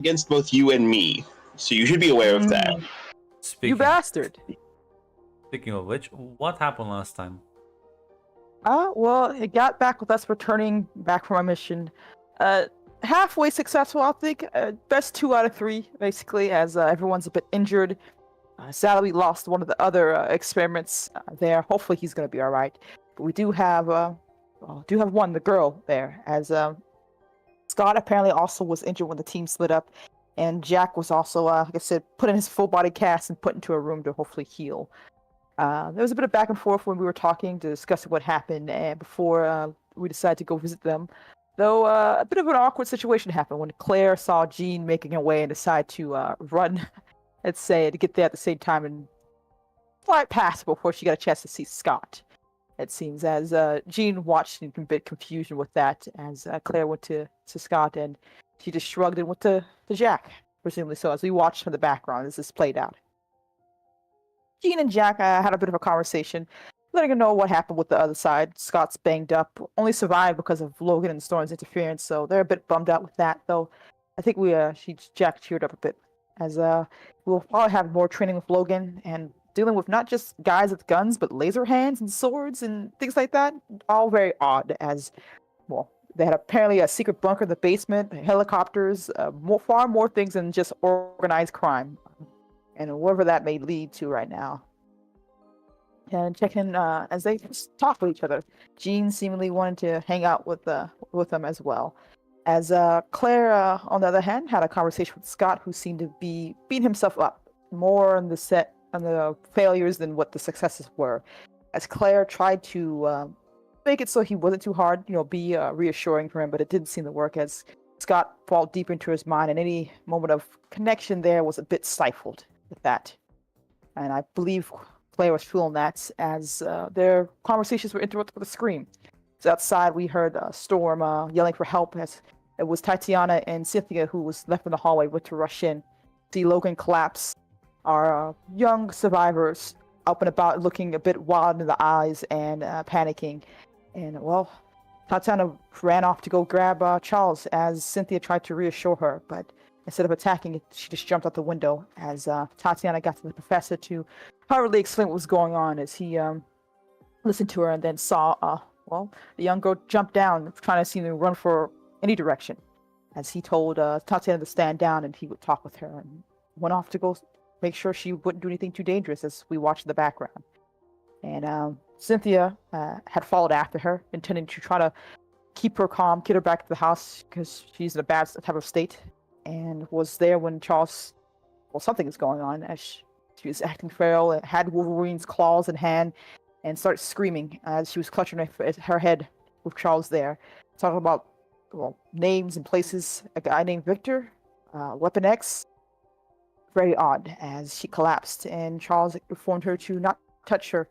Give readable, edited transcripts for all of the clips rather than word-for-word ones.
against both you and me, so you should be aware of that. You Speaking bastard. speaking of which, what happened last time? Well, it got back with us returning back from our mission. Halfway successful, I think. Best 2 out of 3, basically, as everyone's a bit injured. Sadly, we lost one of the other experiments there. Hopefully, he's going to be all right. But we do have one, the girl there, as Scott apparently also was injured when the team split up, and Jack was also, like I said, put in his full body cast and put into a room to hopefully heal. There was a bit of back and forth when we were talking to discuss what happened, and before we decided to go visit them. Though a bit of an awkward situation happened when Claire saw Jean making her way and decided to run, let's say, to get there at the same time and fly past before she got a chance to see Scott. It seems as Jean watched in a bit confusion with that as Claire went to Scott and she just shrugged and went to Jack, presumably so, as we watched from the background as this played out. Jean and Jack had a bit of a conversation, letting her know what happened with the other side. Scott's banged up, only survived because of Logan and Storm's interference, so they're a bit bummed out with that, though I think Jack cheered up a bit, as we'll probably have more training with Logan and dealing with not just guys with guns, but laser hands and swords and things like that. All very odd, as, well, they had apparently a secret bunker in the basement, helicopters, far more things than just organized crime. And whatever that may lead to right now. And checking as they just talk with each other. Jean seemingly wanted to hang out with them as well. As Claire, on the other hand, had a conversation with Scott, who seemed to be beating himself up more on the failures than what the successes were. As Claire tried to make it so he wasn't too hard, be reassuring for him, but it didn't seem to work as Scott fell deep into his mind, and any moment of connection there was a bit stifled with that. And I believe Claire was feeling that as their conversations were interrupted with a scream. So outside we heard Storm yelling for help, as it was Tatiana and Cynthia who was left in the hallway went to rush in. See Logan collapse. Our young survivors up and about, looking a bit wild in the eyes and panicking. And well, Tatiana ran off to go grab Charles as Cynthia tried to reassure her, but instead of attacking, she just jumped out the window as Tatiana got to the professor to hurriedly explain what was going on, as he listened to her and then saw, the young girl jump down, trying to seem to run for any direction, as he told Tatiana to stand down and he would talk with her, and went off to go make sure she wouldn't do anything too dangerous as we watched in the background. And Cynthia had followed after her, intending to try to keep her calm, get her back to the house, because she's in a bad type of state, and was there when Charles, something is going on, as she was acting feral, and had Wolverine's claws in hand, and started screaming as she was clutching her head with Charles there, talking about, names and places, a guy named Victor, Weapon X. Very odd, as she collapsed, and Charles informed her to not touch her,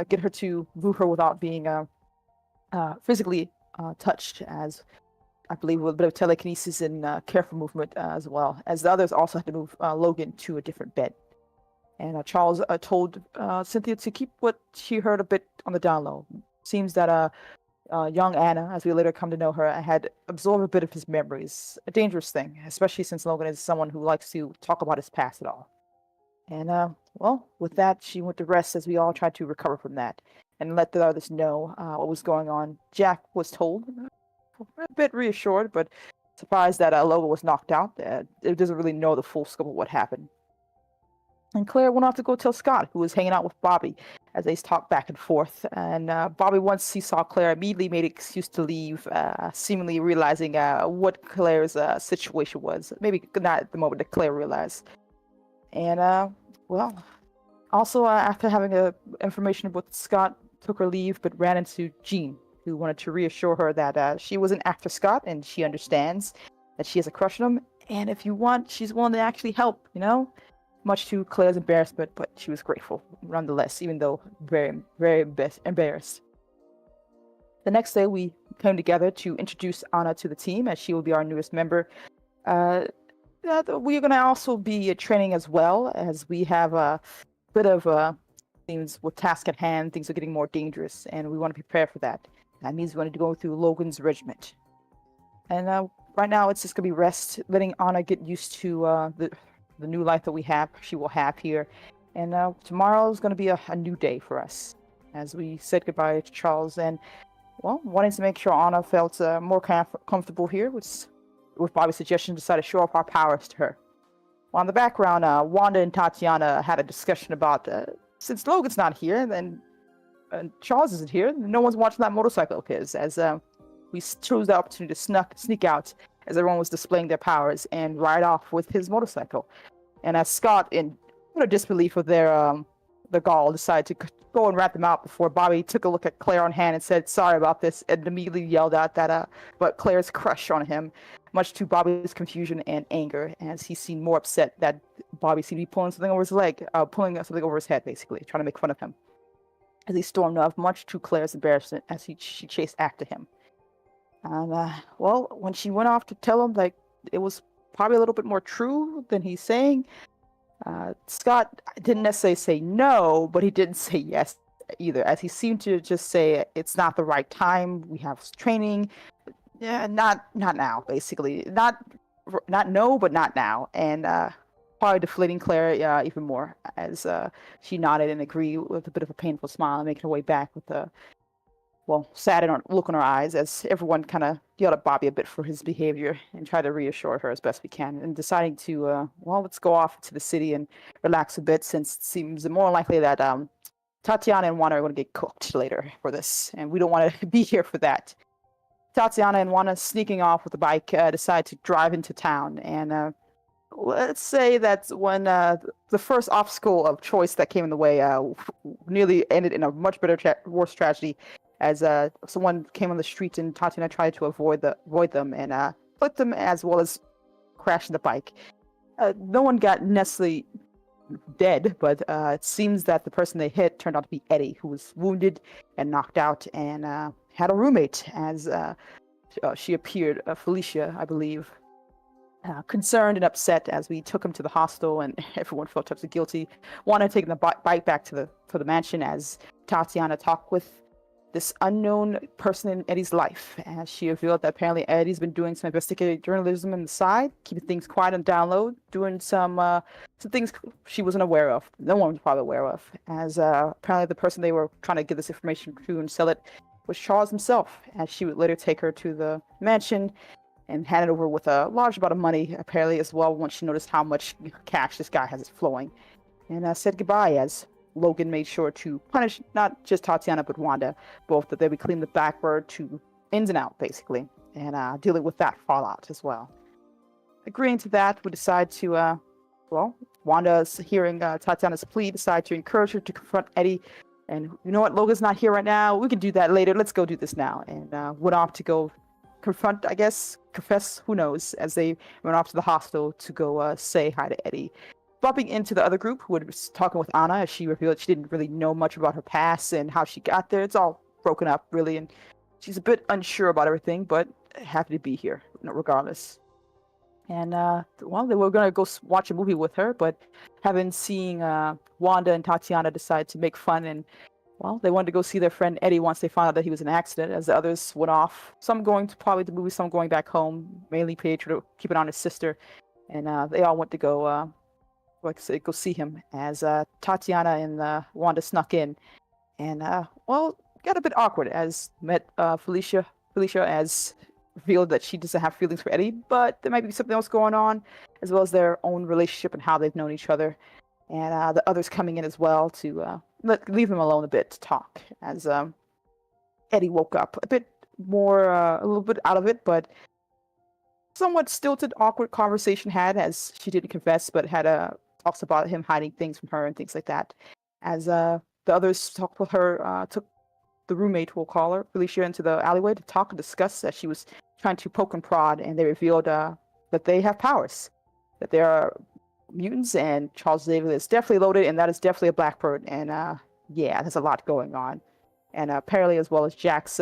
get her to move her without being physically touched, as I believe with a bit of telekinesis and careful movement as well, as the others also had to move Logan to a different bed. And Charles told Cynthia to keep what she heard a bit on the down low. Seems that young Anna, as we later come to know her, had absorbed a bit of his memories. A dangerous thing, especially since Logan is someone who likes to talk about his past at all. And, with that, she went to rest as we all tried to recover from that and let the others know what was going on. Jack was told, a bit reassured, but surprised that Logan was knocked out. It doesn't really know the full scope of what happened. And Claire went off to go tell Scott, who was hanging out with Bobby, as they talked back and forth. And Bobby, once he saw Claire, immediately made an excuse to leave, seemingly realizing what Claire's situation was. Maybe not at the moment that Claire realized. And, also after having information about Scott, took her leave, but ran into Jean, who wanted to reassure her that she wasn't after Scott, and she understands that she has a crush on him. And if you want, she's willing to actually help, Much to Claire's embarrassment, but she was grateful nonetheless, even though very, very embarrassed. The next day, we came together to introduce Anna to the team, as she will be our newest member. We're going to also be training as well, as we have a bit of things with task at hand. Things are getting more dangerous, and we want to prepare for that. That means we want to go through Logan's regiment. And right now it's just gonna be rest, letting Anna get used to the new life that she will have here, and tomorrow is gonna be a new day for us, as we said goodbye to Charles, and well, wanting to make sure Anna felt more comfortable here, with Bobby's suggestion, decided to show off our powers to her. Well, in the background, Wanda and Tatiana had a discussion about since Logan's not here, then Charles isn't here, no one's watching that motorcycle quiz, as we chose the opportunity to sneak out as everyone was displaying their powers and ride off with his motorcycle. And as Scott, in utter disbelief of their gall, decided to go and rat them out before Bobby took a look at Claire on hand and said sorry about this, and immediately yelled out that but Claire's crush on him, much to Bobby's confusion and anger, as he seemed more upset that Bobby seemed to be pulling something over his leg, pulling something over his head, basically, trying to make fun of him. As he stormed off, much to Claire's embarrassment, as she chased after him. And, well, when she went off to tell him, like, it was probably a little bit more true than he's saying, Scott didn't necessarily say no, but he didn't say yes either, as he seemed to just say, it's not the right time, we have training, yeah, not now, basically. Not no, but not now. And probably deflating Claire even more, as she nodded and agreed with a bit of a painful smile and making her way back with a sad look in her eyes, as everyone kind of yelled at Bobby a bit for his behavior and tried to reassure her as best we can, and deciding to, let's go off to the city and relax a bit, since it seems more likely that Tatiana and Wanda are going to get cooked later for this, and we don't want to be here for that. Tatiana and Wanda, sneaking off with the bike, decide to drive into town, and let's say that when the first obstacle of choice that came in the way nearly ended in a much worse tragedy, as someone came on the street and Tatiana tried to avoid them and flipped them, as well as crashing the bike. No one got necessarily dead, but it seems that the person they hit turned out to be Eddie, who was wounded and knocked out, and had a roommate, as she appeared, Felicia, I believe, concerned and upset, as we took him to the hospital, and everyone felt touched guilty. Wanted to take the bike back to the mansion, as Tatiana talked with this unknown person in Eddie's life, as she revealed that apparently Eddie's been doing some investigative journalism on the side, keeping things quiet and down low, doing some things she wasn't aware of. No one was probably aware of, as apparently the person they were trying to give this information to and sell it was Charles himself, as she would later take her to the mansion and hand it over with a large amount of money, apparently, as well, once she noticed how much cash this guy has flowing, and said goodbye, as Logan made sure to punish not just Tatiana but Wanda, both that they would clean the backward to ins and out, basically, and dealing with that fallout as well. Agreeing to that, we decide to, Wanda's hearing Tatiana's plea, decide to encourage her to confront Eddie, and you know what, Logan's not here right now, we can do that later, let's go do this now, and went off to go confront, confess, who knows, as they went off to the hospital to go say hi to Eddie. Bumping into the other group, who was talking with Anna, as she revealed she didn't really know much about her past and how she got there. It's all broken up, really, and she's a bit unsure about everything, but happy to be here, regardless. And, they were going to go watch a movie with her, but having seen Wanda and Tatiana decide to make fun, and, they wanted to go see their friend Eddie once they found out that he was in an accident, as the others went off. Some going to probably the movie, some going back home, mainly Pietro to keep it on his sister, and they all went to go go see him, as Tatiana and Wanda snuck in, and got a bit awkward, as met Felicia, as revealed that she doesn't have feelings for Eddie, but there might be something else going on, as well as their own relationship and how they've known each other, and the others coming in as well to leave them alone a bit to talk, as Eddie woke up a bit more, a little bit out of it, but somewhat stilted, awkward conversation had, as she didn't confess, but had talks about him hiding things from her and things like that. As the others talked with her, took the roommate, we'll call her, Felicia, into the alleyway to talk and discuss, as she was trying to poke and prod, and they revealed that they have powers, that they are mutants, and Charles Xavier is definitely loaded, and that is definitely a Blackbird, and there's a lot going on. And apparently, as well as Jack's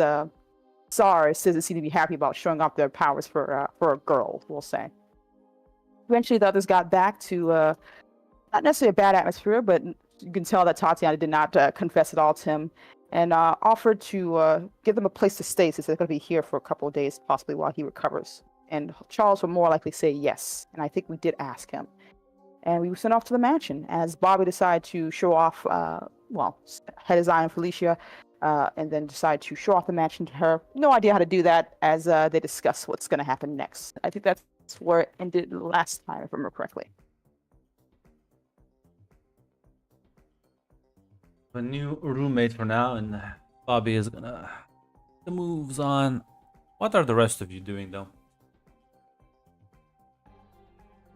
SARS doesn't seem to be happy about showing off their powers for a girl, we'll say. Eventually, the others got back to not necessarily a bad atmosphere, but you can tell that Tatiana did not confess at all to him, and offered to give them a place to stay, since they're going to be here for a couple of days, possibly while he recovers. and Charles would more likely say yes. And I think we did ask him. And we were sent off to the mansion as Bobby decided to show off, had his eye on Felicia, and then decided to show off the mansion to her. No idea how to do that as they discuss what's going to happen next. I think that's where it ended last time, if I remember correctly. A new roommate for now, and Bobby is gonna the moves on. What are the rest of you doing though?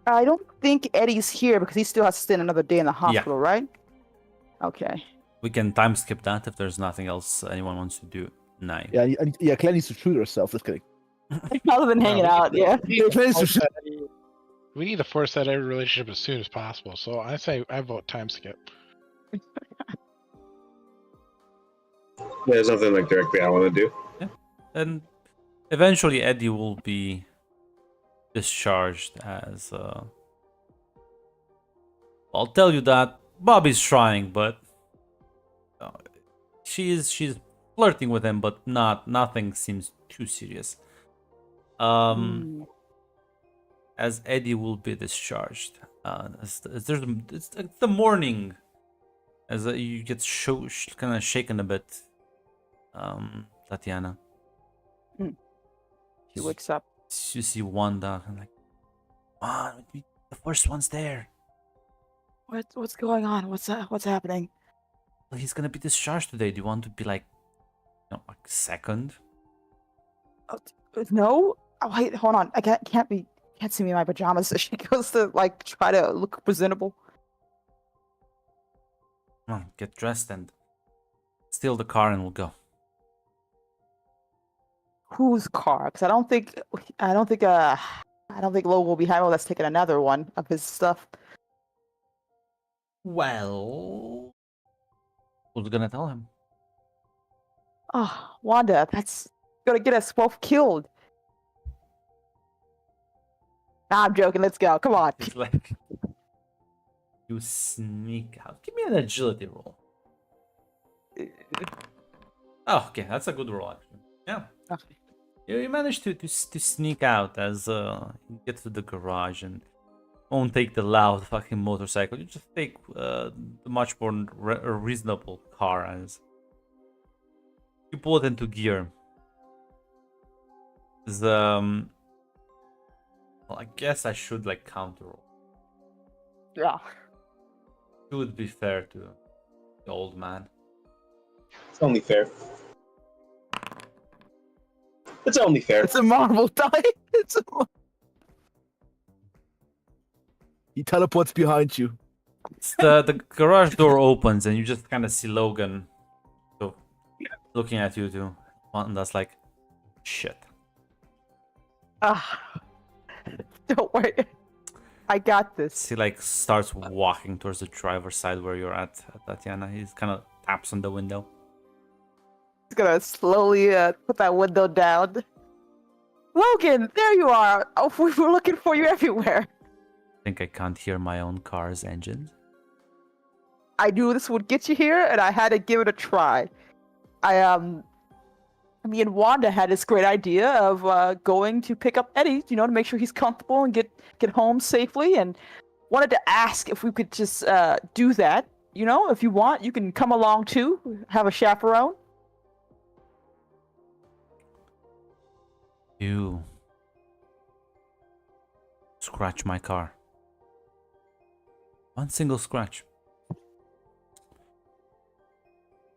I don't think Eddie's here because he still has to stay another day in the hospital, right? Okay. We can time skip that if there's nothing else anyone wants to do. Nine. Yeah, Claire needs to shoot herself. Just kidding. Other than hanging out, yeah. Claire needs to shoot. We need to force that every relationship as soon as possible. So I say I vote time skip. There's nothing like directly I want to do. Yeah. And eventually Eddie will be discharged as I'll tell you that Bobby's trying, but she's flirting with him, but nothing seems too serious. As Eddie will be discharged. It's the morning as you get kind of shaken a bit. Tatiana. She wakes up. You see Wanda and like, come on, the first one's there. What's going on? What's happening? Well, he's gonna be discharged today. Do you want to be like second? No. Oh wait, hold on. I can't see me in my pajamas. She goes to like try to look presentable. Come on, get dressed and steal the car, and we'll go. Whose car? Because I don't think Logan will be happy with us taking another one of his stuff. Well, who's gonna tell him? Oh, Wanda, that's gonna get us both killed. Nah, I'm joking. Let's go. Come on. It's like you sneak out. Give me an agility roll. Oh, okay, that's a good roll actually. Yeah. Okay. You managed to sneak out as you get to the garage and won't take the loud fucking motorcycle. You just take the much more reasonable car as you pull it into gear. Well, I guess I should like counter roll. Yeah. It would be fair to the old man. It's only fair. It's only fair. It's a marble die. He teleports behind you. It's the garage door opens and you just kind of see Logan looking at you too. And that's like, shit. Don't worry. I got this. He like starts walking towards the driver's side where you're at, Tatiana. He's kind of taps on the window. He's gonna slowly put that window down. Logan, there you are. Oh, we were looking for you everywhere. Think I can't hear my own car's engines? I knew this would get you here, and I had to give it a try. Me and Wanda had this great idea of going to pick up Eddie, to make sure he's comfortable and get home safely, and wanted to ask if we could just do that. If you want, you can come along too, have a chaperone. You scratch my car. One single scratch.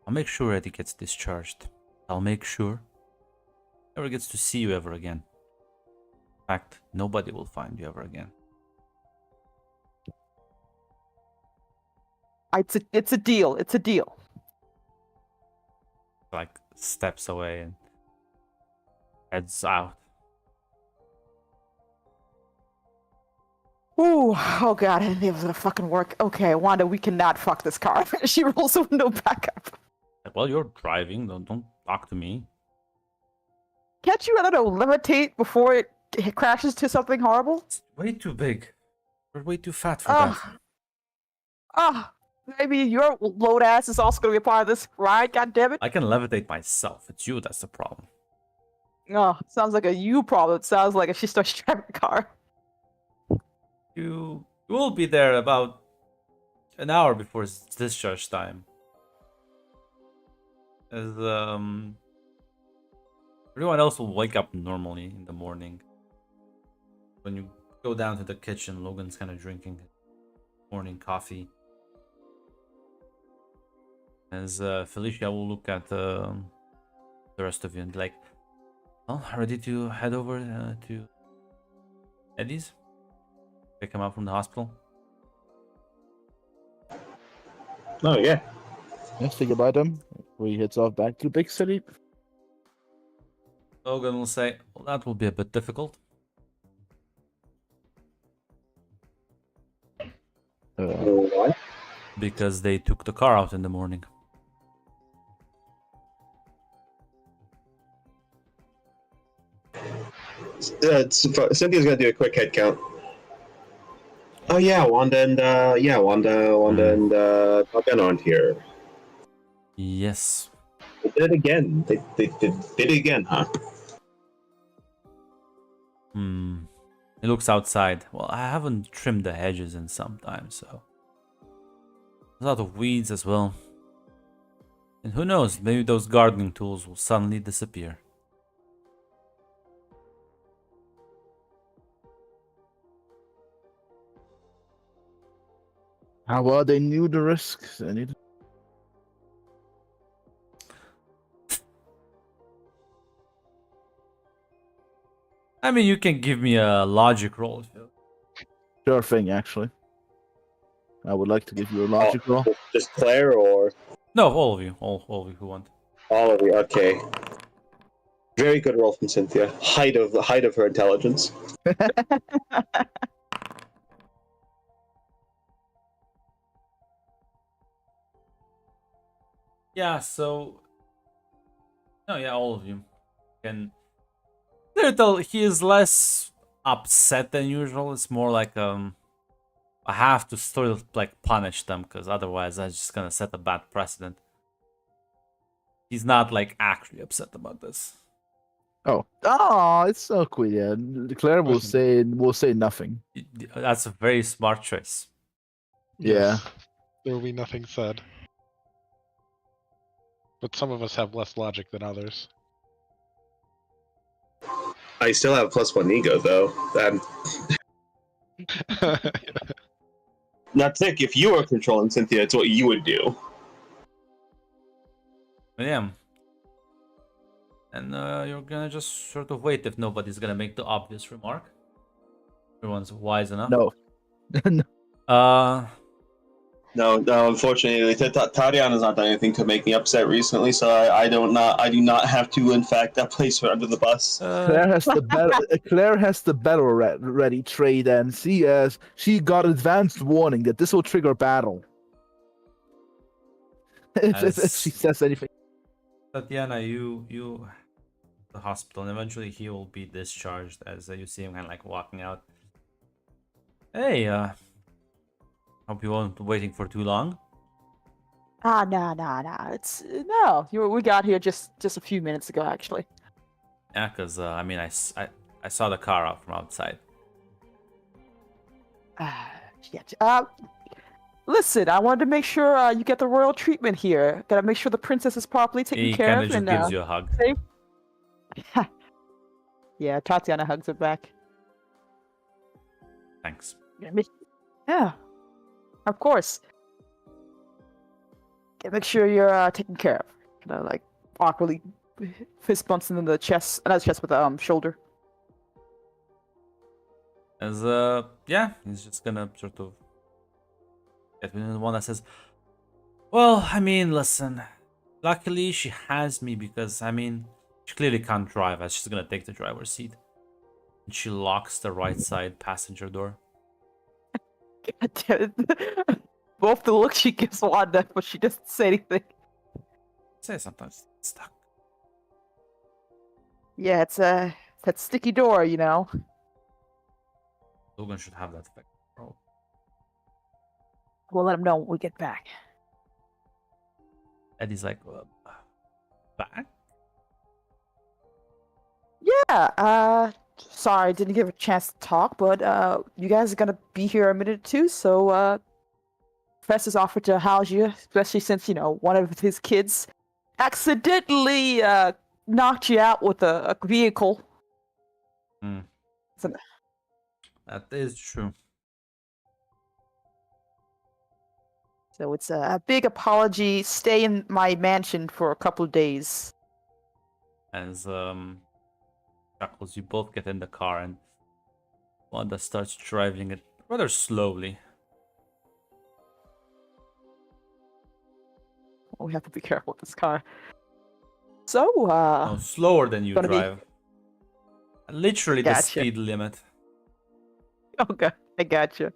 I'll make sure Eddie gets discharged. I'll make sure never gets to see you ever again. In fact, nobody will find you ever again. It's a deal. It's a deal. Like steps away and heads out. Ooh, oh god, I didn't think it was gonna fucking work. Okay, Wanda, we cannot fuck this car. She rolls the window back up. Well, you're driving. Don't talk to me. Can't you, I don't know, levitate before it crashes to something horrible? It's way too big. You're way too fat for that. Maybe your load ass is also gonna be a part of this ride, goddammit. I can levitate myself. It's you that's the problem. Oh, sounds like a you problem. It sounds like if she starts driving the car. You will be there about an hour before its discharge time. As everyone else will wake up normally in the morning. When you go down to the kitchen, Logan's kind of drinking morning coffee. As Felicia will look at the rest of you and be like, "Well, ready to head over to Eddie's? Pick him up from the hospital?" Oh yeah. Let's think about them. We heads off back to the big city. Logan will say, "Well, that will be a bit difficult." Why? Because they took the car out in the morning. Cynthia's gonna do a quick head count. Oh yeah, Wanda and Tatiana aren't here. Yes. They did it again. They did it again, huh? He looks outside. Well, I haven't trimmed the hedges in some time, so there's a lot of weeds as well. And who knows, maybe those gardening tools will suddenly disappear. How well they knew the risks. I need. I mean, you can give me a logic roll if you... Sure thing, actually. I would like to give you a logic roll. Just Claire or No, all of you. All of you who want. all of you? Okay. Very good roll from Cynthia. Height of her intelligence. Yeah, so... No, yeah, all of you can... Little, he is less upset than usual. It's more like, I have to still, like, punish them, because otherwise I'm just gonna set a bad precedent. He's not, like, actually upset about this. Oh, it's so cool. Yeah, Claire will say nothing. That's a very smart choice. Yeah. There will be nothing said. But some of us have less logic than others. I still have +1 ego though. Now, Tick, if you were controlling Cynthia, it's what you would do. But yeah. And you're gonna just sort of wait if nobody's gonna make the obvious remark. Everyone's wise enough. No. No, unfortunately, Tatiana's not done anything to make me upset recently, so I do not have to, in fact, place her under the bus. Claire has the battle. Claire has the battle ready trade, and she got advanced warning that this will trigger battle. if she says anything. Tatiana, you the hospital, and eventually he will be discharged as you see him kind of like walking out. Hey, hope you weren't waiting for too long. Nah. It's no. We got here just a few minutes ago, actually. Yeah, because I mean, I saw the car out from outside. Shit. Listen, I wanted to make sure you get the royal treatment here. Gotta make sure the princess is properly taken He care kind of. of just gives you a hug. Safe. Yeah, Tatiana hugs her back. Thanks. Yeah, of course. Make sure you're taken care of. Like awkwardly fist bumps in the chest, not chest, but the shoulder. As yeah, he's just gonna sort of get the one that says, "Well, I mean, listen. Luckily, she has me because I mean, she clearly can't drive, as she's gonna take the driver's seat." And she locks the right side passenger door. God damn it. Both the look she gives Wanda, but she doesn't say anything. Say sometimes it's stuck. Yeah, it's that sticky door, you know. Logan should have that effect. Bro. We'll let him know when we get back. Eddie's like, back? Yeah, sorry, I didn't give a chance to talk, but you guys are gonna be here a minute or two, so Professor's offered to house you, especially since, one of his kids accidentally knocked you out with a vehicle. Hmm. So, That is true. so it's a big apology. Stay in my mansion for a couple of days. As Chuckles, you both get in the car and Wanda starts driving it rather slowly. We have to be careful with this car. So, No, slower than you gonna be- drive. Literally the Gotcha. speed limit. okay, I gotcha.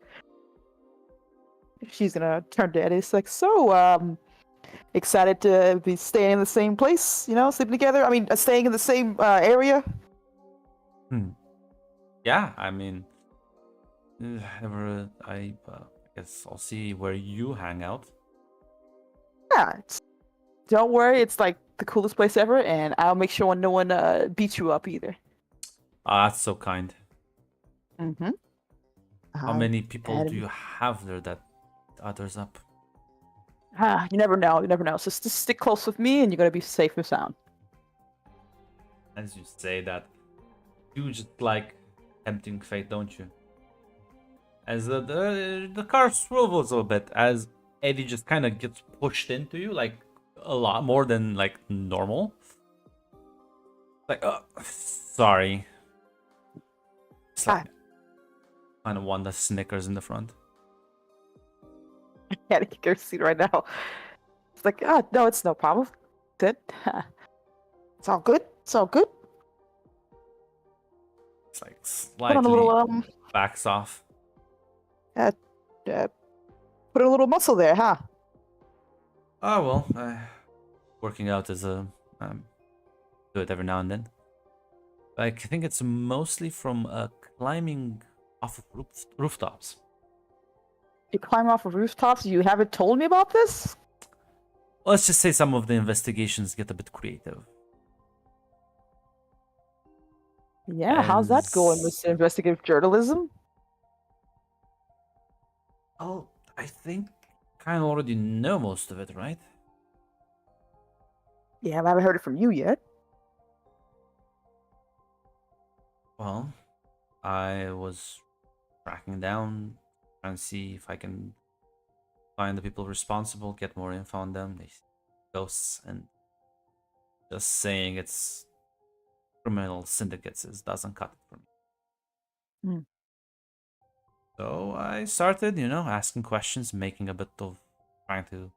She's gonna turn to Eddie. It's like, so, excited to be staying in the same place, sleeping together? I mean, staying in the same area? Yeah, I mean, I guess I'll see where you hang out. Yeah, don't worry, it's like the coolest place ever, and I'll make sure no one beats you up either. Ah, that's so kind. Mm-hmm. How many people and- do you have there that others up? You never know. You never know. So just stick close with me, and you're gonna be safe and sound. As you say that, you just like tempting fate, don't you? As the car swivels a bit, as Eddie just kind of gets pushed into you, like a lot more than like normal. Like, oh, sorry. It's like, kind of one that snickers in the front. I can't kick your seat right now. It's like, no, it's no problem. Good. It's all good. It's all good. It's like Put on a slightly little backs off. put a little muscle there, huh? Oh well, working out is a do it every now and then. I think it's mostly from climbing off of rooftops. You climb off of rooftops. You haven't told me about this? Let's just say some of the investigations get a bit creative. Yeah, how's that going, As- Mr. Investigative Journalism? Oh, I think kind of already know most of it, right? Yeah, I haven't heard it from you yet. Well, I was tracking down, trying to see if I can find the people responsible, get more info on them. They ghosts, and just saying it's criminal syndicates doesn't cut it for me. Hmm. So I started, asking questions, making a bit of trying to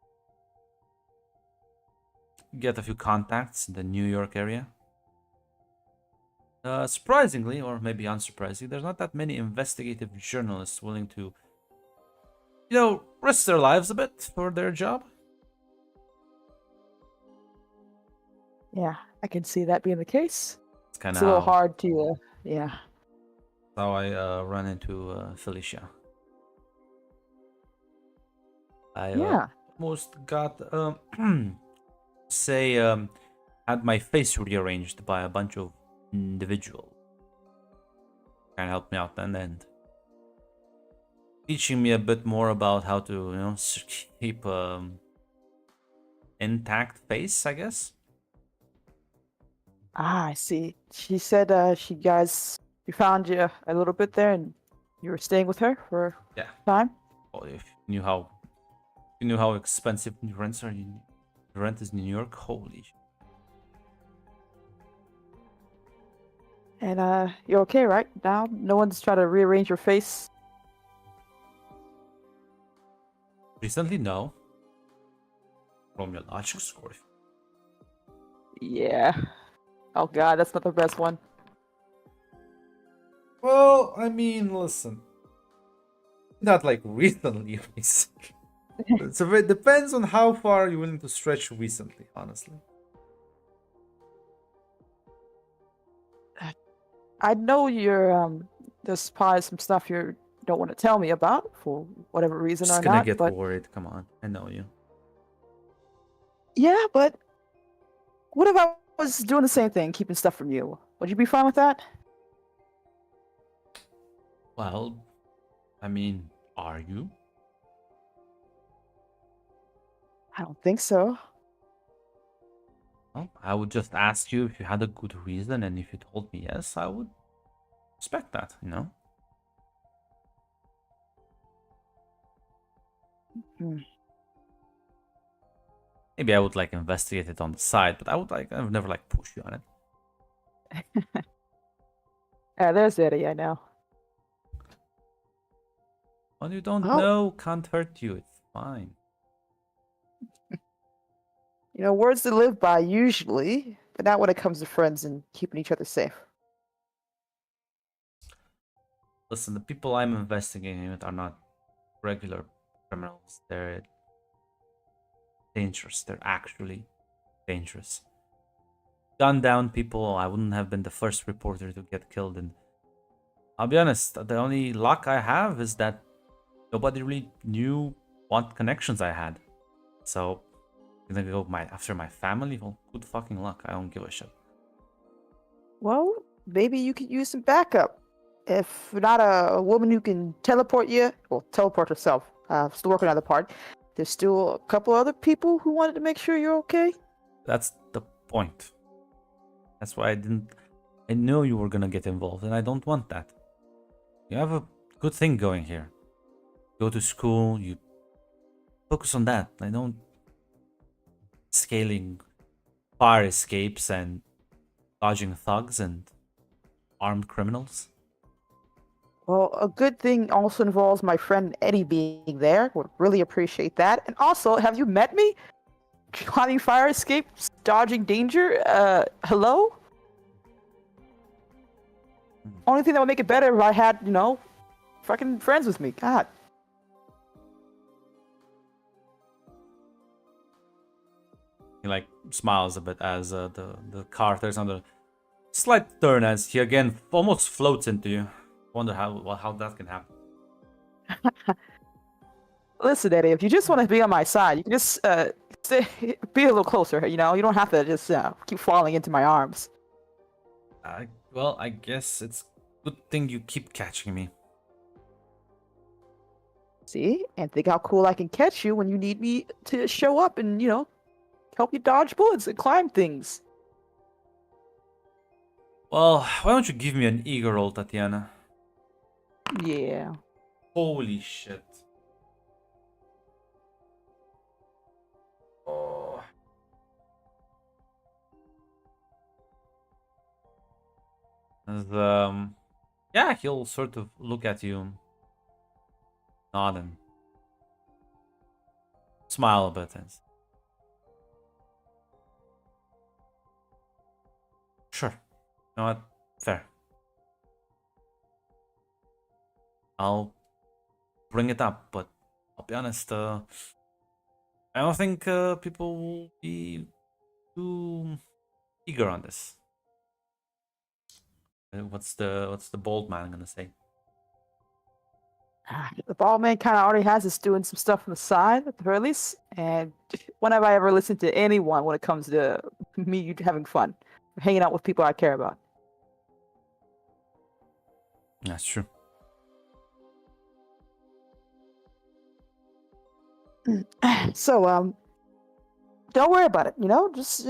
get a few contacts in the New York area. Surprisingly, or maybe unsurprisingly, there's not that many investigative journalists willing to, risk their lives a bit for their job. Yeah, I can see that being the case. It's kind It's of a little hard to, yeah. how I run into Felicia. I Yeah. almost got, say, had my face rearranged by a bunch of individuals. Kind of helped me out in the end. Teaching me a bit more about how to, keep intact face, I guess. I see. She said you found you a little bit there and you were staying with her for Yeah. time? Well, if you knew how expensive rents are, rent is in New York, holy shit. And you're okay, right? Now? No one's trying to rearrange your face? Recently, no. From your logic score. Yeah. Oh god, that's not the best one. Well, I mean, listen. Not like recently. So it depends on how far you're willing to stretch recently, honestly. I know there's probably some stuff you don't want to tell me about for whatever reason Just or gonna not, get but worried. Come on, I know you. yeah, but what if I was doing the same thing, keeping stuff from you? Would you be fine with that? Well, I mean, are you? I don't think so. Well, I would just ask you if you had a good reason, and if you told me yes, I would respect that, you know? Hmm. Maybe I would like investigate it on the side, but I would never like push you on it. There's Eddie, I know. What you don't Well, know can't hurt you. It's fine. words to live by usually, but not when it comes to friends and keeping each other safe. Listen, the people I'm investigating with are not regular criminals. They're dangerous. They're actually dangerous. Gunned down people. I wouldn't have been the first reporter to get killed. And I'll be honest, the only luck I have is that nobody really knew what connections I had. So, gonna go after my family? Well, good fucking luck. I don't give a shit. Well, maybe you could use some backup. If not a woman who can teleport you, well, teleport herself. Still working on the part. There's still a couple other people who wanted to make sure you're okay. That's the point. That's why I know you were gonna get involved, and I don't want that. You have a good thing going here. Go to school, you focus on that. I don't scaling fire escapes and dodging thugs and armed criminals. Well, a good thing also involves my friend Eddie being there. Would really appreciate that. And also, have you met me? Climbing fire escapes, dodging danger. Hello? Only thing that would make it better if I had, fucking friends with me. God. He like smiles a bit as the car turns on the slight turn as he again almost floats into you. Wonder how that can happen. Listen, Eddie, if you just want to be on my side, you can just be a little closer. You don't have to just keep falling into my arms. Well, I guess it's good thing you keep catching me. See, and think how cool I can catch you when you need me to show up and help you dodge bullets and climb things. Well, why don't you give me an eager roll, Tatiana? Yeah. Holy shit. Oh. Yeah, he'll sort of look at you, nod and smile a bit. And sure, you know what? Fair. I'll bring it up, but I'll be honest. I don't think people will be too eager on this. What's the bold man gonna say? The ball man kind of already has us doing some stuff on the side at the very least. And when have I ever listened to anyone when it comes to me having fun, hanging out with people I care about? That's true. So don't worry about it. Just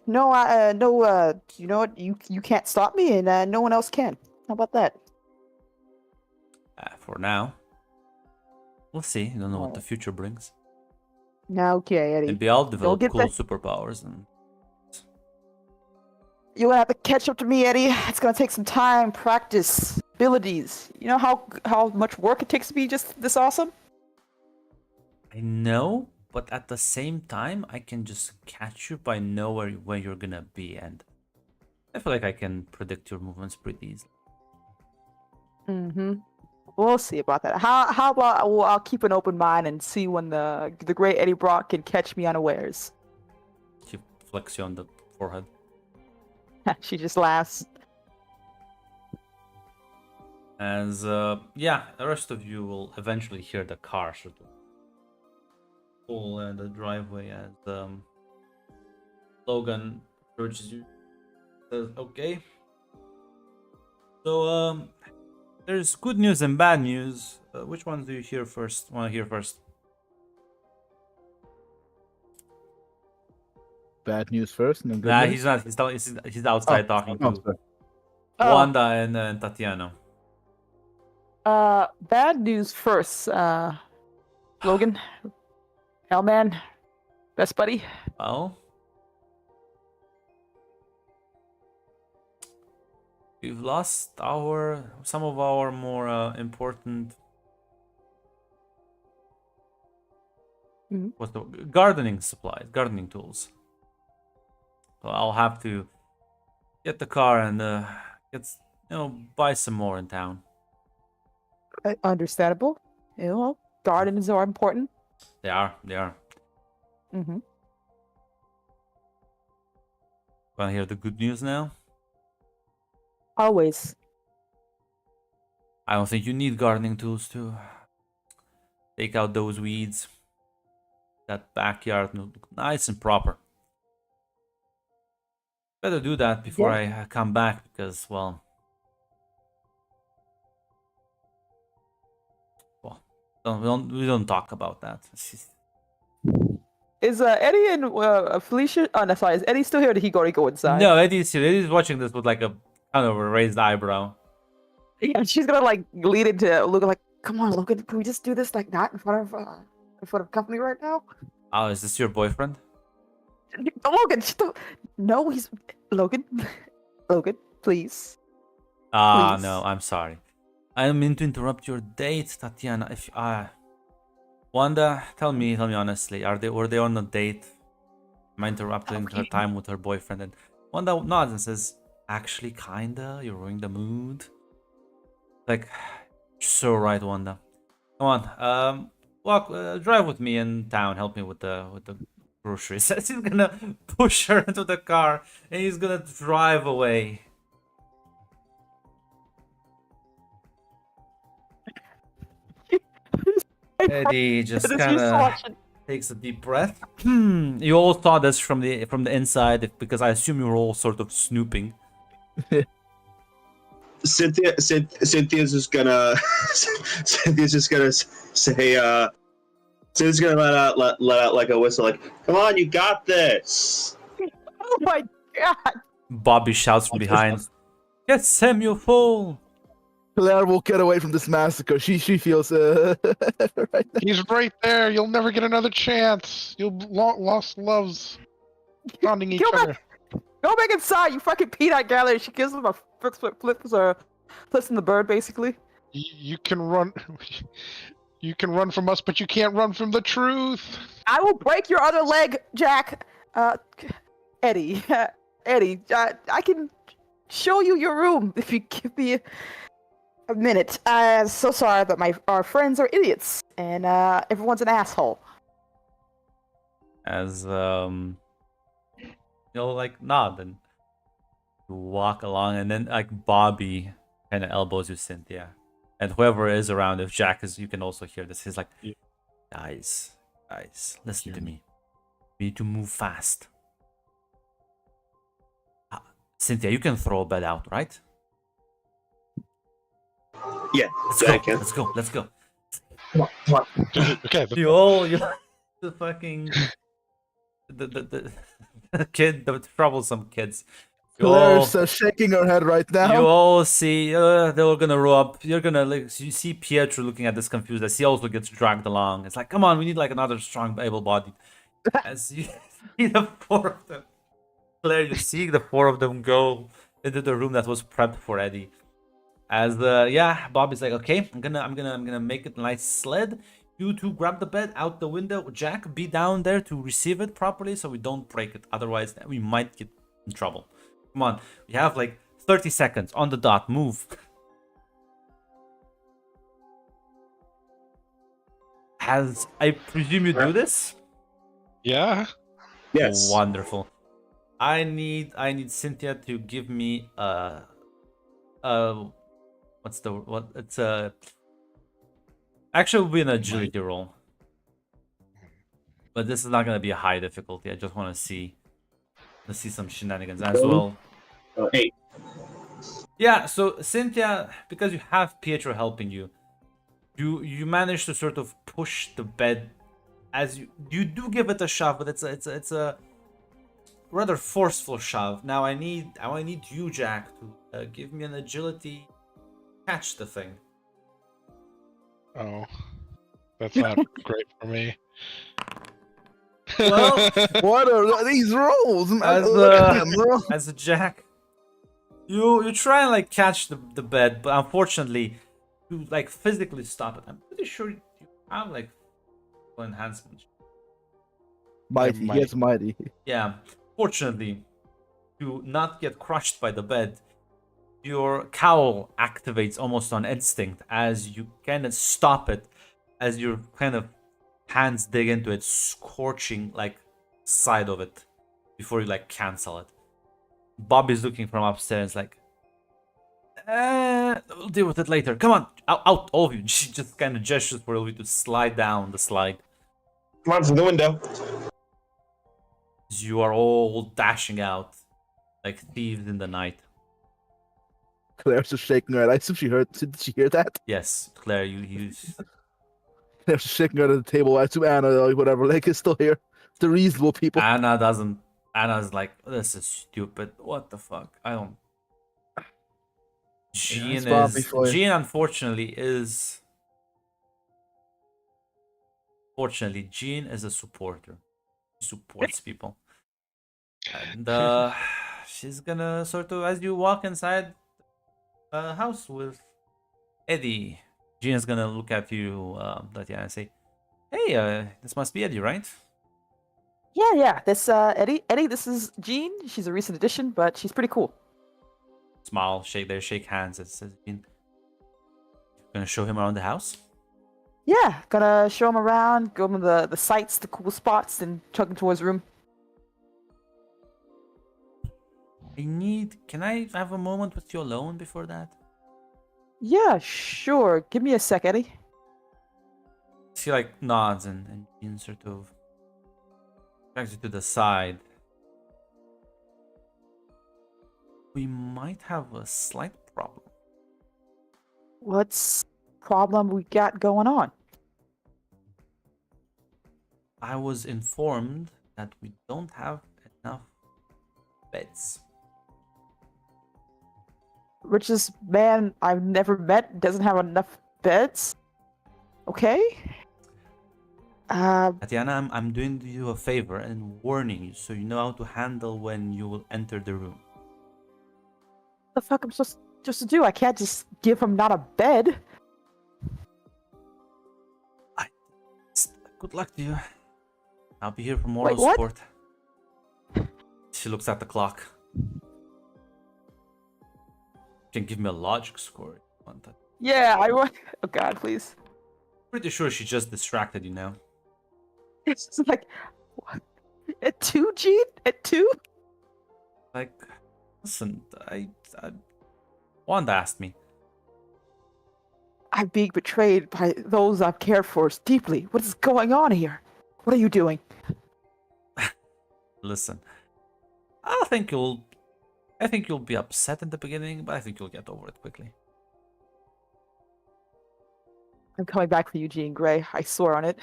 no, no. You know what? You can't stop me, and no one else can. How about that? For now, we'll see. You don't know what the Alright. future brings. Now, okay, Eddie. Maybe I'll develop get cool that- superpowers and You're gonna have to catch up to me, Eddie. It's gonna take some time, practice, abilities. You know how much work it takes to be just this awesome? I know, but at the same time, I can just catch you by know where you're gonna be, and I feel like I can predict your movements pretty easily. Mm-hmm. We'll see about that. How about I'll keep an open mind and see when the great Eddie Brock can catch me unawares. She flicks you on the forehead. She just laughs. As yeah, the rest of you will eventually hear the car sort of pull the driveway as Logan urges you. Okay. So there's good news and bad news. Which ones do you hear first? Want to hear first? Bad news first, and then good Nah, news. he's not. He's outside talking Oh, to sorry. Wanda and Tatiana. Bad news first. Logan, Hellman, best buddy. Well, we've lost some of our more important Mhm. what's the gardening supplies, gardening tools. So I'll have to get the car and buy some more in town. Understandable. You know, gardens are important. They are. Mm-hmm. Wanna hear the good news now? Always. I don't think you need gardening tools to take out those weeds. That backyard will look nice and proper. Better do that before I come back because, well, we don't talk about that. Is Eddie and Felicia? Oh no, sorry. Is Eddie still here? Or did he go inside? No, Eddie's here. Eddie's watching this with like a kind of a raised eyebrow. Yeah, she's gonna like lead into Logan. Like, come on, Logan. Can we just do this like not in front of company right now? Oh, is this your boyfriend? Logan, no, he's Logan. Logan, please. Ah, Please. no, I'm sorry. I don't mean to interrupt your date, Tatiana. If Wanda, tell me honestly, were they on a date? Am I interrupting her time with her boyfriend? And Wanda nods and says, "Actually, kinda. You're ruining the mood." Like, so right, Wanda. Come on, drive with me in town. Help me with the groceries. Says he's gonna push her into the car and he's gonna drive away. Eddie just kind of takes a deep breath. You all saw this from the inside because I assume you were all sort of snooping. Cynthia's just gonna say Cynthia's gonna let out like a whistle, like, "Come on, you got this." Oh my god! Bobby shouts from behind, "Get Sam, you fool!" Claire will get away from this massacre. She feels right now. He's right there. You'll never get another chance. You'll lost loves finding each other. Go back inside, you fucking peanut gallery. She gives him a flips in the bird, basically. You can run. You can run from us, but you can't run from the truth. I will break your other leg, Jack. Eddie, Eddie, I can show you your room if you give me a minute. I'm so sorry, but our friends are idiots, and everyone's an asshole. As you'll like nod and walk along, and then like Bobby kind of elbows you, Cynthia, and whoever is around. If Jack is, you can also hear this. He's like, guys, listen to me. We need to move fast. Cynthia, you can throw a bed out, right? Yeah, I can. Let's go. Come on. Okay. The fucking the kid, the troublesome kids. Claire's shaking her head right now. You all see, they're gonna row up. You're gonna you see Pietro looking at this confused as he also gets dragged along. It's like, come on, we need like another strong, able-bodied. As you see the four of them, Claire, you see the four of them go into the room that was prepped for Eddie. As Bobby's like, okay, I'm gonna make it a nice sled. You two grab the bed out the window. Jack, be down there to receive it properly so we don't break it. Otherwise, we might get in trouble. Come on, we have like 30 seconds on the dot. Move. As I presume you do this? Yeah. Yes. Wonderful. I need Cynthia to give me actually it'll be an agility roll. But this is not gonna be a high difficulty. I just wanna see some shenanigans as well. 8. Yeah, so Cynthia, because you have Pietro helping you, you manage to sort of push the bed as you do give it a shove, but it's a rather forceful shove. Now I need you, Jack, to give me an agility catch the thing. Oh, that's not great for me. Well, What are these rolls, man? as Look at them, bro. as a Jack, you try and like catch the bed, but unfortunately, you like physically stop it. I'm pretty sure you have like full enhancement. Mighty, might. yes, mighty. Yeah, fortunately, to not get crushed by the bed, your cowl activates almost on instinct as you kind of stop it, as your kind of hands dig into it, scorching like side of it before you like cancel it. Bobby's looking from upstairs like, we'll deal with it later. Come on, out, all of you. She just kind of gestures for you to slide down the slide. Come on, through the window. You are all dashing out like thieves in the night. Claire's just shaking her head. I assume she heard. Did she hear that? Yes, Claire, you Claire's just shaking her head at the table. I assume Anna, like, whatever, like, is still here. The reasonable people. Anna doesn't. Anna's like, this is stupid. What the fuck? I don't. it's Bobby for you. Jean unfortunately is. Fortunately, Jean is a supporter. She supports people. And she's gonna sort of, as you walk inside the house with Eddie, Jean is gonna look at you, Tatiana, and say, hey, this must be Eddie, right? Yeah. This Eddie, this is Jean. She's a recent addition, but she's pretty cool. Smile, shake hands. It says, Jean, gonna show him around the house? Yeah, gonna show him around, go him the sights, the cool spots, and chuck him to his room. Can I have a moment with you alone before that? Yeah, sure. Give me a sec, Eddie. She like nods and Jean sort of drags you to the side. We might have a slight problem. What's problem we got going on? I was informed that we don't have enough beds. Richest man I've never met doesn't have enough beds. Okay. Tatiana, I'm doing you a favor and warning you so you know how to handle when you will enter the room. The fuck I'm supposed to do? I can't just give him not a bed. Good luck to you. I'll be here for moral Wait, what? support. She looks at the clock. Can give me a logic score if you want that. Yeah, I want. Oh God, please. Pretty sure she just distracted you now. It's just like what? At 2, Gene? At 2? Like, listen, I Wanda asked me. I'm being betrayed by those I've cared for deeply. What is going on here? What are you doing? Listen, I think you'll be upset in the beginning, but I think you'll get over it quickly. I'm coming back for you, Jean Grey. I swear on it.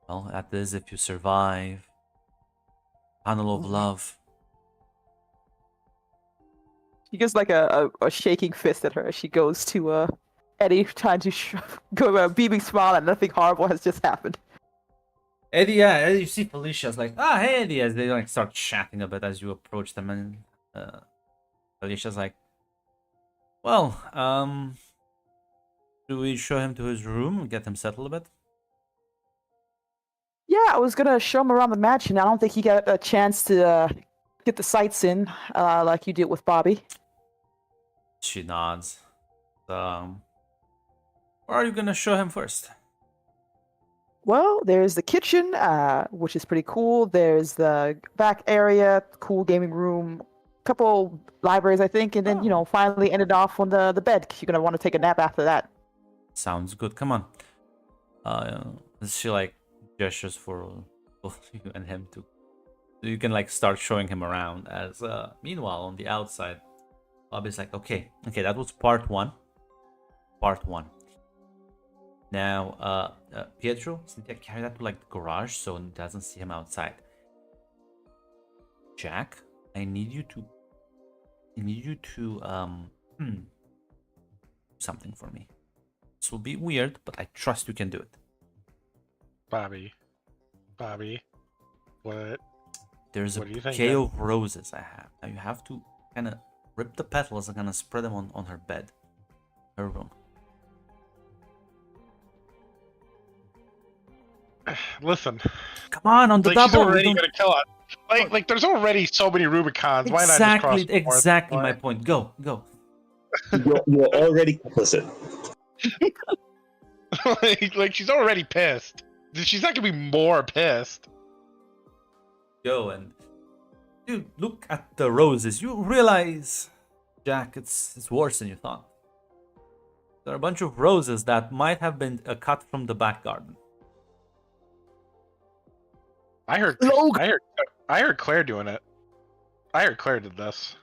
Well, that is if you survive. Panel of love. She gives like a shaking fist at her as she goes to Eddie, trying to go a beaming smile, and nothing horrible has just happened. Eddie, yeah, you see Felicia's like, hey Eddie, as they like start chatting a bit as you approach them, and Felicia's like, well, do we show him to his room and get him settled a bit? Yeah, I was gonna show him around the mansion. I don't think he got a chance to get the sights in like you did with Bobby. She nods. Where are you gonna show him first? Well, there's the kitchen, which is pretty cool. There's the back area, cool gaming room, couple libraries, I think, and then, you know, finally ended off on the bed. You're gonna want to take a nap after that. Sounds good. Come on. She like gestures for both you and him to You can like start showing him around. As meanwhile, on the outside, Bobby's like, okay, that was part one. Part one. Now, Pietro, Cynthia, carry that to like the garage so it doesn't see him outside. Jack, I need you to do something for me. This will be weird, but I trust you can do it. Bobby, what? There's a What do you bouquet think, man? of roses I have. Now you have to kind of rip the petals and kind of spread them on her bed, her room. Listen, Come on the like she's double. already Don't... gonna kill us. Like there's already so many Rubicons. Why not just cross? Exactly my point. Go. You're already complicit. like she's already pissed. She's not gonna be more pissed. Go and dude, look at the roses. You realize, Jack, it's worse than you thought. There are a bunch of roses that might have been cut from the back garden. I heard Claire doing it. I heard Claire did this.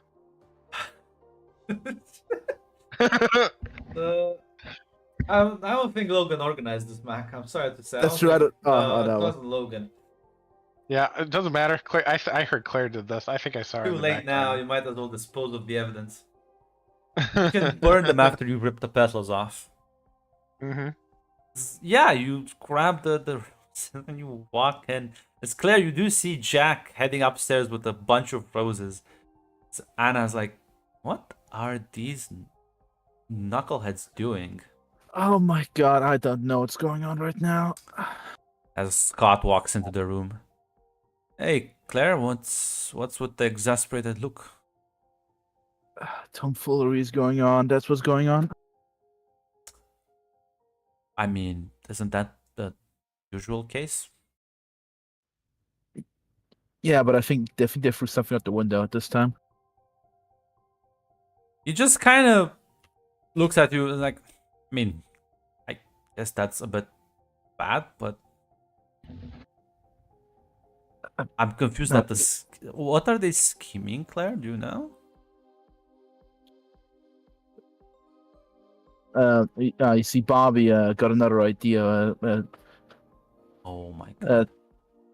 I don't think Logan organized this, Mac. I'm sorry to say. That's true. It No. wasn't Logan. Yeah, it doesn't matter. Claire, I heard Claire did this. I think I saw her. Too in the late now. background. You might as well dispose of the evidence. You can burn them after you rip the petals off. Mm-hmm. Yeah, you grab the and you walk in. It's clear you do see Jack heading upstairs with a bunch of roses. So Anna's like, what are these knuckleheads doing? Oh my god, I don't know what's going on right now. As Scott walks into the room. Hey, Claire, what's with the exasperated look? Tomfoolery is going on. That's what's going on. I mean, isn't that the usual case? Yeah, but I think they threw something out the window at this time. He just kind of looks at you and like, I mean, I guess that's a bit bad, but I'm confused at this. What are they scheming, Claire? Do you know? You see, Bobby got another idea. Oh my god.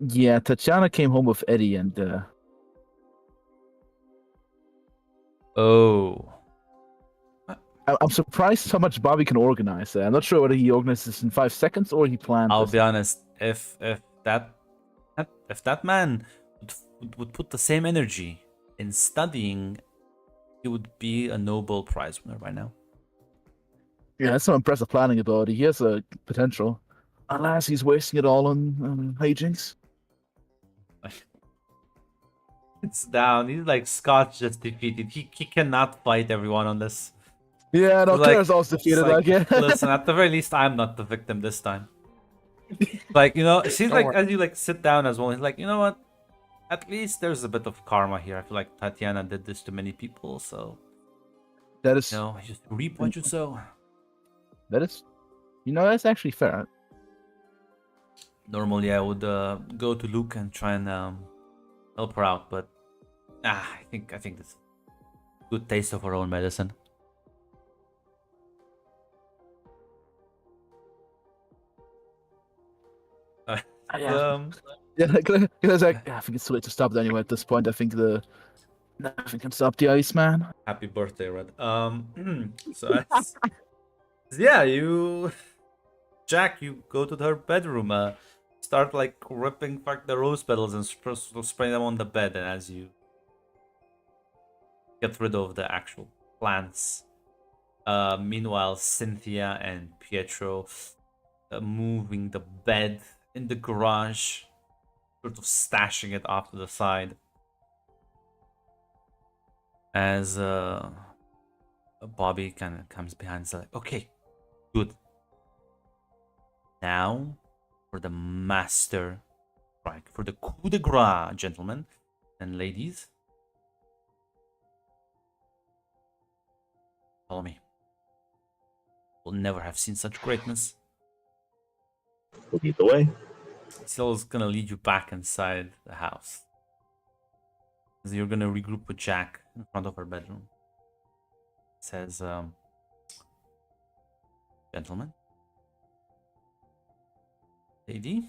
Yeah, Tatiana came home with Eddie, and Oh. I'm surprised how much Bobby can organize. I'm not sure whether he organizes in 5 seconds or he planned. I'll this. be honest. If that man would put the same energy in studying, he would be a Nobel Prize winner by now. Yeah, that's some impressive planning ability. He has a potential. Unless he's wasting it all on hijinks. It's down. He's like Scott just defeated. He cannot fight everyone on this. Yeah, no, Like, Claire's also defeated. Like, Yeah. listen, at the very least, I'm not the victim this time. Like, you know, she's like, as you like sit down as well, he's like, you know what? At least there's a bit of karma here. I feel like Tatiana did this to many people, so That is, you know, you just reap what you sow. that's actually fair. Normally, I would go to Luke and try and help her out, but I think this good taste of her own medicine. Yeah. Claire's like, I think it's too late to stop it anyway. At this point, I think nothing can stop the ice, man. Happy birthday, Red. So yeah, Jack, you go to her bedroom, start like ripping back the rose petals and spraying them on the bed, and as you get rid of the actual plants, meanwhile Cynthia and Pietro moving the bed in the garage, sort of stashing it off to the side. As Bobby kind of comes behind and says, like, okay, good. Now for the master strike, for the coup de grace, gentlemen and ladies. Follow me. We'll never have seen such greatness. We'll lead the way. Sill's gonna lead you back inside the house. You're gonna regroup with Jack in front of her bedroom. It says, gentlemen, lady,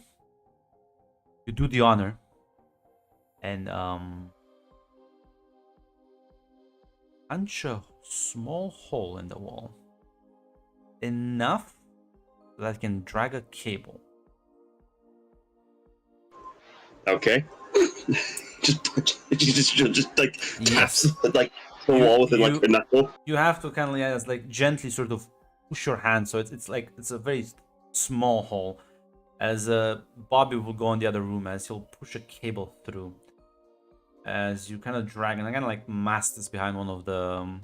you do the honor and punch a small hole in the wall, enough that I can drag a cable. Okay. just like taps Yes. like the wall within like her knuckle. You have to kind of like gently sort of push your hand, so it's like it's a very small hole. As Bobby will go in the other room, as he'll push a cable through. As you kind of drag, and I kind of like mask this behind one of the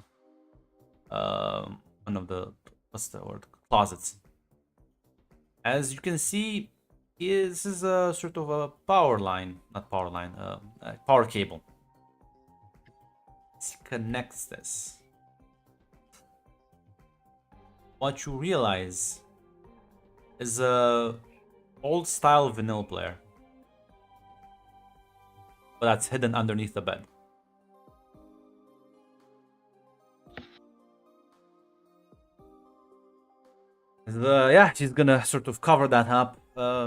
what's the word, closets. As you can see, this is a sort of a power line, not power line, a power cable. It connects this. What you realize is a old style vinyl player, but that's hidden underneath the bed. Yeah, she's gonna sort of cover that up.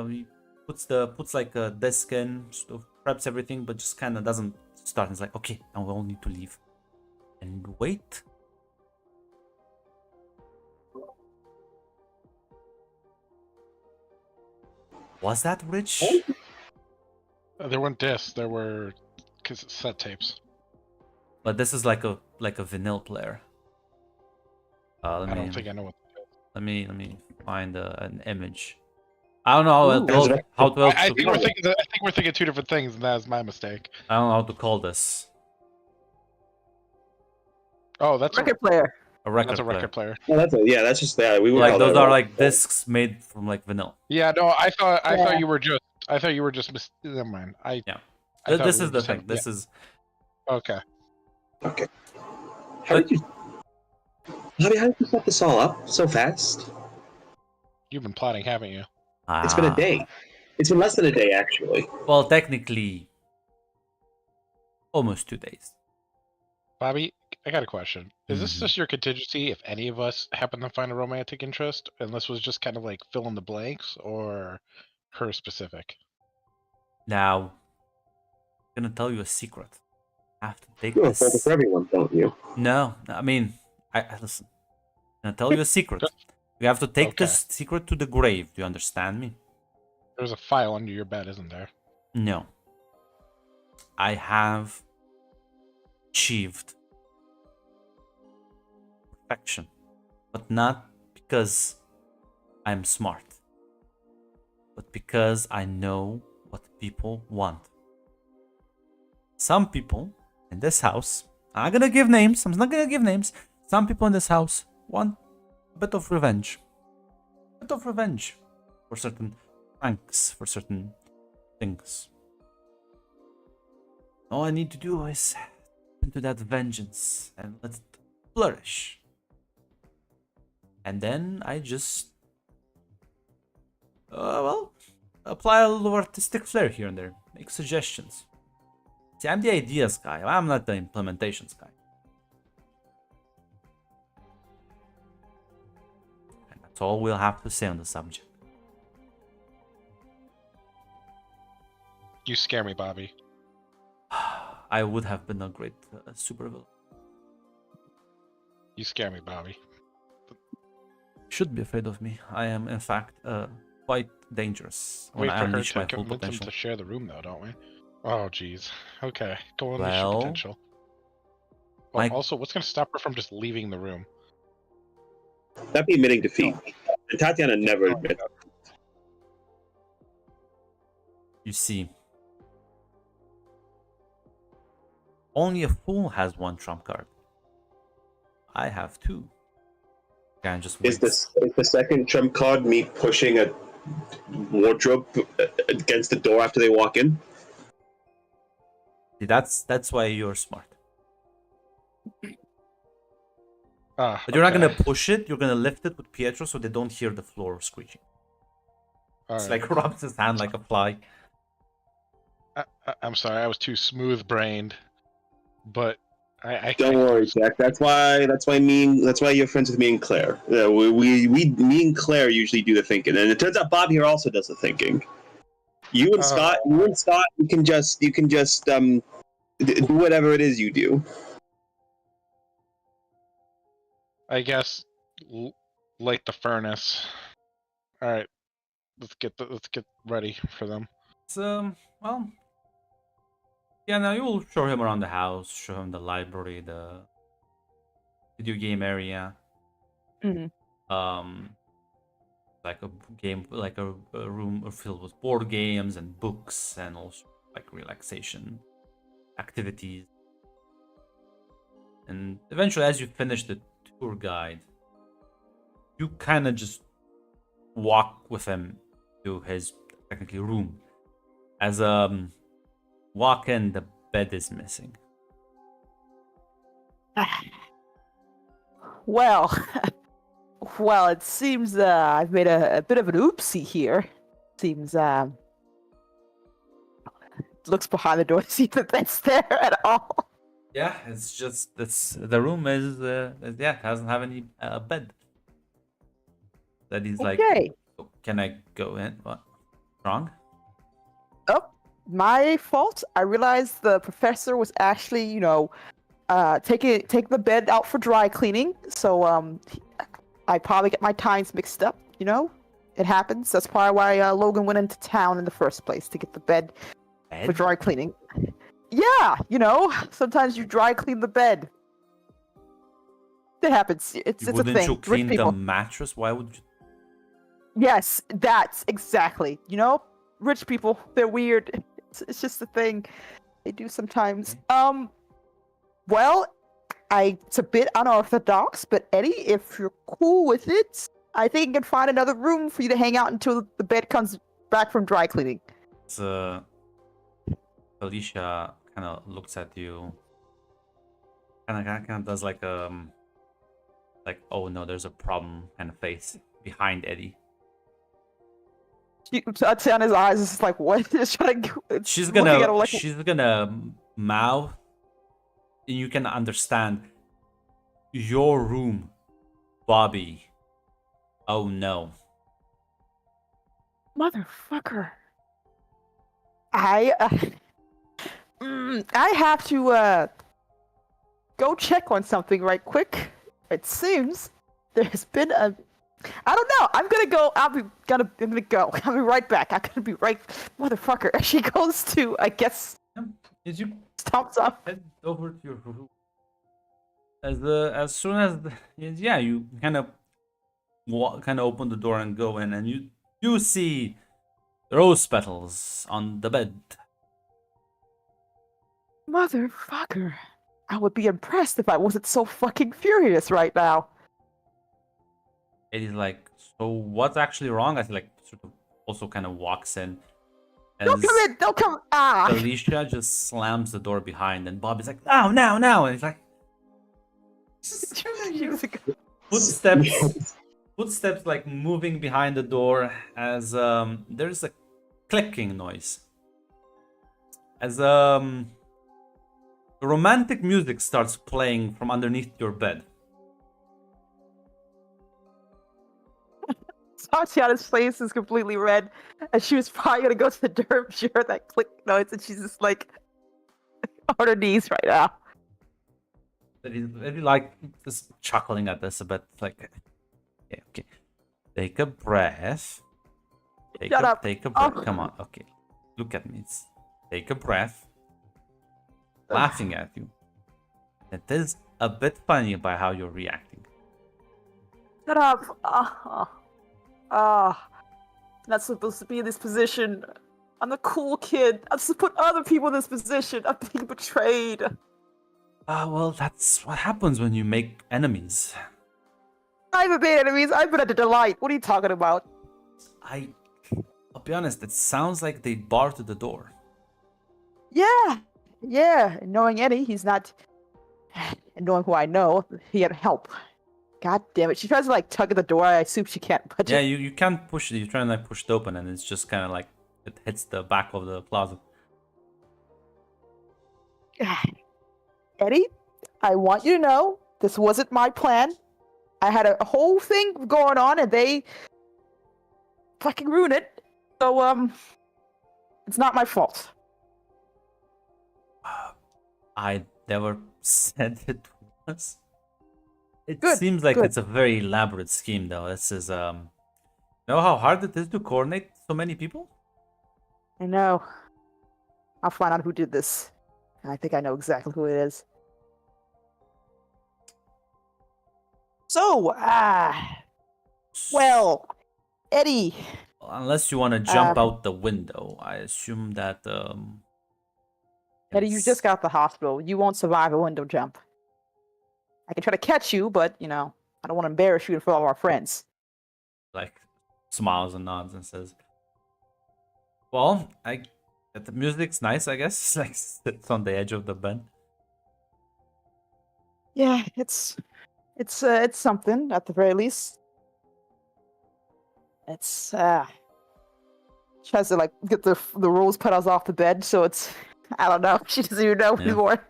He puts like a disc in, sort of preps everything, but just kind of doesn't start. It's like, okay, now we all need to leave and wait. Was that Rich? There weren't discs. There were cassette tapes. But this is like a vinyl player. I don't think I know what. Let me find an image. I don't know how to I think we're thinking two different things, and that is my mistake. I don't know how to call this. Oh, that's Record player. A record that's a player. record player. Well, that's just that. We would Like call those that are a- like discs made from like vinyl. Yeah, no, I thought Yeah. you were just never mind. I Yeah. thought This we is were the just thing. having- This is Okay. How But- did you? Bobby, how did you set this all up so fast? You've been plotting, haven't you? It's been a day. It's been less than a day, actually. Well, technically, almost 2 days. Bobby, I got a question. Is this Mhm. just your contingency if any of us happen to find a romantic interest, and this was just kind of like fill in the blanks, or her specific? Now, I'm gonna tell you a secret. I have to take You have to this. for everyone, don't you? No, I mean, I listen. I'm gonna tell you a secret. You have to take Okay. this secret to the grave. Do you understand me? There's a file under your bed, isn't there? No. I have achieved perfection, but not because I'm smart, but because I know what people want. Some people in this house, I'm not gonna give names, I'm not gonna give names. Some people in this house want a bit of revenge. A bit of revenge for certain pranks, for certain things. All I need to do is into that vengeance and let it flourish. And then I just, well, apply a little artistic flair here and there. Make suggestions. See, I'm the ideas guy. I'm not the implementations guy. And that's all we'll have to say on the subject. You scare me, Bobby. I would have been a great supervillain. You scare me, Bobby. Should be afraid of me. I am, in fact, quite dangerous when Wait I for her unleash to my full convince him potential. to share the room, though, don't we? Oh, jeez. Okay, go on, Well, your potential. Oh, my- also, what's going to stop her from just leaving the room? That'd be admitting defeat. And Tatiana never admits. You see, only a fool has one trump card. I have two. Can't just wait. Is the second trump card me pushing a wardrobe against the door after they walk in? See, that's why you're smart. Ah, But you're not okay. gonna push it. You're gonna lift it with Pietro so they don't hear the floor screeching. It's Alright. like rubs his hand like a fly. I'm sorry, I was too smooth-brained. but I Don't worry, Jack. That's why you're friends with me and Claire. Me and Claire usually do the thinking, and it turns out Bob here also does the thinking. You and Scott, you can just do whatever it is you do. I guess light the furnace. All right, let's get ready for them. It's, well, yeah, now you'll show him around the house, show him the library, the video game area. Mhm. Like a game, like a room filled with board games and books, and also like relaxation activities. And eventually, as you finish the tour guide, you kind of just walk with him to his technically room. As walk in, the bed is missing. Well, well, it seems I've made a bit of an oopsie here. Seems looks behind the door to see if that's there at all. Yeah, it's just the room is yeah, doesn't have any bed. That he's like, Okay. "Oh, can I go in? What? Wrong? Oh, my fault. I realized the professor was actually, take the bed out for dry cleaning. So I probably get my times mixed up. It happens. That's probably why Logan went into town in the first place to get the bed for dry cleaning. Yeah, sometimes you dry clean the bed. It happens. It's a Wouldn't thing. you Rich clean the people. mattress? Why would you? Yes, that's exactly. Rich people, they're weird. It's just a thing they do sometimes. Okay. Well, it's a bit unorthodox, but Eddie, if you're cool with it, I think I can find another room for you to hang out until the bed comes back from dry cleaning. It's, Felicia kind of looks at you, kind of does like oh no, there's a problem kind of face behind Eddie. Tatiana's his eyes is just like, what? Just trying to. She's looking at him like, gonna mouth, and you can understand. Your room, Bobby. Oh no. Motherfucker. I have to go check on something right quick. It seems there's been a. I don't know. I'm gonna go. I'm gonna go. I'll be right back. I'm gonna be right. Motherfucker. She goes to, I guess. Did you Stomps up. head over to your room? As soon as you kind of open the door and go in, and you see rose petals on the bed. Motherfucker. I would be impressed if I wasn't so fucking furious right now. Eddie's like, so what's actually wrong? I like sort of also kind of walks in. Don't come in. Don't come. Ah. Alicia just slams the door behind, and Bob is like, "Oh, now!" And he's like, footsteps like moving behind the door as there's a clicking noise. As romantic music starts playing from underneath your bed. Tatiana's face is completely red, and she was probably gonna go to the derm. She heard that click noise, and she's just like on her knees right now. Maybe like just chuckling at this a bit, like, okay. Take a breath. Shut up. Take a breath. Oh. Come on, okay. Look at me. Take a breath. Laughing at you. It is a bit funny by how you're reacting. Shut up. Not supposed to be in this position. I'm the cool kid. I'm supposed to put other people in this position. I'm being betrayed. Well, that's what happens when you make enemies. I haven't made enemies. I've been at a delight. What are you talking about? I'll be honest, it sounds like they barred the door. Yeah. Knowing Eddie, he's not. And knowing who I know, he had help. God damn it. She tries to like tug at the door. I assume she can't budge Yeah, it. you can't push it. You're trying to like push it open, and it's just kind of like it hits the back of the closet. Eddie, I want you to know this wasn't my plan. I had a whole thing going on, and they fucking ruined it. So, it's not my fault. I never said it was. It Good, seems like good. it's a very elaborate scheme, though. This is know how hard it is to coordinate so many people? I know. I'll find out who did this. I think I know exactly who it is. So, well, Eddie. Unless you want to jump out the window, I assume that Eddie, you just got to the hospital. You won't survive a window jump. I can try to catch you, but I don't want to embarrass you in front of our friends. like smiles and nods and says, "Well, the music's nice, I guess." Like sits on the edge of the bed. Yeah, it's something at the very least. It's tries to like get the rose petals off the bed, so it's I don't know. She doesn't even know anymore.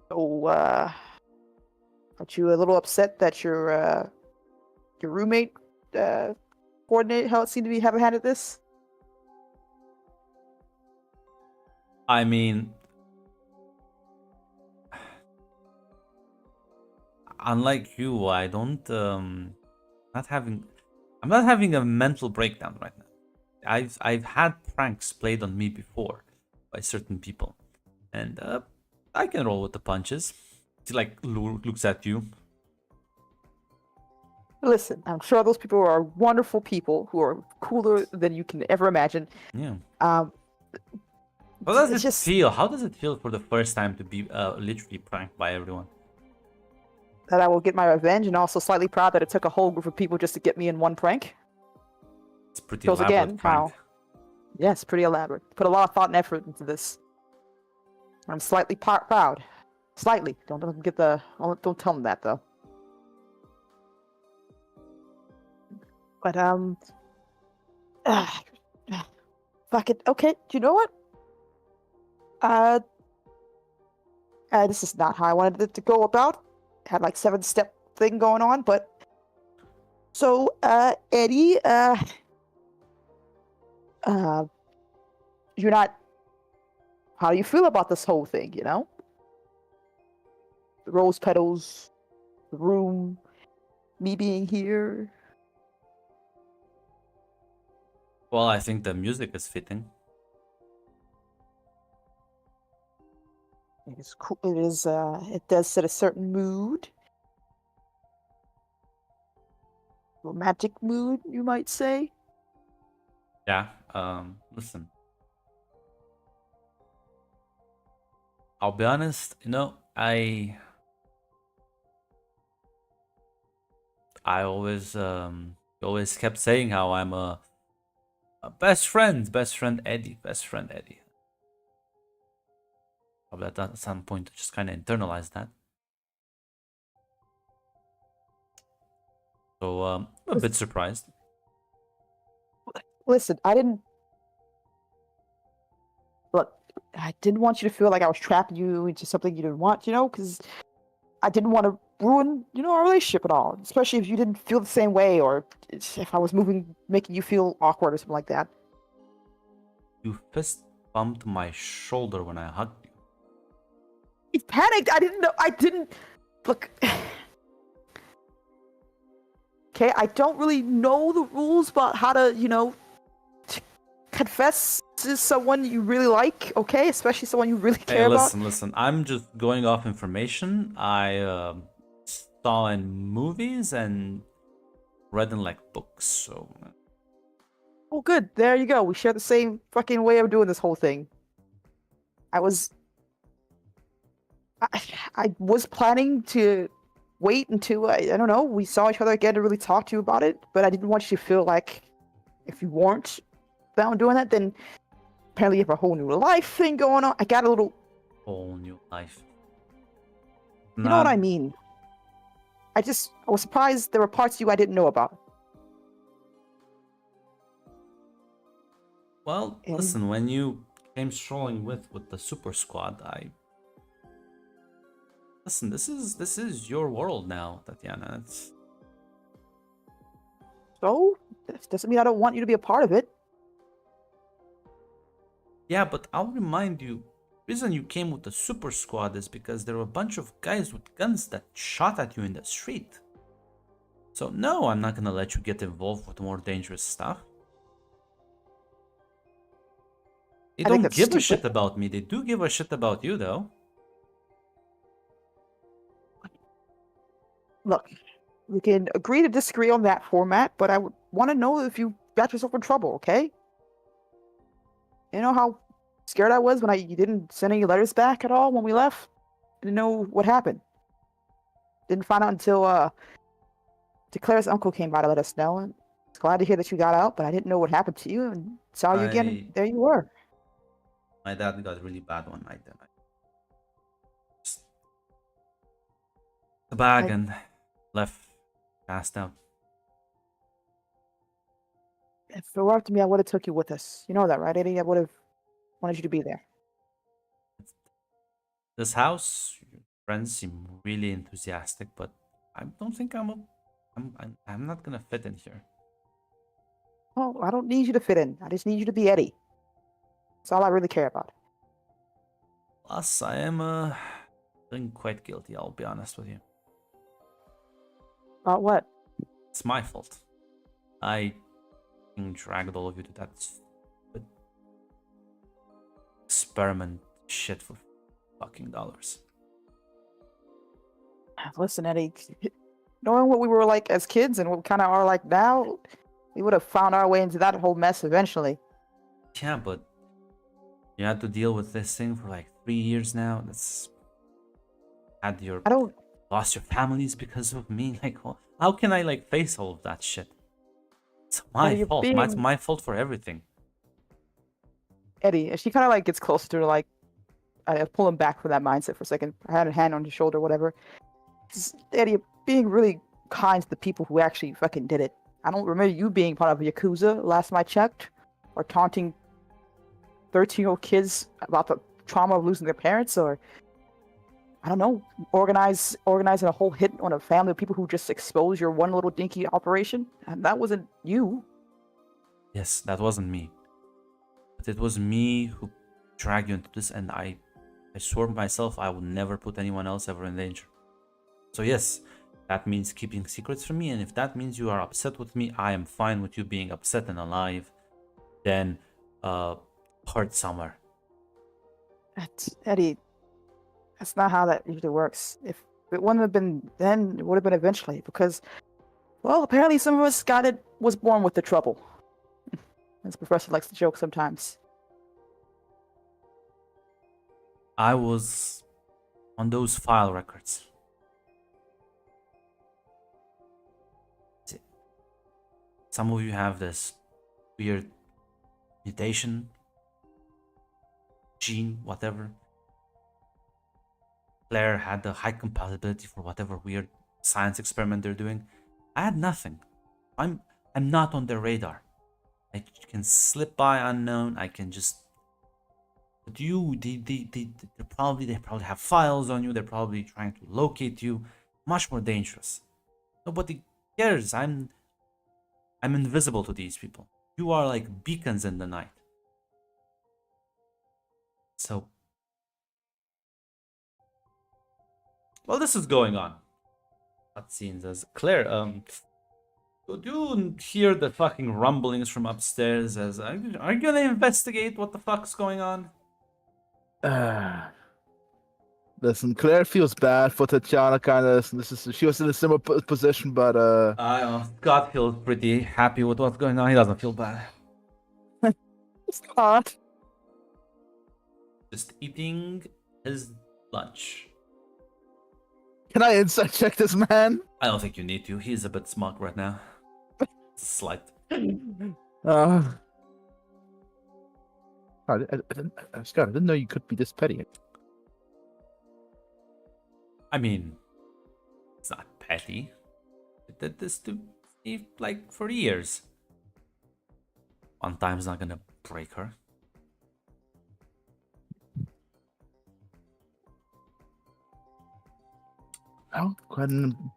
So, aren't you a little upset that your roommate coordinated how it seemed to be having handled this? I mean, unlike you, I don't I'm not having a mental breakdown right now. I've had pranks played on me before by certain people, and I can roll with the punches. She like looks at you. Listen, I'm sure those people are wonderful people who are cooler than you can ever imagine. Yeah. How does it feel? How does it feel for the first time to be literally pranked by everyone? That I will get my revenge, and also slightly proud that it took a whole group of people just to get me in one prank. It's pretty elaborate prank. Yes, pretty elaborate. Put a lot of thought and effort into this. I'm slightly proud. Slightly. Don't tell them that though. But fuck it. Okay, do you know what? This is not how I wanted it to go about. Had like 7-step thing going on, but so Eddie, you're not. How do you feel about this whole thing? The rose petals, the room, me being here. Well, I think the music is fitting. It is cool. It is. It does set a certain mood. Romantic mood, you might say. Yeah. Listen. I'll be honest. I always kept saying how I'm a best friend Eddie. Probably at some point, just kind of internalize that. So I'm a bit surprised. Listen, I didn't want you to feel like I was trapping you into something you didn't want, because I didn't want to ruin, our relationship at all, especially if you didn't feel the same way, or if I was making you feel awkward or something like that. You fist bumped my shoulder when I hugged you. You panicked. I didn't look. Okay, I don't really know the rules about how to, confess to someone you really like, okay? Especially someone you really care about. Listen. I'm just going off information I saw in movies and read in like books, so. Oh, good. There you go. We share the same fucking way of doing this whole thing. I was planning to wait until I don't know, we saw each other again to really talk to you about it, but I didn't want you to feel like if you weren't down doing that, then apparently you have a whole new life thing going on. I got a little whole new life. You know what I mean? I was surprised there were parts of you I didn't know about. Well, listen, when you came strolling with the super squad, listen. This is your world now, Tatiana. It's So, this doesn't mean I don't want you to be a part of it. yeah, but I'll remind you. The reason you came with the super squad is because there were a bunch of guys with guns that shot at you in the street. So no, I'm not gonna let you get involved with more dangerous stuff. They I think don't that's give a stupid. shit about me. They do give a shit about you, though. Look, we can agree to disagree on that format, but I would want to know if you got yourself in trouble, okay? You know how scared I was when you didn't send any letters back at all when we left? Didn't know what happened. Didn't find out until Claire's uncle came by to let us know. And it's glad to hear that you got out, but I didn't know what happened to you and saw you again, and there you were. My dad got really bad one night. And I just the bag and left, passed out. If it were up to me, I would have took you with us. You know that, right, Eddie? I would have wanted you to be there. This house, your friends seem really enthusiastic, but I don't think I'm not gonna fit in here. Oh, I don't need you to fit in. I just need you to be Eddie. That's all I really care about. Plus, I am feeling quite guilty. I'll be honest with you. About what? It's my fault. I dragged all of you to that stupid experiment shit for fucking dollars. Listen, Eddie, knowing what we were like as kids and what we kind of are like now, we would have found our way into that whole mess eventually. Yeah, but you had to deal with this thing for like 3 years now. I don't. Lost your families because of me. Like, how can I like face all of that shit? It's my fault. It's my fault for everything. Eddie, she kind of like gets closer to her, like, I pull him back from that mindset for a second. I had a hand on his shoulder, whatever. Eddie, you're being really kind to the people who actually fucking did it. I don't remember you being part of a Yakuza last time I checked, or taunting 13-year-old kids about the trauma of losing their parents, or I don't know, organizing a whole hit on a family of people who just exposed your one little dinky operation. And that wasn't you. Yes, that wasn't me. But it was me who dragged you into this, and I swore to myself I would never put anyone else ever in danger. So yes, that means keeping secrets from me, and if that means you are upset with me, I am fine with you being upset and alive. Then, hurt somewhere. Eddie, that's not how that usually works. If it wouldn't have been then, it would have been eventually, because, well, apparently some of us was born with the trouble. As the professor likes to joke sometimes. I was on those file records. Some of you have this weird mutation, gene, whatever. Claire had the high compatibility for whatever weird science experiment they're doing. I had nothing. I'm not on their radar. I can slip by unknown. I can just. But you, they probably have files on you. They're probably trying to locate you. Much more dangerous. Nobody cares. I'm invisible to these people. You are like beacons in the night. So, while this is going on, cutscenes as Claire, do you hear the fucking rumblings from upstairs? As are you gonna investigate what the fuck's going on? Listen, Claire feels bad for Tatiana, kind of. She was in a similar position, but I don't know. Scott feels pretty happy with what's going on. He doesn't feel bad. Scott. Just eating his lunch. Can I insight check this man? I don't think you need to. He's a bit smug right now. Slight. Scott, I didn't know you could be this petty. I mean, it's not petty. I did this to Steve like for years. One time's not gonna break her. Well,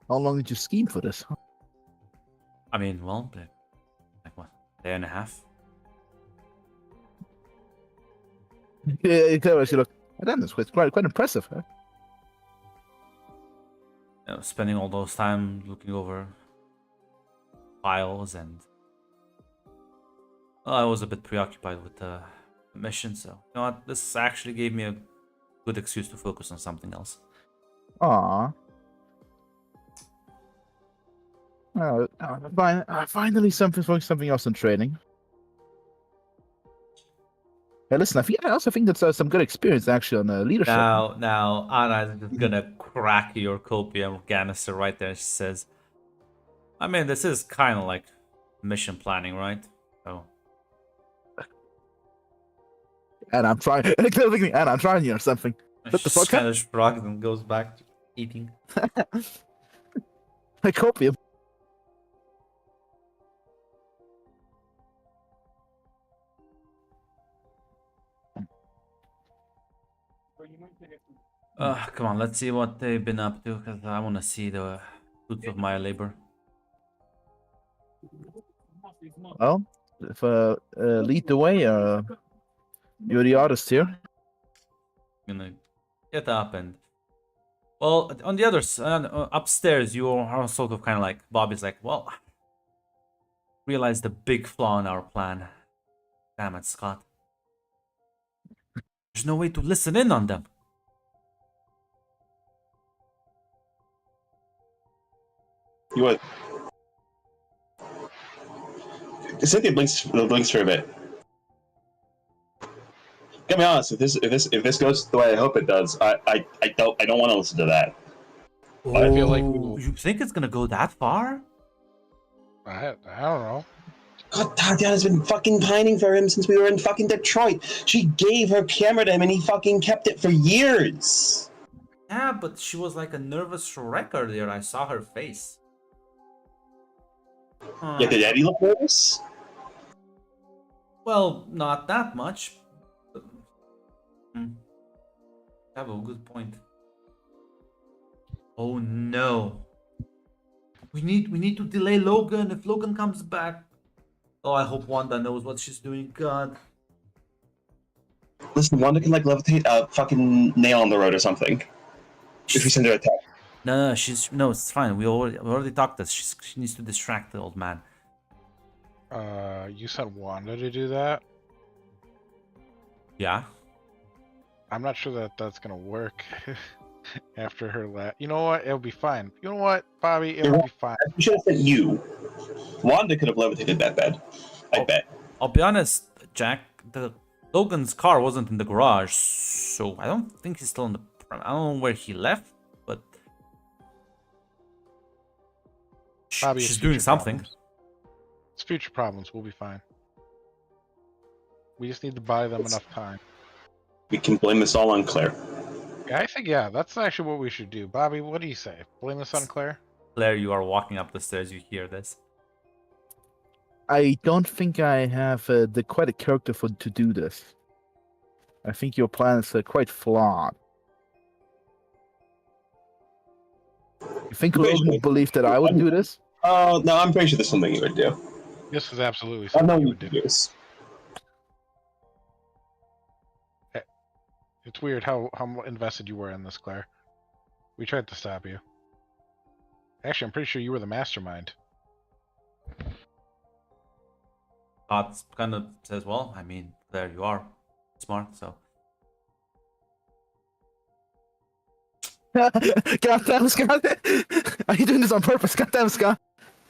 how long did you scheme for this? I mean, well, like what, day and a half? Yeah, Claire actually look. Damn, that's quite impressive, huh? You know, spending all those time looking over files and well, I was a bit preoccupied with the mission, so you know what? This actually gave me a good excuse to focus on something else. Aww. Finally something else in training. Hey, listen, I also think that's some good experience actually on leadership. Now, Anna is just gonna crack your copium canister right there. She says, I mean, this is kind of like mission planning, right? So, And I'm trying. And I'm trying you or something. What the she fuck? kind of shrugs and goes back to eating. I copy him. Come on, let's see what they've been up to, because I want to see the fruits of my labor. Well, if lead the way, you're the artist here. I'm gonna get up and... Well, on the other side, upstairs, you are sort of kind of like... Bobby's like, well... Realize the big flaw in our plan. Damn it, Scott. There's no way to listen in on them. You what? Cynthia blinks for a bit. Get me honest. If this goes the way I hope it does, I don't want to listen to that. I feel like You think it's gonna go that far? I don't know. God, Tatiana's been fucking pining for him since we were in fucking Detroit. She gave her camera to him and he fucking kept it for years. Yeah, but she was like a nervous wreck earlier. I saw her face. Yeah, did Eddie look nervous? Well, not that much. But... Have a good point. Oh no. We need to delay Logan if Logan comes back. Oh, I hope Wanda knows what she's doing. God. Listen, Wanda can like levitate a fucking nail on the road or something. If we send her a text. No, it's fine. We already talked this. She needs to distract the old man. You said Wanda to do that? Yeah. I'm not sure that that's gonna work. After her you know what? It'll be fine. You know what, Bobby? It'll be fine. We should have sent you. Wanda could have levitated that bed. I bet. I'll be honest, Jack. The Logan's car wasn't in the garage, so I don't think he's still in the. I don't know where he left, but Bobby, she's it's doing future something. problems. It's future problems. We'll be fine. We just need to buy them enough time. We can blame this all on Claire. I think, yeah, that's actually what we should do. Bobby, what do you say? Blame this on Claire? Claire, you are walking up the stairs. You hear this? I don't think I have the quite a character to do this. I think your plan is quite flawed. You think Logan would believe that I would do this? Oh, no, I'm pretty sure there's something you would do. This is absolutely I know something you you would do. do this. It's weird how invested you were in this, Claire. We tried to stop you. Actually, I'm pretty sure you were the mastermind. Scott kind of says, well, I mean, there you are. Smart, so. God damn, Scott! Are you doing this on purpose? God damn, Scott!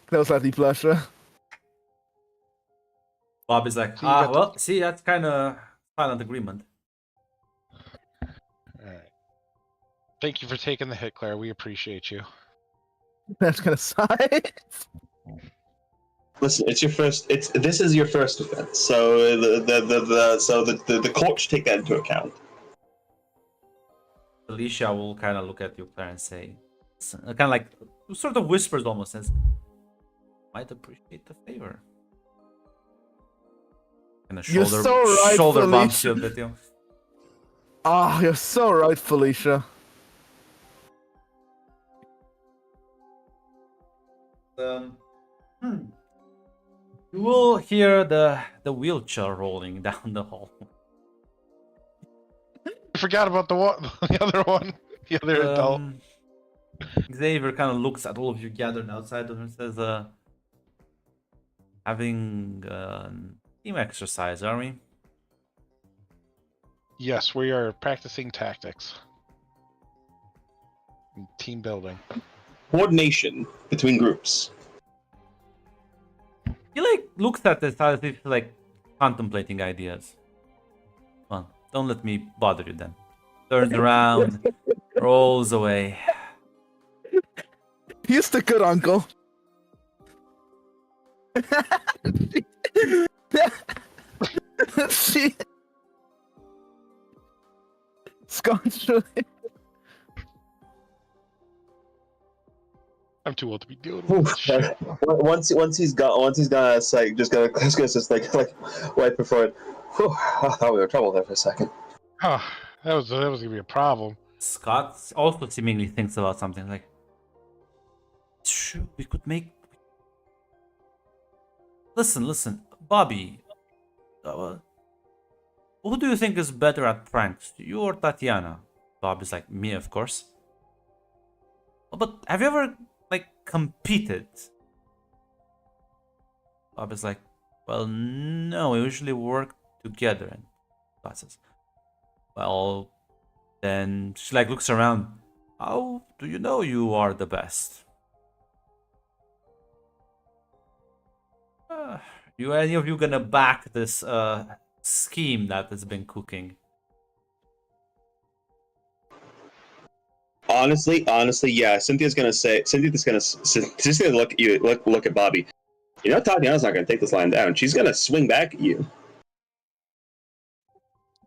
That was slightly blush. Bob is like, So you got well, see, that's kind of silent agreement. Alright. Thank you for taking the hit, Claire. We appreciate you. That's gonna sigh. Listen, it's your first. This is your first offense, so the court should take that into account. Alicia will kind of look at you, Claire, and say, kind of like, sort of whispers almost, says, might appreciate the favor. And a You're shoulder, so right, shoulder bumps Felicia. you a bit, you know. Ah, you're so right, Felicia. You will hear the wheelchair rolling down the hall. I forgot about the one, the other one, the other adult. Xavier kind of looks at all of you gathered outside and says, having team exercise, are we? Yes, we are practicing tactics. And team building. Coordination between groups. He like looks at this as if like contemplating ideas. Well, don't let me bother you then. Turns around, rolls away. He's the good uncle. Shit. Scott's really... I'm too old to be dealing with this shit. Once he's gone out of sight, just like wipe before it. Whew, I thought we were in trouble there for a second. Oh, that was gonna be a problem. Scott also seemingly thinks about something like, it's true, we could make... Listen, Bobby. Who do you think is better at pranks, you or Tatiana? Bob is like, me, of course. But have you ever, like, competed? Bob is like, well, no, we usually work together in classes. Well, then she, like, looks around. How do you know you are the best? Any of you gonna back this scheme that has been cooking? Honestly, yeah. Cynthia's gonna look at you, look at Bobby. You know, Tatiana's not gonna take this line down. She's gonna swing back at you.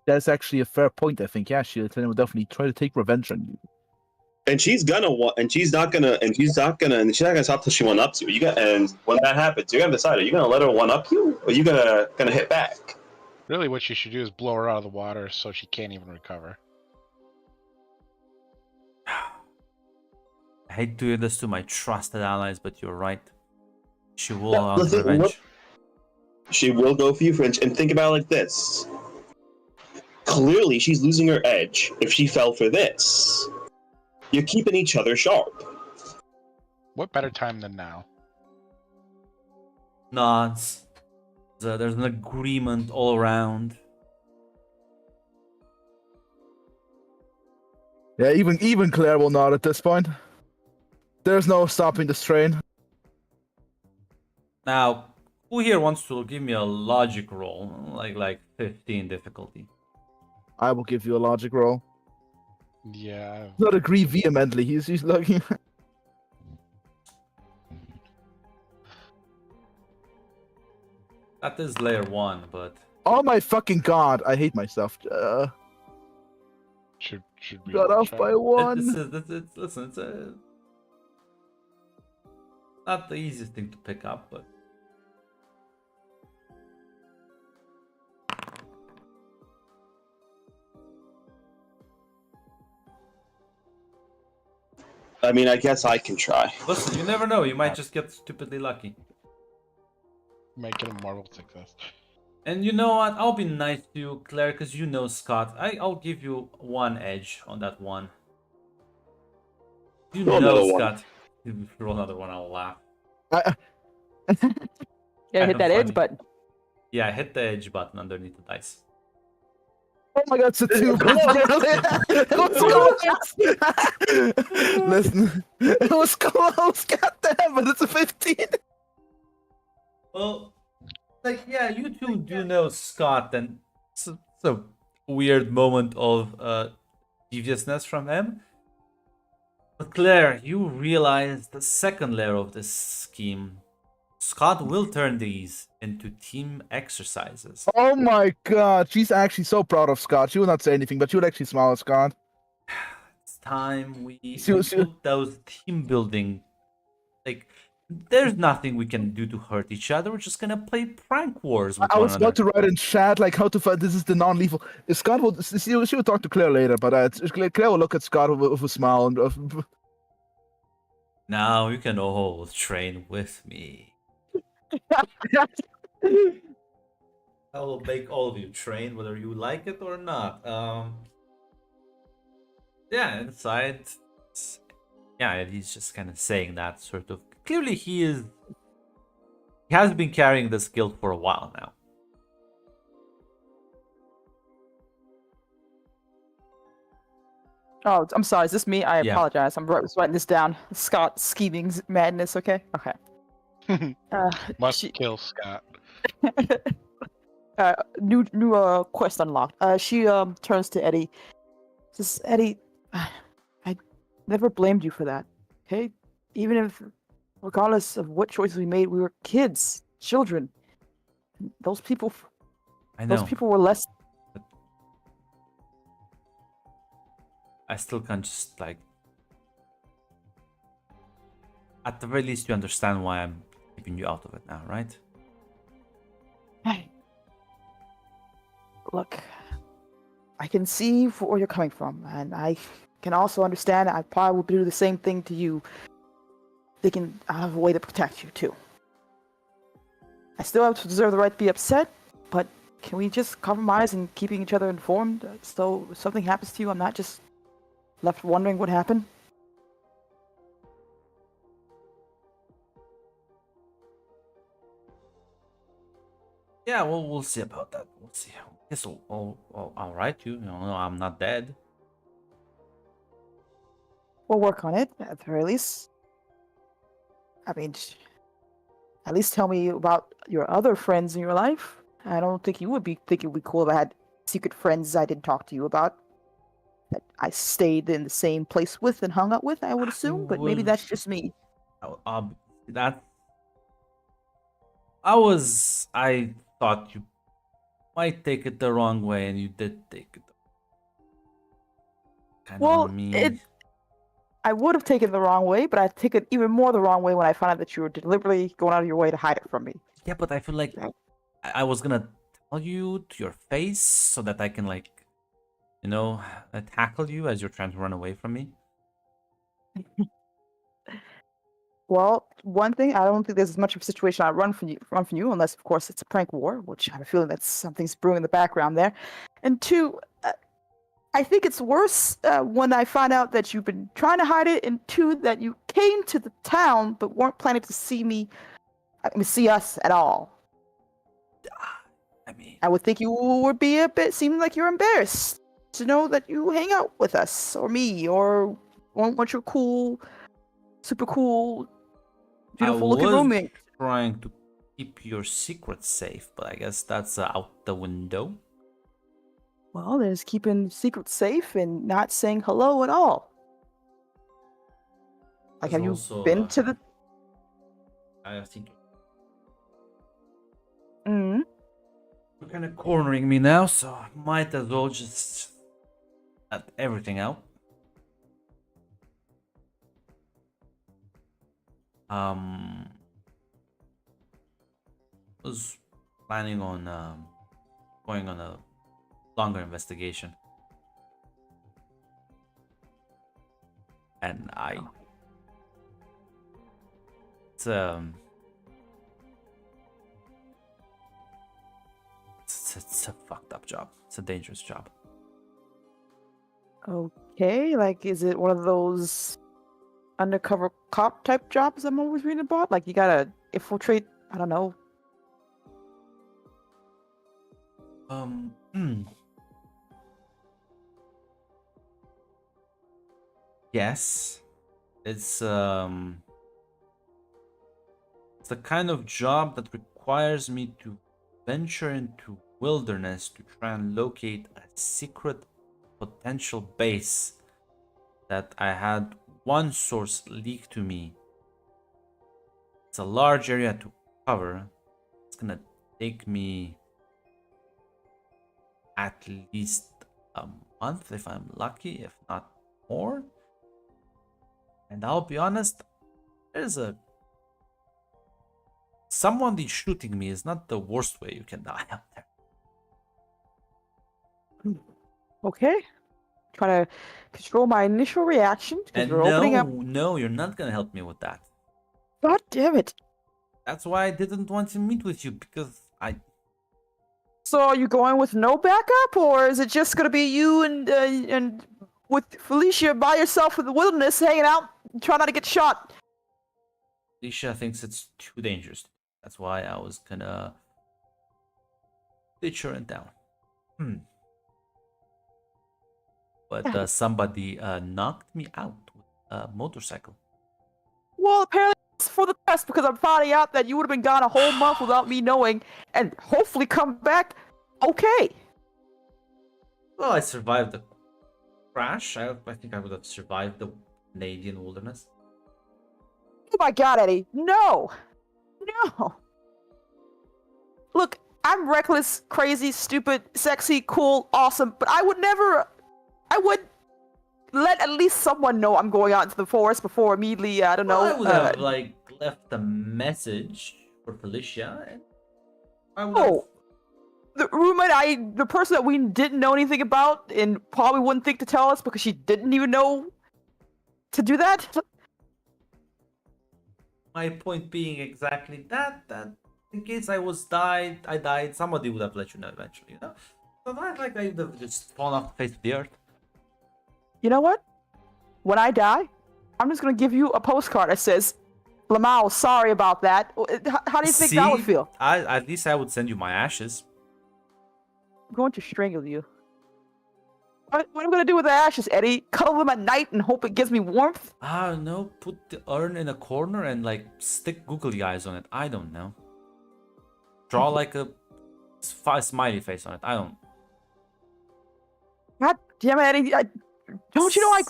That's actually a fair point, I think. Yeah, she'll definitely try to take revenge on you. And she's not gonna stop till she one ups you. And when that happens, you're gonna decide: are you gonna let her one up you, or are you gonna hit back? Really, what you should do is blow her out of the water so she can't even recover. I hate doing this to my trusted allies, but you're right. She will want revenge. She will go for you, French. And think about it like this: clearly, she's losing her edge if she fell for this. You're keeping each other sharp. What better time than now? Nods. There's an agreement all around. Yeah, even Claire will nod at this point. There's no stopping this train. Now, who here wants to give me a logic roll? Like 15 difficulty. I will give you a logic roll. Yeah. Not agree vehemently. He's looking. That is layer 1, but... Oh my fucking god! I hate myself. Should be Got off by one. Listen, it's not the easiest thing to pick up, but... I mean, I guess I can try. Listen, you never know. You might just get stupidly lucky. Might get a marble success. And you know what? I'll be nice to you, Claire, because you know Scott. I'll give you one edge on that one. You know Scott. If you roll another one, I'll laugh. Yeah, hit that edge button. Yeah, hit the edge button underneath the dice. Oh my god, it's a 2. Listen, it was close, goddamn, but it's a 15. Well, like, yeah, you two do know Scott, and it's a weird moment of deviousness from him. But Claire, you realize the second layer of this scheme. Scott will turn these into team exercises. Oh my god, she's actually so proud of Scott. She will not say anything, but she would actually smile at Scott. It's time we put those team building. Like, there's nothing we can do to hurt each other. We're just gonna play prank wars with I one was another. about to write in chat like how to find this is the non-lethal. Scott will she will talk to Claire later, but Claire will look at Scott with a smile and Now you can all train with me. I will make all of you train, whether you like it or not. Yeah, inside, yeah, he's just kind of saying that sort of. Clearly, he has been carrying this guilt for a while now. Oh, I'm sorry. Is this me? I Yeah. apologize. I'm writing this down. Scott scheming madness. Okay. Okay. Must She, kill Scott. new quest unlocked. She turns to Eddie. Says, Eddie, I never blamed you for that. Okay, even if, regardless of what choices we made, we were kids, children. Those people, I know. those people were less. I still can't just like. At the very least, you understand why I'm keeping you out of it now, right? Hey, look, I can see where you're coming from, and I can also understand I probably would do the same thing to you. Thinking I have a way to protect you too. I still have to deserve the right to be upset, but can we just compromise in keeping each other informed so if something happens to you, I'm not just left wondering what happened? Yeah, well, we'll see about that. We'll see. Yes, I'll write you. You know, I'm not dead. We'll work on it, at the very least. I mean, at least tell me about your other friends in your life. I don't think you would think it would be cool if I had secret friends I didn't talk to you about. That I stayed in the same place with and hung out with, I would assume, but maybe Well, that's just me. That I thought you might take it the wrong way, and you did take it. Kind of Well, on me. I would have taken it the wrong way, but I'd take it even more the wrong way when I found out that you were deliberately going out of your way to hide it from me. Yeah, but I feel like I was gonna tell you to your face so that I can like, you know, tackle you as you're trying to run away from me. Well, one thing, I don't think there's as much of a situation I run from you, unless of course it's a prank war, which I have a feeling that something's brewing in the background there. And two, I think it's worse when I find out that you've been trying to hide it, and two, that you came to the town but weren't planning to see us at all. I mean, I would think you would be a bit, seeming like you're embarrassed to know that you hang out with us or me or want your cool, super cool, beautiful looking I was roommate. trying to keep your secret safe, but I guess that's out the window. Well, there's keeping secrets safe and not saying hello at all. Like, There's have you also, been to the? I think Mm. you're kind of cornering me now, so I might as well just let everything out. Was planning on going on a longer investigation, and it's it's a fucked up job. It's a dangerous job. Okay, like, is it one of those undercover cop type jobs I'm always reading about? Like, you gotta infiltrate, I don't know. Yes, it's the kind of job that requires me to venture into wilderness to try and locate a secret potential base that I had one source leak to me. It's a large area to cover. It's gonna take me at least a month if I'm lucky, if not more. And I'll be honest, there's someone shooting me is not the worst way you can die out there. Okay, try to control my initial reaction because And we're opening up. no, you're not gonna help me with that. God damn it! That's why I didn't want to meet with you, because So are you going with no backup, or is it just gonna be you and with Felicia by yourself in the wilderness, hanging out, trying not to get shot? Alicia thinks it's too dangerous. That's why I was gonna ditch her and down. But somebody knocked me out with a motorcycle. Well, apparently it's for the best because I'm finding out that you would have been gone a whole month without me knowing, and hopefully come back okay. Well, I survived the crash. I think I would have survived the Canadian wilderness. Oh my God, Eddie, no, no. Look, I'm reckless, crazy, stupid, sexy, cool, awesome, but I would let at least someone know I'm going out into the forest before immediately, I don't know. Well, I would have like left a message for Felicia, and I would have. Oh, the roommate, the person that we didn't know anything about and probably wouldn't think to tell us because she didn't even know to do that. My point being exactly that in case I died, somebody would have let you know eventually, you know? So not like I would have just fallen off the face of the earth. You know what? When I die, I'm just gonna give you a postcard that says, Lamau, sorry about that. How do you think that would feel? At least I would send you my ashes. I'm going to strangle you. What am I gonna do with the ashes, Eddie? Cuddle them at night and hope it gives me warmth? No, put the urn in a corner and like stick googly eyes on it. I don't know. Draw like a smiley face on it. I don't. God damn it, Eddie! Don't you know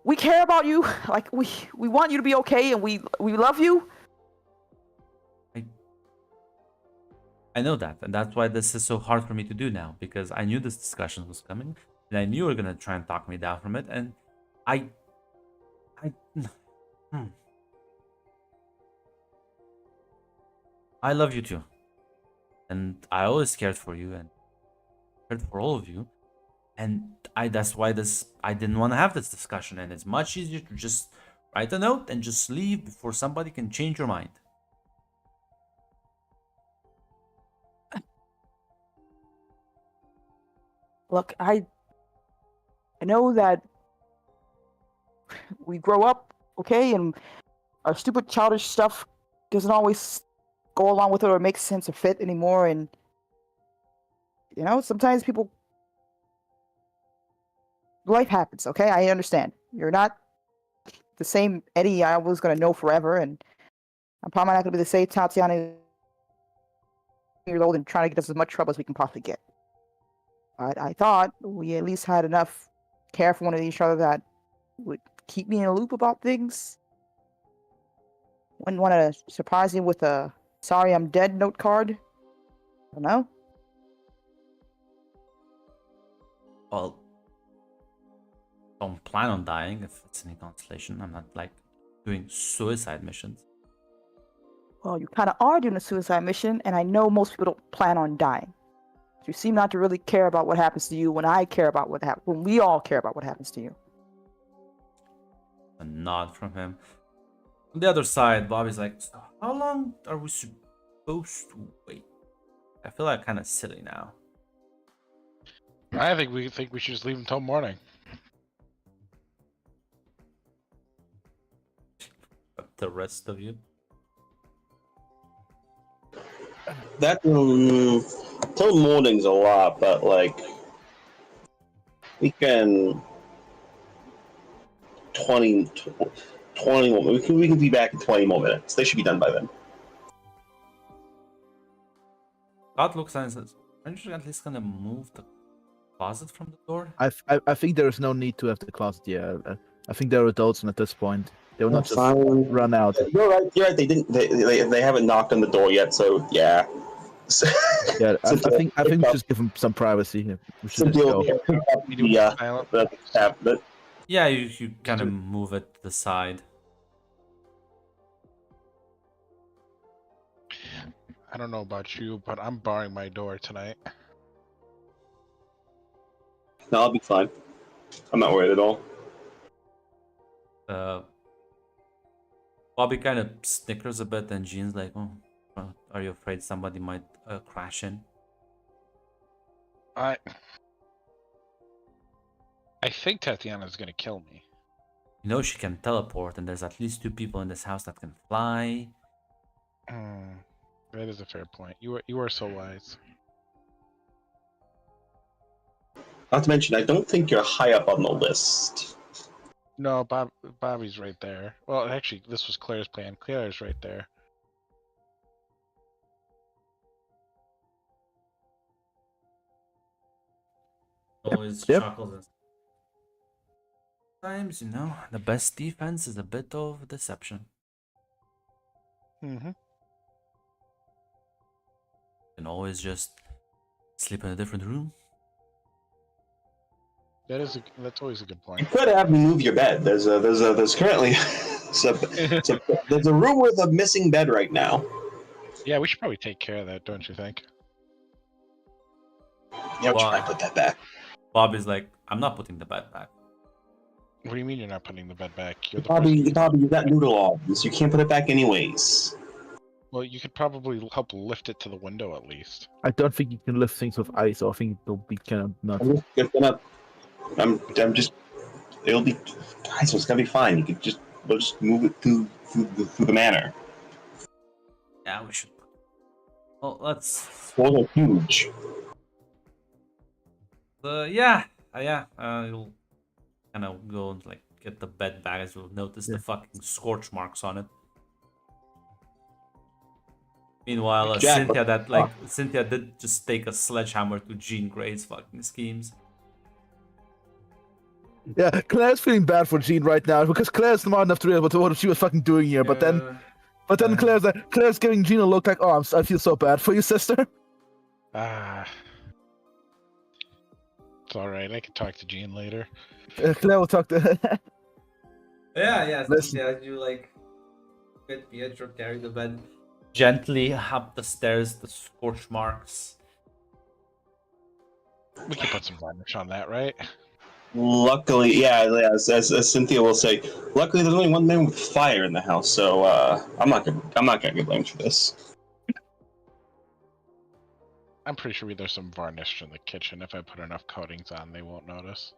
we care about you? Like we want you to be okay, and we love you. I know that, and that's why this is so hard for me to do now, because I knew this discussion was coming, and I knew you were gonna try and talk me down from it, and I love you too, and I always cared for you and cared for all of you, and that's why I didn't want to have this discussion, and it's much easier to just write a note and just leave before somebody can change your mind. Look, I know that we grow up, okay, and our stupid childish stuff doesn't always go along with it or make sense or fit anymore, and you know, sometimes life happens, okay? I understand. You're not the same Eddie I was gonna know forever, and I'm probably not gonna be the same Tatiana years old and trying to get us as much trouble as we can possibly get. But I thought we at least had enough care for one of each other that would keep me in a loop about things. Wouldn't want to surprise you with a sorry I'm dead note card. I don't know. Well, don't plan on dying if it's any consolation. I'm not like doing suicide missions. Well, you kind of are doing a suicide mission, and I know most people don't plan on dying. You seem not to really care about what happens to you when I care about what happens, when we all care about what happens to you. A nod from him. On the other side, Bobby's like, so how long are we supposed to wait? I feel like kind of silly now. I think we should just leave until morning. The rest of you? That till morning's a lot, but like we can 20 more. We can be back in 20 more minutes. They should be done by then. God looks and says, aren't you at least gonna move the closet from the door? I think there is no need to have the closet. Yeah, I think they're adults, and at this point, they will not just Fine. run out. You're right. You're right. They didn't. They haven't knocked on the door yet. So yeah. Yeah, I think we pick up- should give them some privacy. Yeah, we So should just deal. go. Pick up We do silent. the cabinet. Yeah, you kind of move it to the side. I don't know about you, but I'm barring my door tonight. No, I'll be fine. I'm not worried at all. Bobby kind of snickers a bit, and Jean's like, "Oh, are you afraid somebody might crash in?" I think Tatiana's gonna kill me. You know she can teleport, and there's at least 2 people in this house that can fly. That is a fair point. You are so wise. Not to mention, I don't think you're high up on the list. No, Bobby's right there. Well, actually, this was Claire's plan. Claire's right there. Always Yep. chuckles. And sometimes, you know, the best defense is a bit of deception. Mm-hmm. You can always just sleep in a different room. That's always a good You point. could have me move your bed. There's currently there's a room with a missing bed right now. Yeah, we should probably take care of that, don't you think? Yeah, we should Well- probably put that back. Bobby's like, I'm not putting the bed back. What do you mean you're not putting the bed back? You're the Bobby, person. you got noodle arms. You can't put it back anyways. Well, you could probably help lift it to the window at least. I don't think you can lift things with ice, so I think it'll be kind of nuts. I'm just. It'll be. Guys, it's gonna be fine. We'll just move it through the manor. Yeah, we should. Well, let's. Those are huge. Yeah. You'll kind of go and like get the bed back, as you'll notice the fucking scorch marks on it. Meanwhile, Jack, Cynthia did just take a sledgehammer to Jean Grey's fucking schemes. Yeah, Claire's feeling bad for Jean right now because Claire's smart enough to realize what she was fucking doing here. But then Claire's giving Jean a look like, "Oh, I feel so bad for you, sister." It's all right. I can talk to Jean later. Claire will talk to. Yeah. Listen. Cynthia, you like get Pietro carry the bed gently up the stairs, the scorch marks. We can put some varnish on that, right? Luckily, as Cynthia will say, luckily there's only one man with fire in the house, so I'm not gonna get blamed for this. I'm pretty sure there's some varnish in the kitchen. If I put enough coatings on, they won't notice.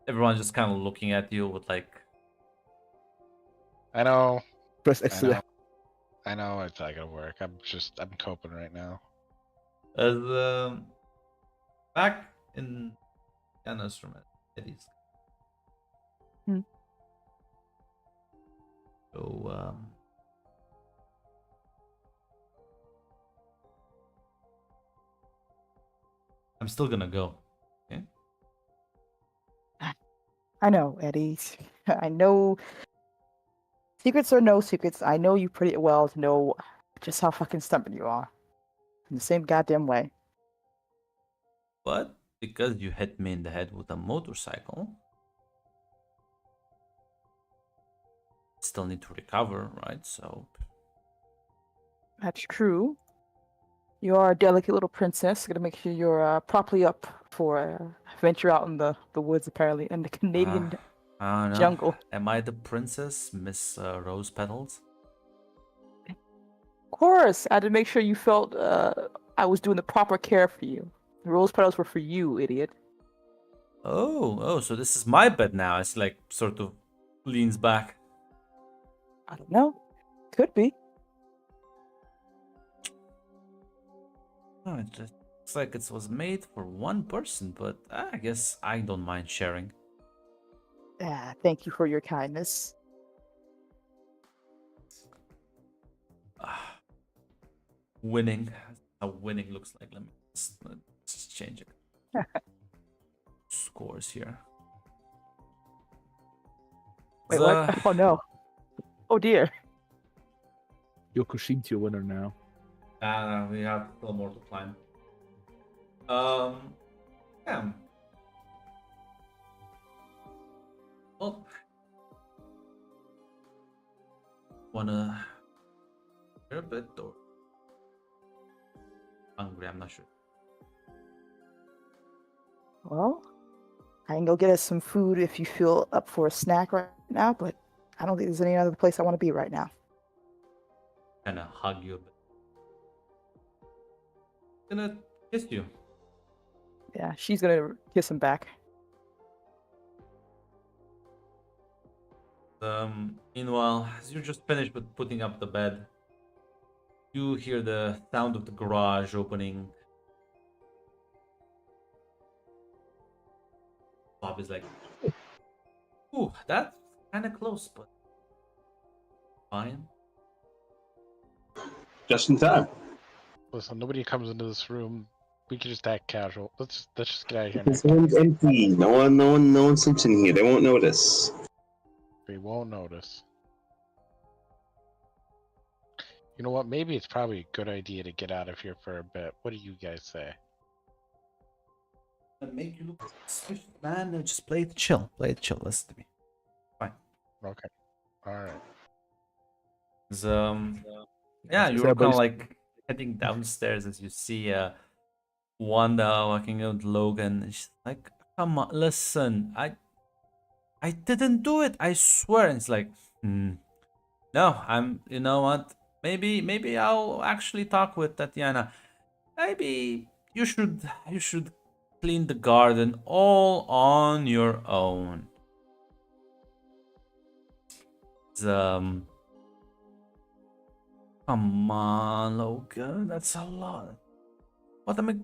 Everyone's just kind of looking at you with like, I know. Press X. I know it's not gonna work. I'm coping right now. as back in Anna's room at Eddie's. So I'm still gonna go. Okay. I know, Eddie. I know. Secrets or no secrets, I know you pretty well to know just how fucking stubborn you are. In the same goddamn way. But because you hit me in the head with a motorcycle, still need to recover, right? So That's true. You are a delicate little princess. Gotta make sure you're properly up for a venture out in the woods, apparently, in the Canadian I don't know. jungle. Am I the princess, Miss Rose Petals? Of course, I had to make sure you felt I was doing the proper care for you. The rose petals were for you, idiot. Oh, so this is my bed now. It's like sort of leans back. I don't know. Could be. Oh, it just looks like it was made for one person, but I guess I don't mind sharing. Thank you for your kindness. Winning. That's how winning looks like. Let's just change it. Scores here. Wait, what? Oh no. Oh dear. Yokushin's your winner now. We have still more to climb. Yeah. Well, wanna hear a bit or hungry. I'm not sure. Well, I can go get us some food if you feel up for a snack right now, but I don't think there's any other place I want to be right now. Kind of hug you a bit. Gonna kiss you. Yeah, she's gonna kiss him back. Meanwhile, as you're just finished with putting up the bed, you hear the sound of the garage opening. Bob is like, "Ooh, that's kind of close, but fine." Just in time. Listen, nobody comes into this room. We can just act casual. Let's just get out of here. This room's empty. No one sleeps in here. They won't notice. They won't notice. You know what? Maybe it's probably a good idea to get out of here for a bit. What do you guys say? Make you look suspicious, man. No, just play it chill. Play it chill. Listen to me. Fine. Okay. All right. 'Cause, yeah, you were kind of like heading downstairs as you see Wanda walking out with Logan. And she's like, "Come on, listen. I didn't do it. I swear." And it's like, no, I'm. You know what? Maybe I'll actually talk with Tatiana. Maybe you should clean the garden all on your own. Come on, Logan, that's a lot. What am I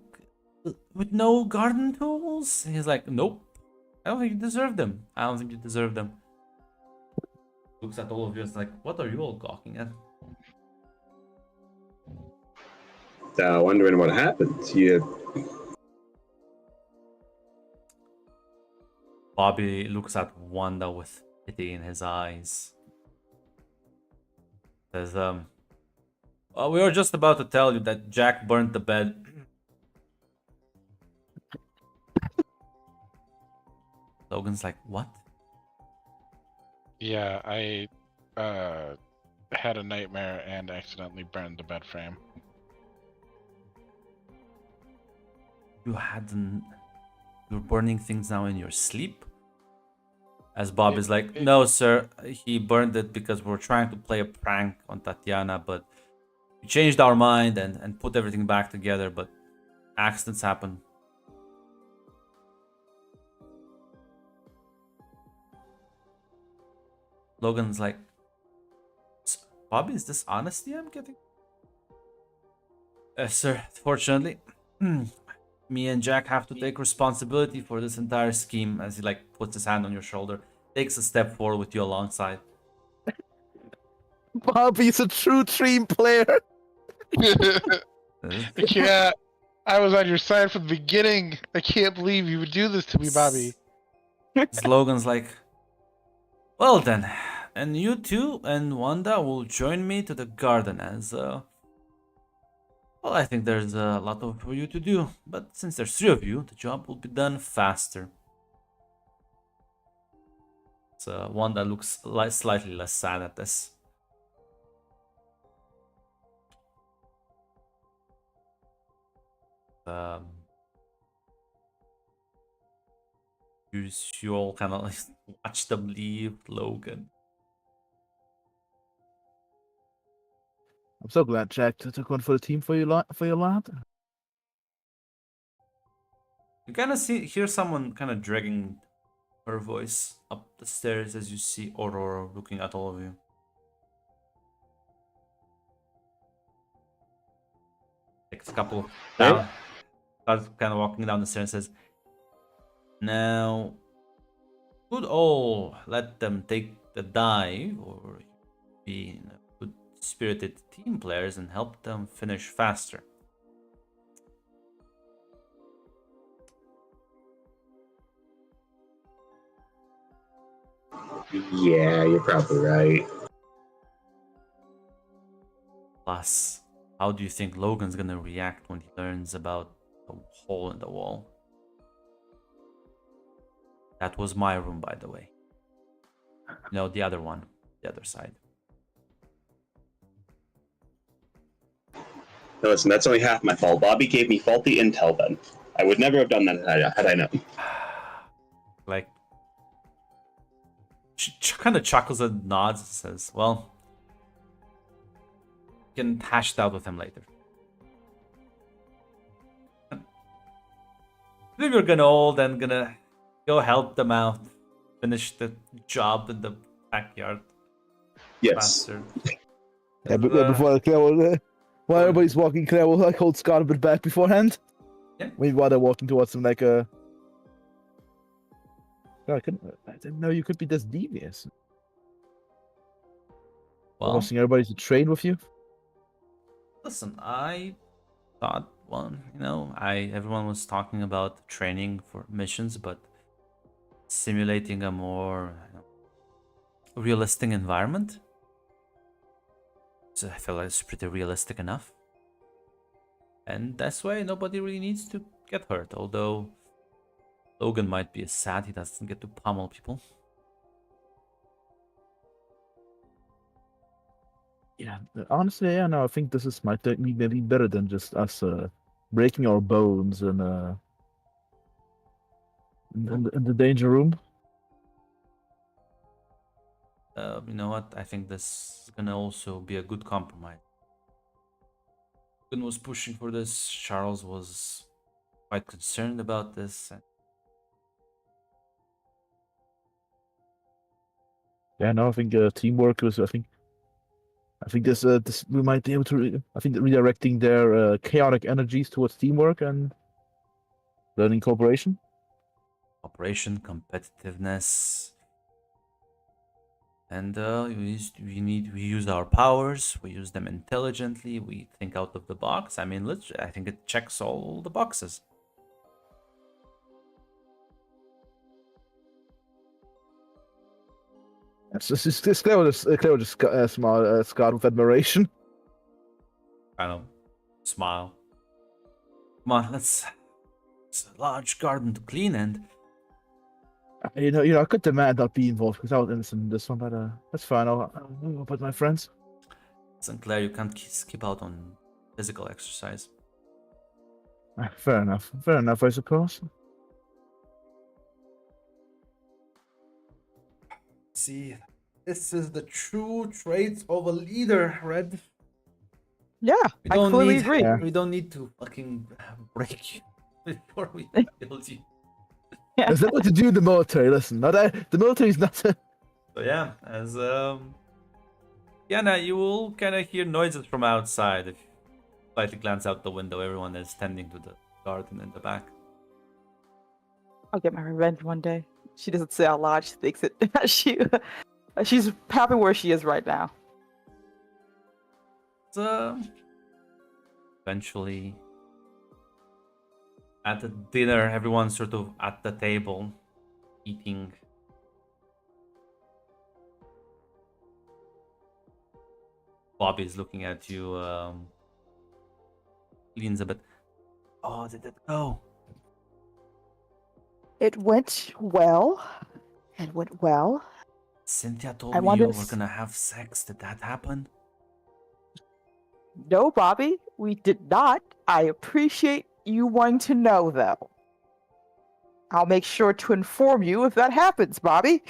with no garden tools? And he's like, nope. I don't think you deserve them. I don't think you deserve them. Looks at all of you and is like, what are you all gawking at? Wondering what happened. Bobby looks at Wanda with pity in his eyes. Says, we were just about to tell you that Jack burnt the bed. Logan's like, what? Yeah, I had a nightmare and accidentally burned the bed frame. You're burning things now in your sleep? As Bob is like, no, sir, he burned it because we're trying to play a prank on Tatiana, but we changed our mind and put everything back together, but accidents happen. Logan's like, Bobby, is this honesty I'm getting? Sir, fortunately, me and Jack have to take responsibility for this entire scheme. As he like puts his hand on your shoulder, takes a step forward with you alongside. Bobby's a true dream player. Yeah, I was on your side from the beginning. I can't believe you would do this to me, Bobby. Logan's like, well then, and you two and Wanda will join me to the garden as well, I think there's a lot for you to do, but since there's 3 of you, the job will be done faster. So Wanda looks slightly less sad at this. You all kind of like watch them leave Logan. I'm so glad Jack took one for the team for you, lad. You kind of hear someone kind of dragging her voice up the stairs as you see Aurora looking at all of you. Takes a couple of down, starts kind of walking down the stairs and says, now, could all let them take the dive or be good spirited team players and help them finish faster? Yeah, you're probably right. Plus, how do you think Logan's gonna react when he learns about the hole in the wall? That was my room, by the way. No, the other one, the other side. No, listen, that's only half my fault. Bobby gave me faulty intel then. I would never have done that had I known. Like, kind of chuckles and nods and says, well, you can hash it out with him later. If you're gonna old and gonna go help them out, finish the job in the backyard. Yes. Faster. Yeah, but before Claire will, while everybody's walking, Claire will like hold Scott a bit back beforehand. Yeah. Maybe while they're walking towards him, like God, I didn't know you could be this devious. Well, Forcing everybody to train with you. listen, I thought, well, everyone was talking about training for missions, but simulating a more realistic environment. So I feel like it's pretty realistic enough. And that's why nobody really needs to get hurt, although Logan might be sad he doesn't get to pummel people. Yeah, honestly, yeah, no, I think this is might be maybe better than just us breaking our bones and in the danger room. You know what? I think this is gonna also be a good compromise. Logan was pushing for this. Charles was quite concerned about this. Yeah, no, I think teamwork was. I think this we might be able to. I think that redirecting their chaotic energies towards teamwork and learning cooperation. Operation competitiveness, and we use our powers. We use them intelligently. We think out of the box. I mean, I think it checks all the boxes. It's Claire will just smile Scott with admiration. Kind of smile. Come on, it's a large garden to clean, and You know, I could demand not be involved because I was innocent in this one, but that's fine. I'll put my friends. Sinclair, you can't skip out on physical exercise. Fair enough, I suppose. See, this is the true traits of a leader, Red. Yeah, I completely agree. Yeah. We don't need to fucking break you before we build you. Yeah. There's nothing to do in the military. Listen, the military's not. So yeah, as Yana, you will kind of hear noises from outside. If you slightly glance out the window, everyone is tending to the garden in the back. I'll get my revenge one day. She doesn't say out loud. She thinks it. She's happy where she is right now. So eventually, at the dinner, everyone's sort of at the table, eating. Bobby's looking at you, leans a bit. Oh, did it go? It went well. Cynthia told I me wanted you to were gonna have sex. Did that happen? No, Bobby, we did not. I appreciate you wanting to know, though. I'll make sure to inform you if that happens, Bobby.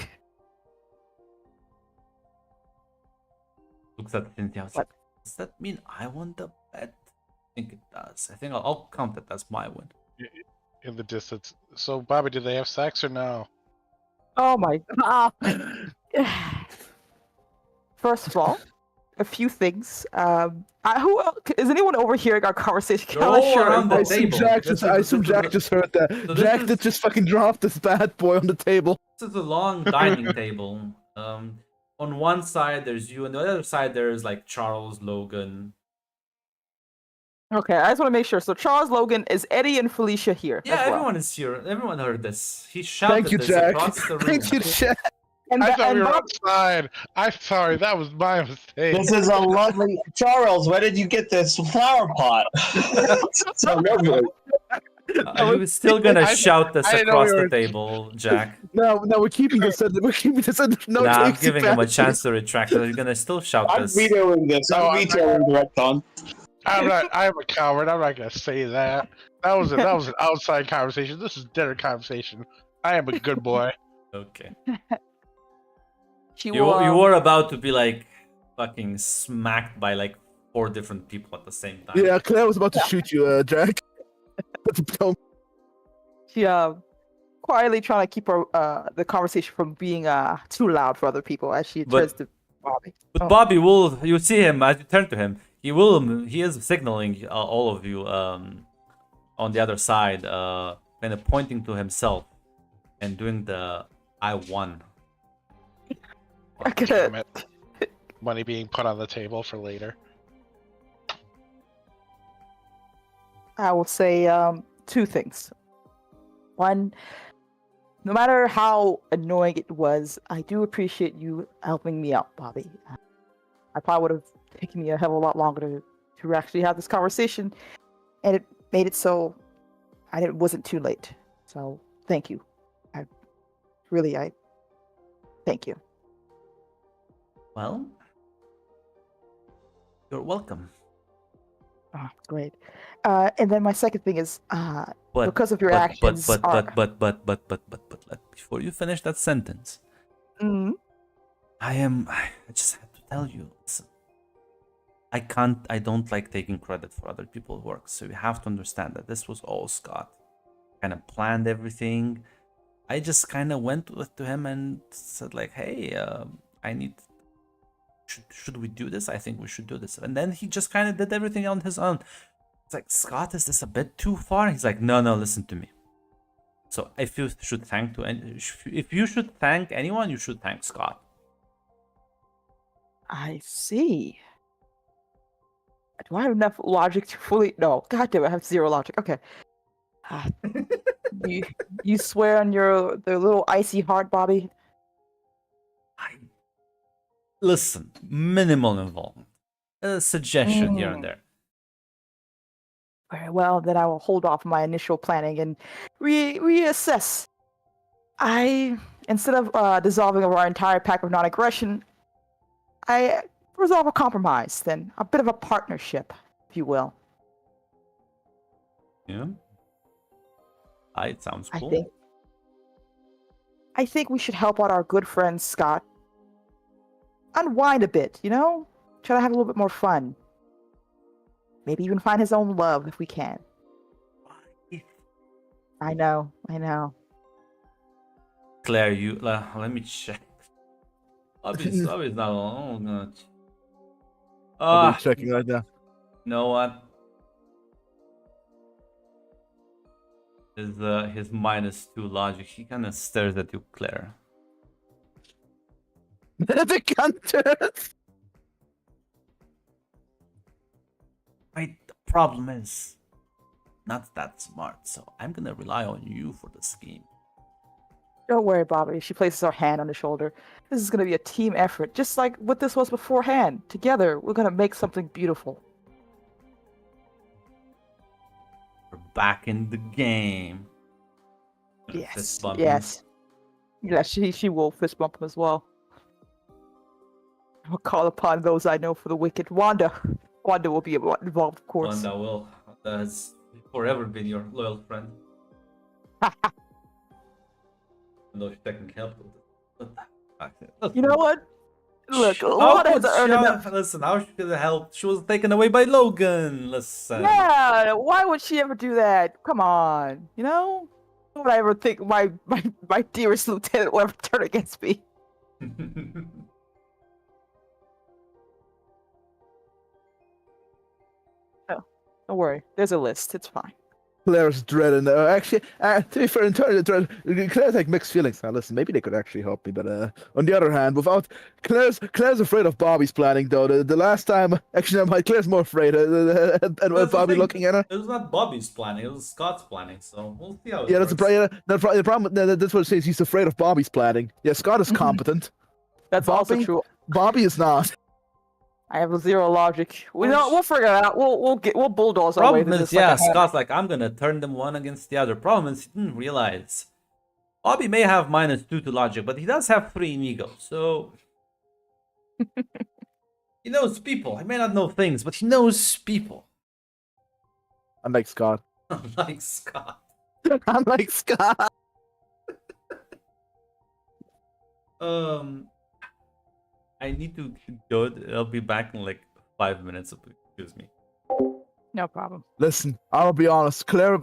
Looks at Cynthia. What? Does that mean I won the bet? I think it does. I think I'll count it as my win. In the distance. So, Bobby, did they have sex or no? Oh my god. First of all, a few things. Who else, is anyone overhearing our conversation? They're all Sure. around the I assume table. I assume Jack just heard that. So Jack this did just fucking drop this bad boy on the table. This is a long dining table. On one side there's you, and the other side there's like Charles, Logan. Okay, I just want to make sure. So Charles, Logan, is Eddie and Felicia here? Yeah, as well? everyone is here. Everyone heard this. He shouted Thank you, this Jack. across the room. Thank you, Jack. And, I thought and we were Bob- outside. I'm sorry, that was my mistake. This is a lovely Charles. Where did you get this flower pot? So lovely. I was still gonna I- shout this I didn't know across we the were- table, Jack. No, we're keeping this. We're keeping this. No, Nah, I'm takes giving him a back. chance to retract it. You're gonna still shout I'm this. vetoing this. No, I'm I'm vetoing the retcon. I'm a coward. I'm not gonna say that. That was an outside conversation. This is dinner conversation. I am a good boy. Okay. She You will. were about to be like fucking smacked by like 4 different people at the same time. Yeah, Claire was about to shoot you, Jack. Don't- She quietly trying to keep her the conversation from being too loud for other people as she But- turns to Bobby. But Oh. Bobby will, you see him as you turn to him. He is signaling all of you on the other side, kind of pointing to himself and doing the I won. Okay. Damn it. Money being put on the table for later. I will say 2 things. One, no matter how annoying it was, I do appreciate you helping me out, Bobby. I probably would have taken me a hell of a lot longer to actually have this conversation, and it made it so it wasn't too late. So thank you. I thank you. Well, you're welcome. Oh, great. And then my second thing is, But because of your actions, before you finish that sentence, Mhm. I just had to tell you, listen, I don't like taking credit for other people's work, so you have to understand that this was all Scott. Kind of planned everything. I just kind of went to him and said like, hey, I need, should we do this? I think we should do this. And then he just kind of did everything on his own. It's like, Scott, is this a bit too far? He's like, no, listen to me. So if you should thank anyone, you should thank Scott. I see. Do I have enough logic to fully? No, God damn it, I have 0 logic. Okay. You swear on the little icy heart, Bobby? Listen, minimal involvement. A suggestion here and there. Very well, then I will hold off my initial planning and reassess. Instead of dissolving our entire pact of non-aggression, I resolve a compromise, then a bit of a partnership, if you will. Yeah. It sounds cool. I think we should help out our good friend Scott unwind a bit, you know? Try to have a little bit more fun. Maybe even find his own love if we can. I know. Claire, you let me check. Bobby's not alone. I'll be checking right now. You know what? His -2 logic. He kind of stares at you, Claire. The contest. Right, the problem is not that smart, so I'm gonna rely on you for the scheme. Don't worry, Bobby. She places her hand on his shoulder. This is going to be a team effort, just like what this was beforehand. Together, we're going to make something beautiful. We're back in the game. Yes. Fist bump him. Yes. Yeah, she will fist bump him as well. I'll call upon those I know for the wicked. Wanda will be involved, of course. Wanda has forever been your loyal friend. No, she technically helped with it. You know what? Look, Wanda has earned enough. Listen, how she could have helped? She was taken away by Logan. Listen. Yeah, why would she ever do that? Come on, you know? Why would I ever think my dearest lieutenant will ever turn against me? Don't worry, there's a list. It's fine. Claire's dreading. Actually, to be fair, in terms of dread, Claire's like mixed feelings. Now, listen, maybe they could actually help me, but on the other hand, without Claire's afraid of Bobby's planning. Though the last time, actually, Claire's more afraid. And Bobby looking at her. It was not Bobby's planning; it was Scott's planning. So we'll see how. Yeah, that's the problem. That's what it says. He's afraid of Bobby's planning. Yeah, Scott is competent. That's also true. Bobby is not. I have 0 logic. We'll figure it out. We'll bulldoze our way Problem through is, this. like a hammer. Scott's like, I'm gonna turn them one against the other. Problem is, he didn't realize Bobby may have -2 to logic, but he does have 3 in ego. So he knows people. He may not know things, but he knows people. Unlike Scott. Like Scott. Unlike Scott. I need to go. I'll be back in like 5 minutes. Excuse me. No problem. Listen, I'll be honest. Claire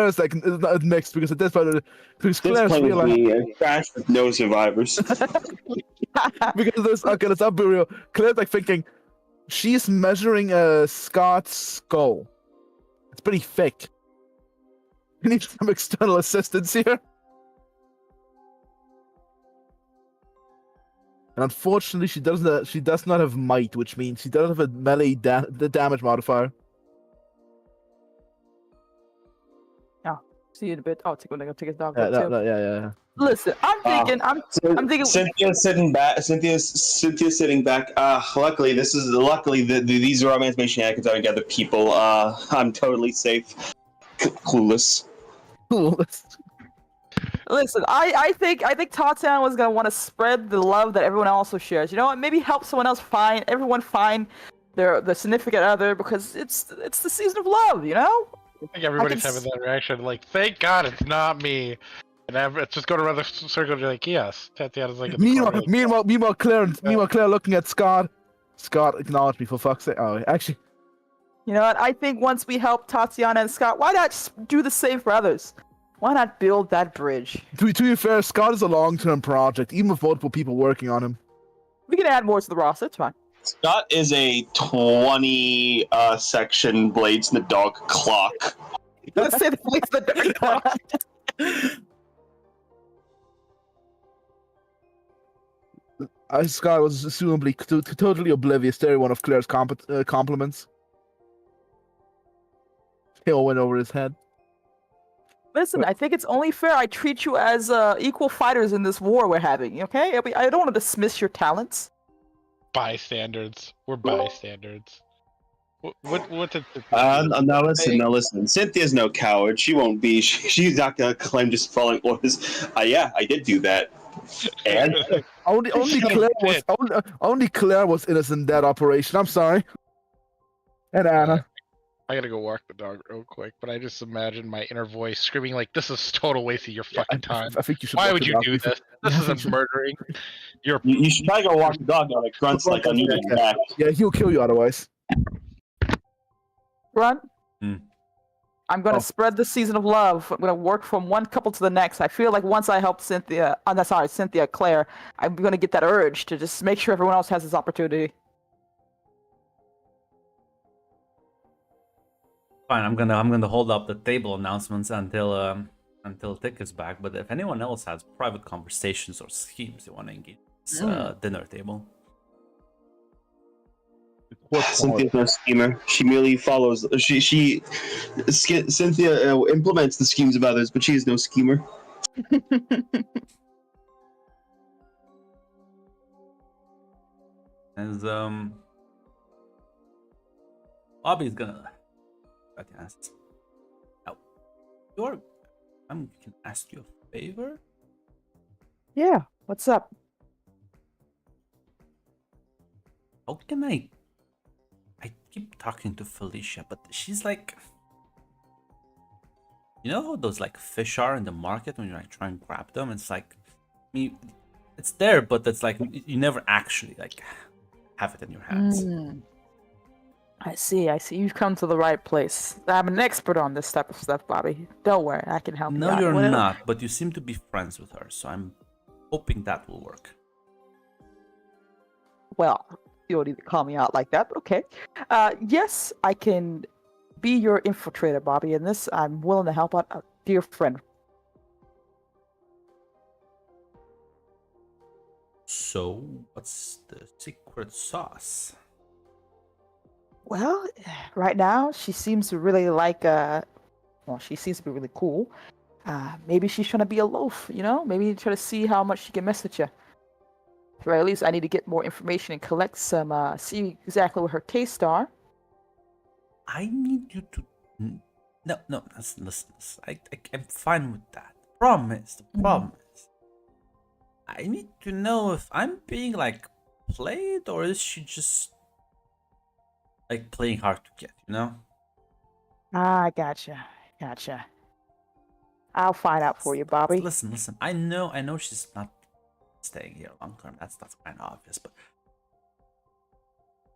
is like next because at this point, because This Claire's plane is realized being a crash with no survivors. because there's okay. Let's be real. Claire's like thinking she's measuring Scott's skull. It's pretty thick. We need some external assistance here. And unfortunately, she does not have might, which means she doesn't have a melee the damage modifier. See you in a bit. Oh, take his dog Yeah, out too. yeah. Listen, I'm thinking. I'm thinking. Cynthia's sitting back. Cynthia's sitting back. Luckily, these romance shenanigans aren't other people. I'm totally safe. Clueless. Listen, I think Tatiana was gonna want to spread the love that everyone also shares. You know what? Maybe help someone else find their significant other because it's the season of love. You know. I think everybody's having that reaction, like, thank God it's not me. And it's just going around the circle and you're like, yes. Tatiana's like, in the corner, like, meanwhile, Claire looking at Scott. Scott, acknowledge me for fuck's sake. Oh, actually. You know what? I think once we help Tatiana and Scott, why not just do the same for others? Why not build that bridge? To be fair, Scott is a long-term project, even with multiple people working on him. We can add more to the roster. It's fine. Scott is a 20 section blades in the dog clock. Let's say the place the dark clock. Scott was assumably totally oblivious to every one of Claire's compliments. They all went over his head. Listen, I think it's only fair I treat you as equal fighters in this war we're having, okay? I don't want to dismiss your talents. bystanders. We're bystanders. What did? Now listen. Cynthia's no coward. She won't be. She's not gonna claim just following orders. Yeah, I did do that. And only Claire was innocent in that operation. I'm sorry. And Anna. I gotta go walk the dog real quick, but I just imagine my inner voice screaming like, "This is total waste of your fucking time. I think you should. Why would you do this? This isn't murdering. You should probably go walk the dog now. It grunts like on your back. Yeah, he'll kill you otherwise. Grunt. Hmm. I'm gonna spread the season of love. I'm gonna work from one couple to the next. I feel like once I help Cynthia, Claire, I'm gonna get that urge to just make sure everyone else has this opportunity. Fine, I'm gonna hold up the table announcements until Tick is back. But if anyone else has private conversations or schemes they want to engage, it's dinner table. Cynthia's no schemer. She merely follows. Cynthia implements the schemes of others, but she is no schemer. As Bobby's gonna. Now, I can ask you a favor. Yeah, what's up? How can I keep talking to Felicia, but she's like, you know how those like fish are in the market when you like try and grab them? It's like, it's there, but it's like you never actually like have it in your hands. I see. You've come to the right place. I'm an expert on this type of stuff, Bobby. Don't worry, I can help you out. No, you're not, but you seem to be friends with her, so I'm hoping that will work. Well, you don't need to call me out like that, but okay. Yes, I can be your infiltrator, Bobby. In this, I'm willing to help out a dear friend. So, what's the secret sauce? Well, right now, she seems to really like, she seems to be really cool. Maybe she's trying to be a loaf, you know? Maybe try to see how much she can mess with you. At the very least, I need to get more information and collect some, see exactly what her tastes are. I need you to... No, listen. I'm fine with that. The problem is, I need to know if I'm being, like, played, or is she just... like playing hard to get, you know? Ah, gotcha. I'll find out for you, Bobby. Listen. I know she's not staying here long term. That's kind of obvious, but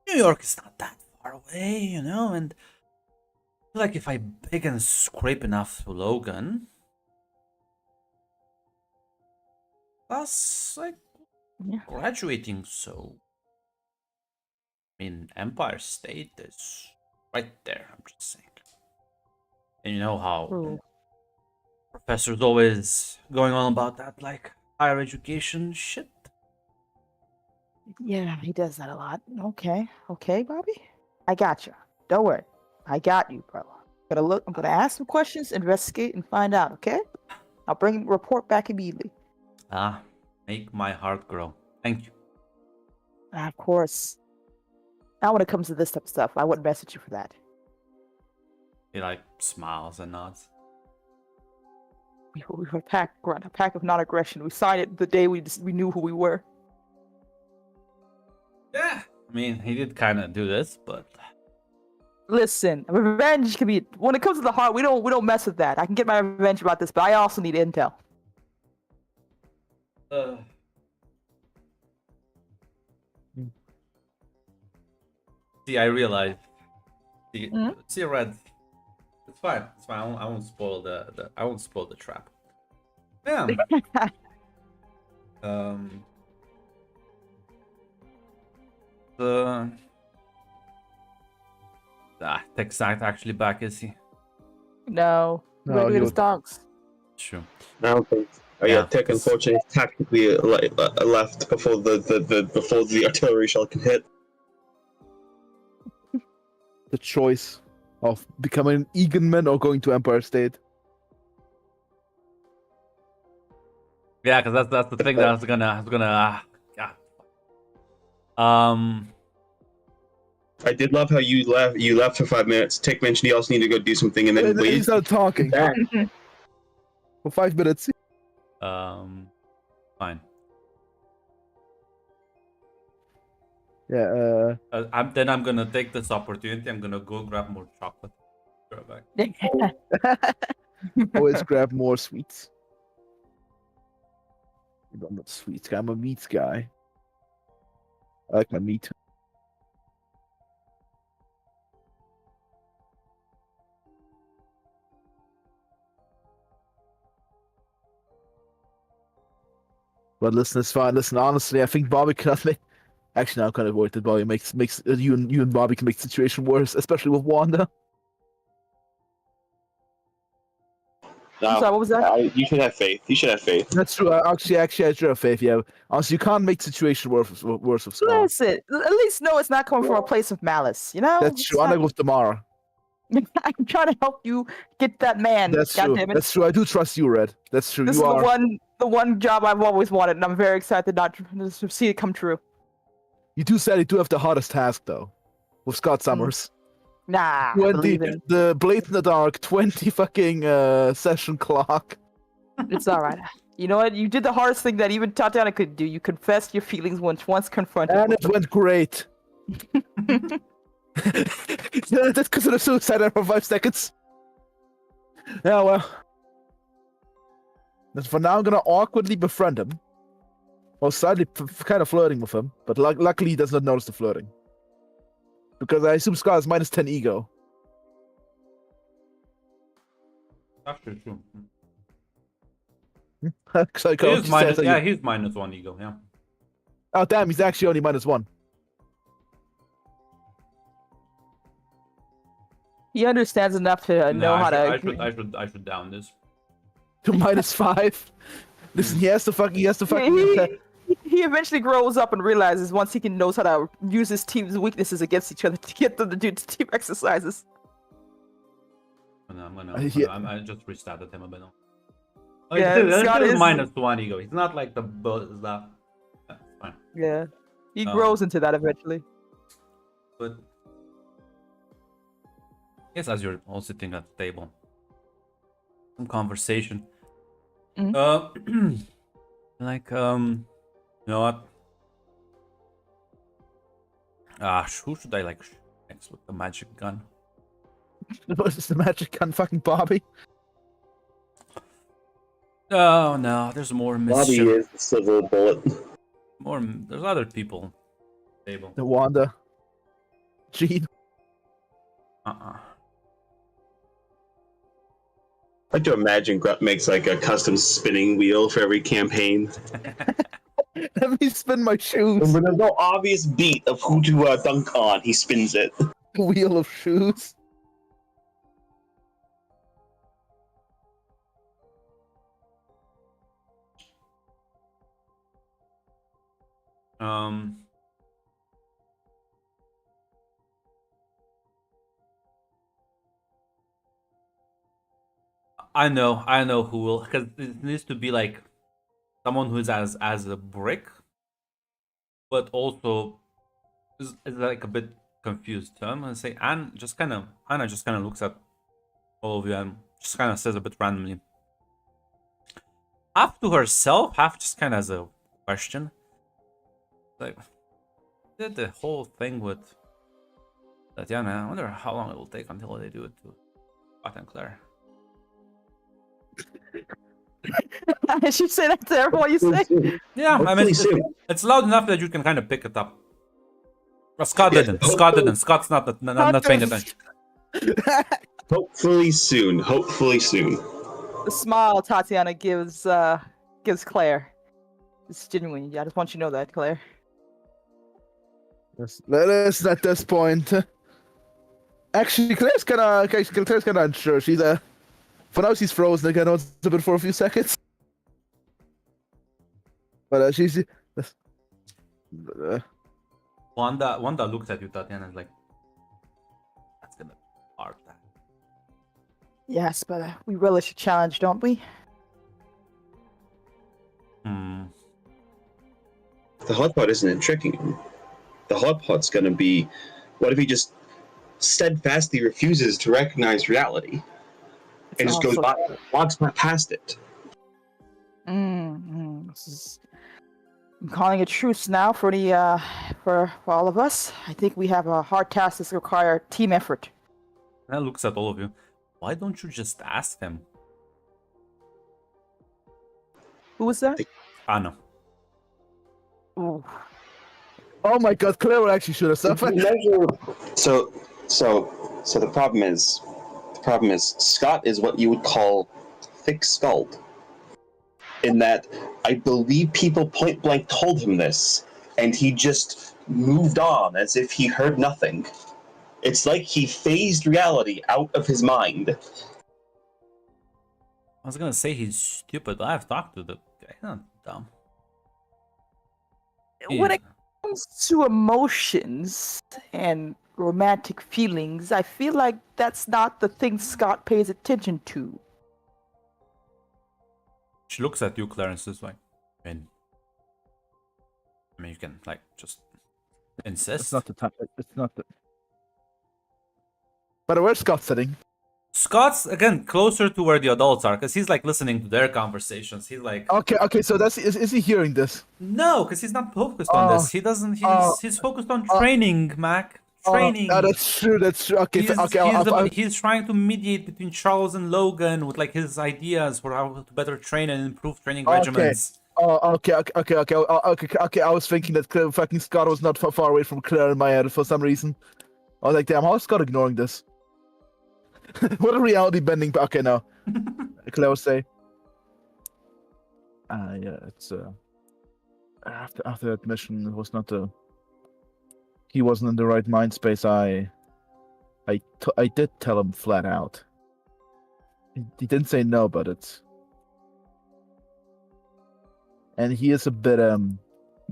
New York is not that far away, you know. And I feel like if I beg and scrape enough to Logan, plus like Yeah. graduating, so I mean, Empire State is right there. I'm just saying. And you know how Ooh. professors always going on about that, like higher education shit. Yeah, he does that a lot. Okay, Bobby. I got you. Don't worry. I got you, brother. I'm gonna ask some questions, investigate, and find out. Okay? I'll bring report back immediately. Make my heart grow. Thank you. Of course. Now, when it comes to this type of stuff, I wouldn't message you for that. He like smiles and nods. We were a pack of non-aggression. We signed it the day we knew who we were. Yeah. I mean, he did kind of do this, but Listen, revenge can be when it comes to the heart. We don't mess with that. I can get my revenge about this, but I also need intel. See, I realized. Mhm. See, Red. It's fine. I won't spoil I won't spoil the trap. Yeah. The Tech's not actually back, is he? No, No, we're he his was- dogs. Sure. I don't think. Oh Yeah, yeah, Tech because- unfortunately tactically left before the artillery shell could hit. The choice of becoming an Eganman or going to Empire State. Yeah, because that's the thing that I was gonna. Yeah. Uh, I did love how you left. You left for 5 minutes. Tech mentioned he also needed to go do something, and then And he waited started talking back. for 5 minutes. Fine. Yeah, I'm gonna take this opportunity. I'm gonna go grab more chocolate. Be right back. always grab more sweets. I'm not a sweets guy, I'm a meats guy. I like my meat. But listen, it's fine. Listen, honestly, I think Bobby cannot make. Actually, no, I'm kind of worried that Bobby makes you and Bobby can make the situation worse, especially with Wanda. I'm sorry, what was that? You should have faith. You should have faith. That's true. Actually, I do have faith. Yeah, honestly, you can't make the situation worse with Scar. Listen, at least know it's not coming from a place of malice. You know, That's It's true. not- Unlike with Tamara. I'm trying to help you get that man. That's God true. damn it. That's true. I do trust you, Red. That's true. This You is are. the one job I've always wanted, and I'm very excited to see it come true. You do sadly do have the hardest task though, with Scott Summers. Nah, I 20, believe in the Blade in the Dark 20 fucking session clock. it's all right. You know what? You did the hardest thing that even Tatiana could do. You confessed your feelings once confronted. And with it went great. That's considered suicide after 5 seconds. Yeah, well. But for now, I'm gonna awkwardly befriend him. Well, slightly kind of flirting with him, but luckily he does not notice the flirting. Because I assume Scar is minus 10 ego. Actually, true. Like I He's minus. Yeah, he's minus 1 ego. Yeah. Oh, damn, he's actually only minus 1. He understands enough to know how to. I should down this. To minus 5. Listen, he has to fucking. He eventually grows up and realizes once he knows how to use his team's weaknesses against each other to get them to do team exercises. I just restarted him a bit. Oh, Yeah, Scott he's is- minus 1 ego. He's not like the is that. That's fine. Yeah, he Oh. grows into that eventually. But I guess as you're all sitting at the table, some conversation. Like you know what? Who should I like next with the magic gun? What is the magic gun, fucking Bobby? Oh no, there's more Bobby mischief. is the silver bullet. There's other people. Table. The Wanda. Gene. Uh-uh. I like to imagine Grunt makes like a custom spinning wheel for every campaign. Let me spin my shoes. And when there's no obvious beat of who to dunk on, he spins it. Wheel of shoes. I know who will, because it needs to be like someone who's as a brick, but also is like a bit confused. So I'm gonna say Anna just kind of looks at all of you and just kind of says a bit randomly, half to herself, half just kind of as a question. Like, did the whole thing with Tatiana? I wonder how long it will take until they do it to Scott and Claire. I should say that to everyone you say. Yeah, I mean, it's loud enough that you can kind of pick it up. But Scott didn't. Scott's not paying attention. Hopefully soon. Hopefully soon. The smile Tatiana gives Claire. It's genuine. I just want you to know that, Claire. Listen, at this point. Actually, Claire's kind of unsure. She's for now she's frozen again. It's a bit for a few seconds. But she's. Wanda looks at you, Tatiana, and is like, "That's gonna be hard." Yes, but we relish a challenge, don't we? Hmm. The hot pot isn't tricking him. The hot pot's gonna be, what if he just steadfastly refuses to recognize reality and just goes by, walks past it? This is... I'm calling a truce now for the for all of us. I think we have a hard task that requires team effort. That looks at all of you. Why don't you just ask him? Who was that? Anna. Ooh. Oh my God, Claire will actually shoot herself. So the problem is Scott is what you would call thick-skulled. In that, I believe people point blank told him this, and he just moved on as if he heard nothing. It's like he phased reality out of his mind. I was gonna say he's stupid. I've talked to the guy. He's not dumb. When it comes to emotions and romantic feelings, I feel like that's not the thing Scott pays attention to. She looks at you, Clarence, is like, I mean, you can like just insist. It's not the time. It's not the. But where's Scott sitting? Scott's again closer to where the adults are, because he's like listening to their conversations. He's like, Okay. So is he hearing this? no, because he's not focused on this. He doesn't. He's focused on training, Mac. Training. No, that's true. Okay. He's trying to mediate between Charles and Logan with like his ideas for how to better train and improve training regimens. Okay. I was thinking that fucking Scott was not far away from Claire in my head for some reason. I was like, damn, how is Scott ignoring this? What a reality bending. Okay, no. Claire will say. Yeah, it's after that mission, it was not he wasn't in the right mind space. I did tell him flat out. He didn't say no, but it's. And he is a bit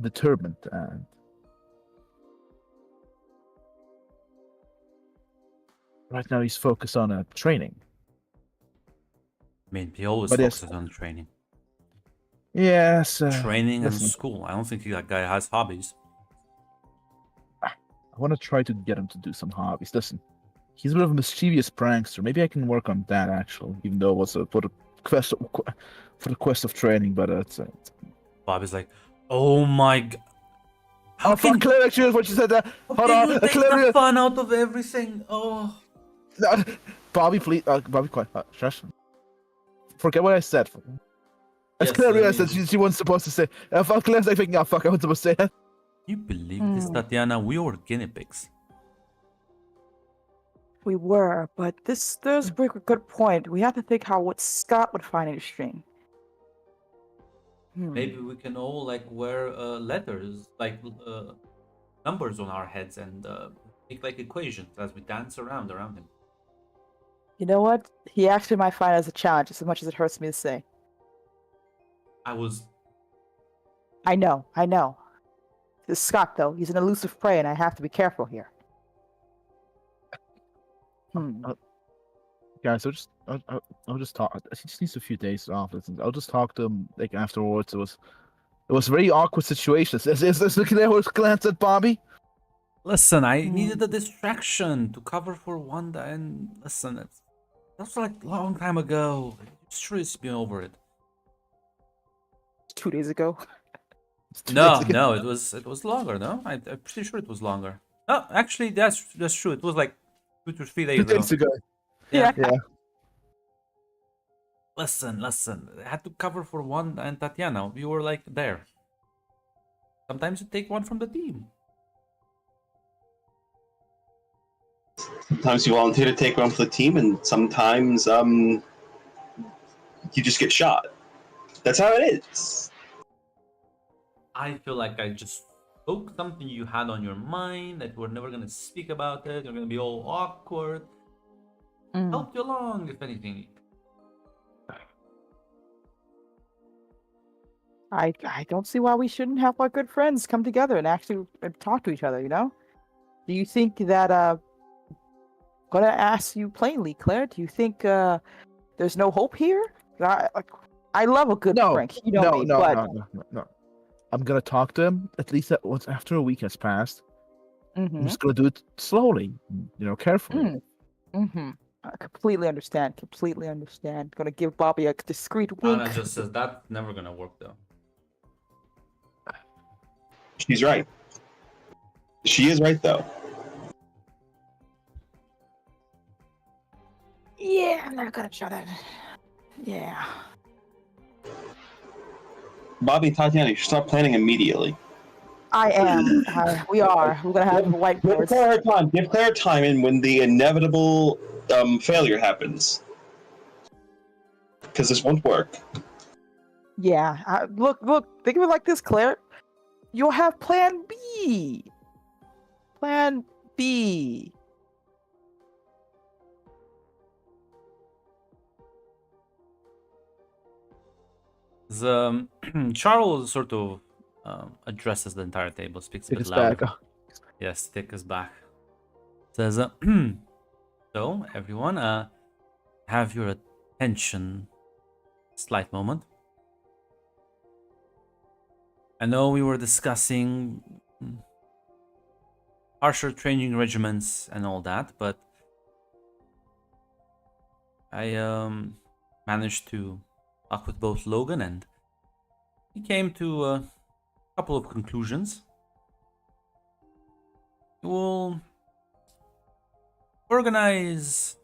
determined and. Right now he's focused on training. I mean, he always But focuses on training. Yes. Training and listen. school. I don't think that guy has hobbies. I want to try to get him to do some hobbies. Listen, he's a bit of a mischievous prankster. Maybe I can work on that actually, even though it was for the quest of training. But it's Bobby's like, oh my god. Fuck, Claire actually what she said. Hold on, Take Claire. the fun out of everything. Oh. Bobby, please, Bobby, quiet. Shush. Forget what I said. As Yes, Claire realized that she wasn't supposed to say. Fuck, Claire's like thinking, oh fuck, I wasn't supposed to say that. You believe this, Tatiana? We were guinea pigs. We were, but there's a good point. We have to think how what Scott would find interesting. Maybe we can all like wear letters, like numbers on our heads, and make like equations as we dance around him. You know what? He actually might find it as a challenge, as much as it hurts me to say. I know. This is Scott, though. He's an elusive prey, and I have to be careful here. Guys, I'll just talk. She just needs a few days off. I'll just talk to him like afterwards. It was a very awkward situation. Is looking at what glance at Bobby. Listen, I needed a distraction to cover for Wanda, and listen, that was like a long time ago. Sure, it's been over it. 2 days ago. No, it was longer. No, I'm pretty sure it was longer. No, actually, that's true. It was like 2 to 3 days 2 days ago. Yeah. Listen. I had to cover for Wanda and Tatiana. We were like there. Sometimes you take one from the team. Sometimes you volunteer to take one for the team, and sometimes you just get shot. That's how it is. I feel like I just spoke something you had on your mind that we're never gonna speak about it. You're gonna be all awkward. Help you along, if anything. I don't see why we shouldn't have our good friends come together and actually talk to each other, you know? Do you think that, gonna ask you plainly, Claire, do you think, there's no hope here? I love a good prank, you know me, but... No. I'm gonna talk to him at least once after a week has passed. I'm just gonna do it slowly, carefully. I completely understand. Gonna give Bobby a discreet wink. Anna just says that's never gonna work though. She's right. She is right, though. Yeah, I'm not gonna try that. Yeah. Bobby and Tatiana, you should start planning immediately. I am. We are. We're gonna have whiteboards. Give Claire time in when the inevitable failure happens. Because this won't work. Yeah. Look. Think of it like this, Claire. You'll have Plan B. Plan B. Charles sort of addresses the entire table, speaks a bit louder. Yes, Stick is back. Says, so everyone, have your attention. Slight moment. I know we were discussing harsher training regimens and all that, but I managed to talk with both Logan, and he came to a couple of conclusions. We'll organize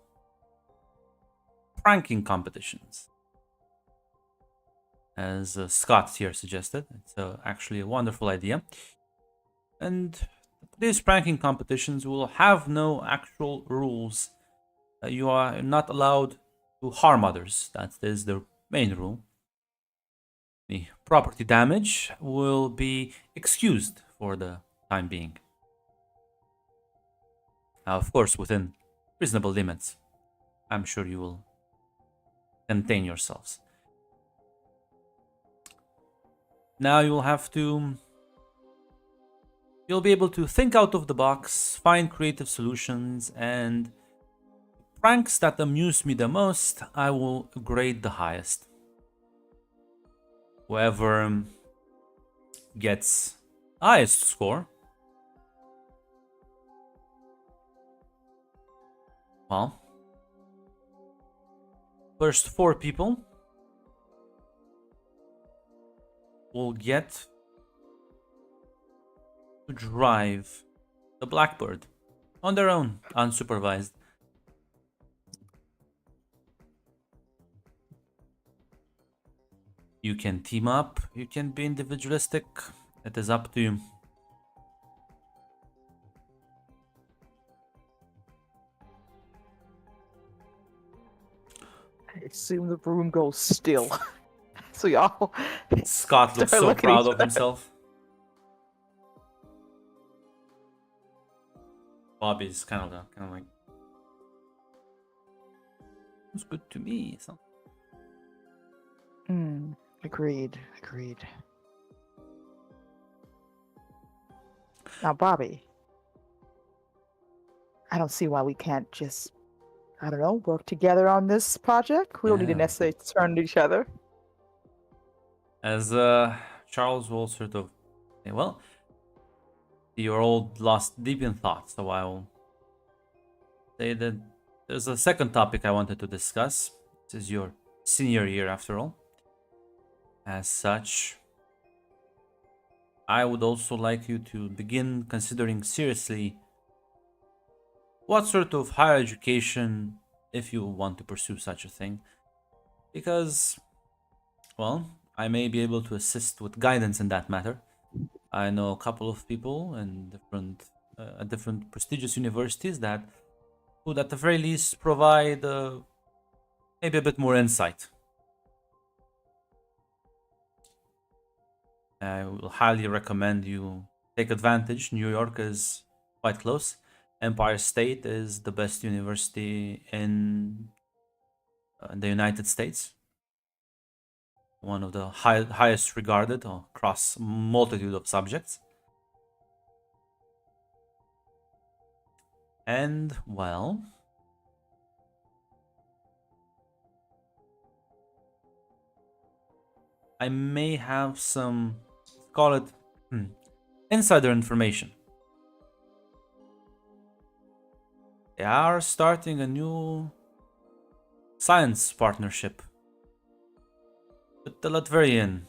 pranking competitions, as Scott here suggested. It's actually a wonderful idea. And these pranking competitions will have no actual rules. You are not allowed to harm others. That is the main rule. The property damage will be excused for the time being. Of course, within reasonable limits. I'm sure you will contain yourselves. Now you'll be able to think out of the box, find creative solutions, and pranks that amuse me the most, I will grade the highest. Whoever gets the highest score, well, first 4 people will get to drive the Blackbird on their own, unsupervised. You can team up, you can be individualistic. It is up to you. I assume the room goes still. So y'all Scott looks start so looking at proud each of other. himself. Bobby's kind of like, it's good to me. So. Agreed. Now, Bobby, I don't see why we can't just, I don't know, work together on this project. We don't need to Yeah. necessarily turn to each other. As Charles will sort of say, well, you're all lost deep in thought, so I will say that there's a second topic I wanted to discuss. This is your senior year, after all. As such, I would also like you to begin considering seriously what sort of higher education, if you want to pursue such a thing, because, well, I may be able to assist with guidance in that matter. I know a couple of people in different prestigious universities that would, at the very least, provide maybe a bit more insight. I will highly recommend you take advantage. New York is quite close. Empire State is the best university in the United States. One of the highest regarded across multitude of subjects. And, well, I may have some, call it, insider information. They are starting a new science partnership with the Latvian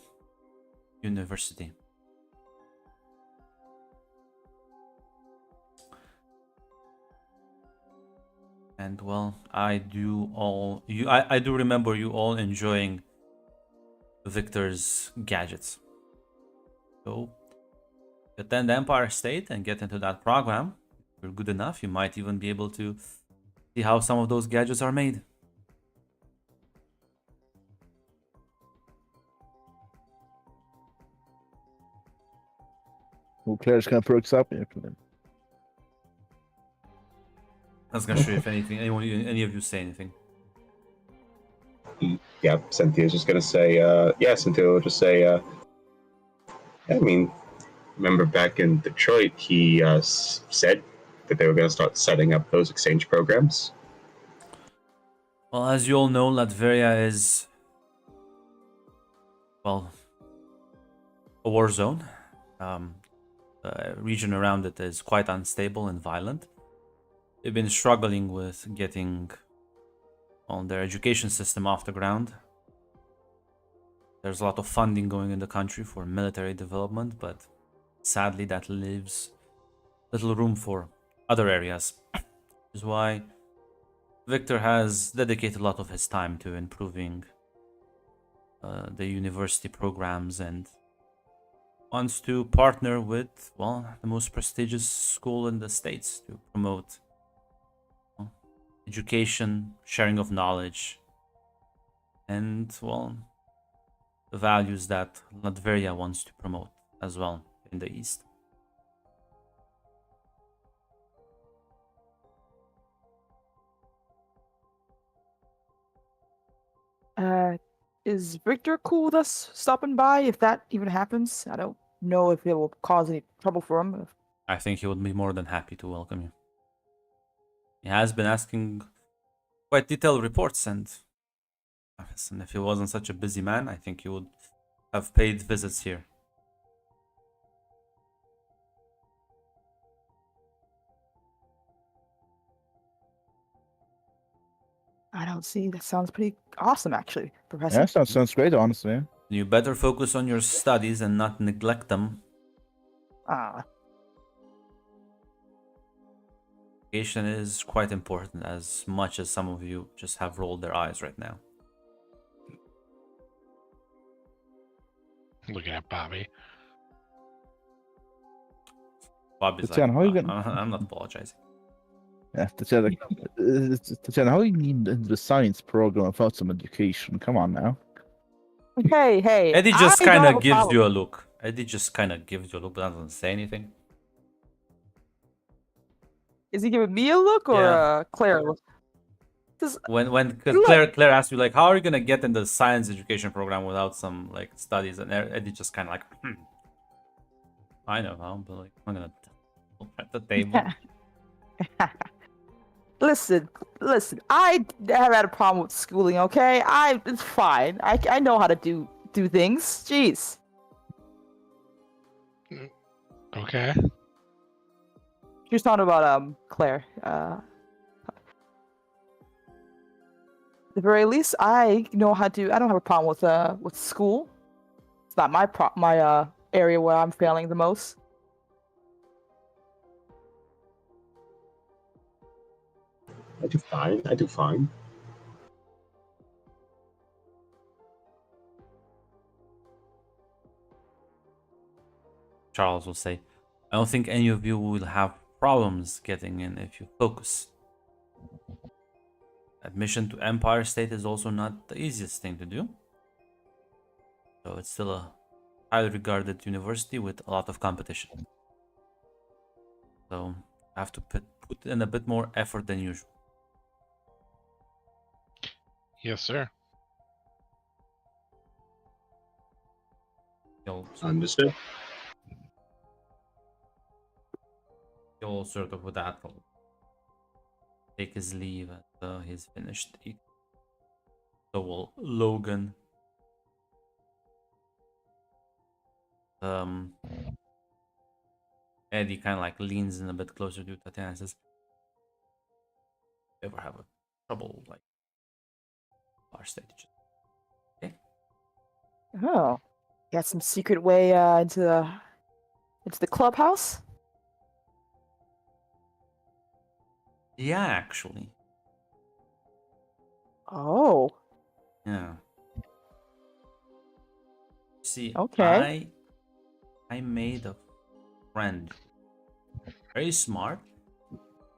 University. And, well, I do remember you all enjoying Victor's gadgets. So attend Empire State and get into that program. If you're good enough, you might even be able to see how some of those gadgets are made. Well, Claire's kind of perks up. Yeah. I was gonna show you if any of you say anything. Yeah, Cynthia's just gonna say, Cynthia will just say, I mean, remember back in Detroit, he said that they were gonna start setting up those exchange programs. Well, as you all know, Latveria is, well, a war zone. The region around it is quite unstable and violent. They've been struggling with getting their education system off the ground. There's a lot of funding going in the country for military development, but sadly that leaves little room for other areas. Which is why Victor has dedicated a lot of his time to improving the university programs and wants to partner with, well, the most prestigious school in the States to promote education, sharing of knowledge, and, well, the values that Latveria wants to promote as well in the East. Is Victor cool with us stopping by if that even happens? I don't know if it will cause any trouble for him. I think he would be more than happy to welcome you. He has been asking quite detailed reports, and if he wasn't such a busy man, I think he would have paid visits here. I don't see. That sounds pretty awesome, actually, Professor. Yeah, sounds great, honestly. You better focus on your studies and not neglect them. Education is quite important, as much as some of you just have rolled their eyes right now. Looking at Bobby. Bobby's like, Tatiana, how are you gonna? I'm not apologizing. Yeah, Tatiana, Tatiana, how are you getting into the science program without some education? Come on now. Hey, Eddie I just don't kind have of a gives problem. you a look. Eddie just kind of gives you a look, but doesn't say anything. Is he giving me a look or Yeah. Claire a look? Because Look. Claire asked you like, how are you gonna get in the science education program without some like studies? And Eddie just kind of like, I know how, but like I'm gonna at the table. Listen. I have had a problem with schooling. Okay, it's fine. I know how to do things. Jeez. Okay. She was talking about Claire. At the very least, I know how to. I don't have a problem with school. It's not my area where I'm failing the most. I do fine. I do fine. Charles will say, I don't think any of you will have problems getting in if you focus. Admission to Empire State is also not the easiest thing to do. So it's still a highly regarded university with a lot of competition. So I have to put in a bit more effort than usual. Yes, sir. Understood. He'll sort of with that take his leave and he's finished. So will Logan. Eddie kind of like leans in a bit closer to Tatiana and says, ever have a trouble like our stage? Okay. Oh, got some secret way into the clubhouse? Yeah, actually. Oh, Yeah. See, okay. I made a friend, very smart,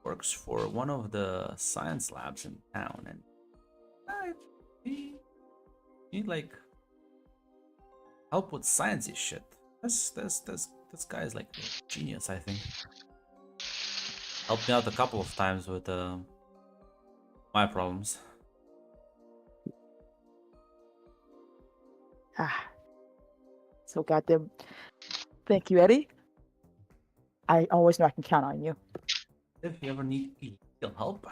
works for one of the science labs in town, and he like help with sciencey shit. This guy is like a genius, I think. Helped me out a couple of times with my problems. So goddamn. Thank you, Eddie. I always know I can count on you. If you ever need illegal help,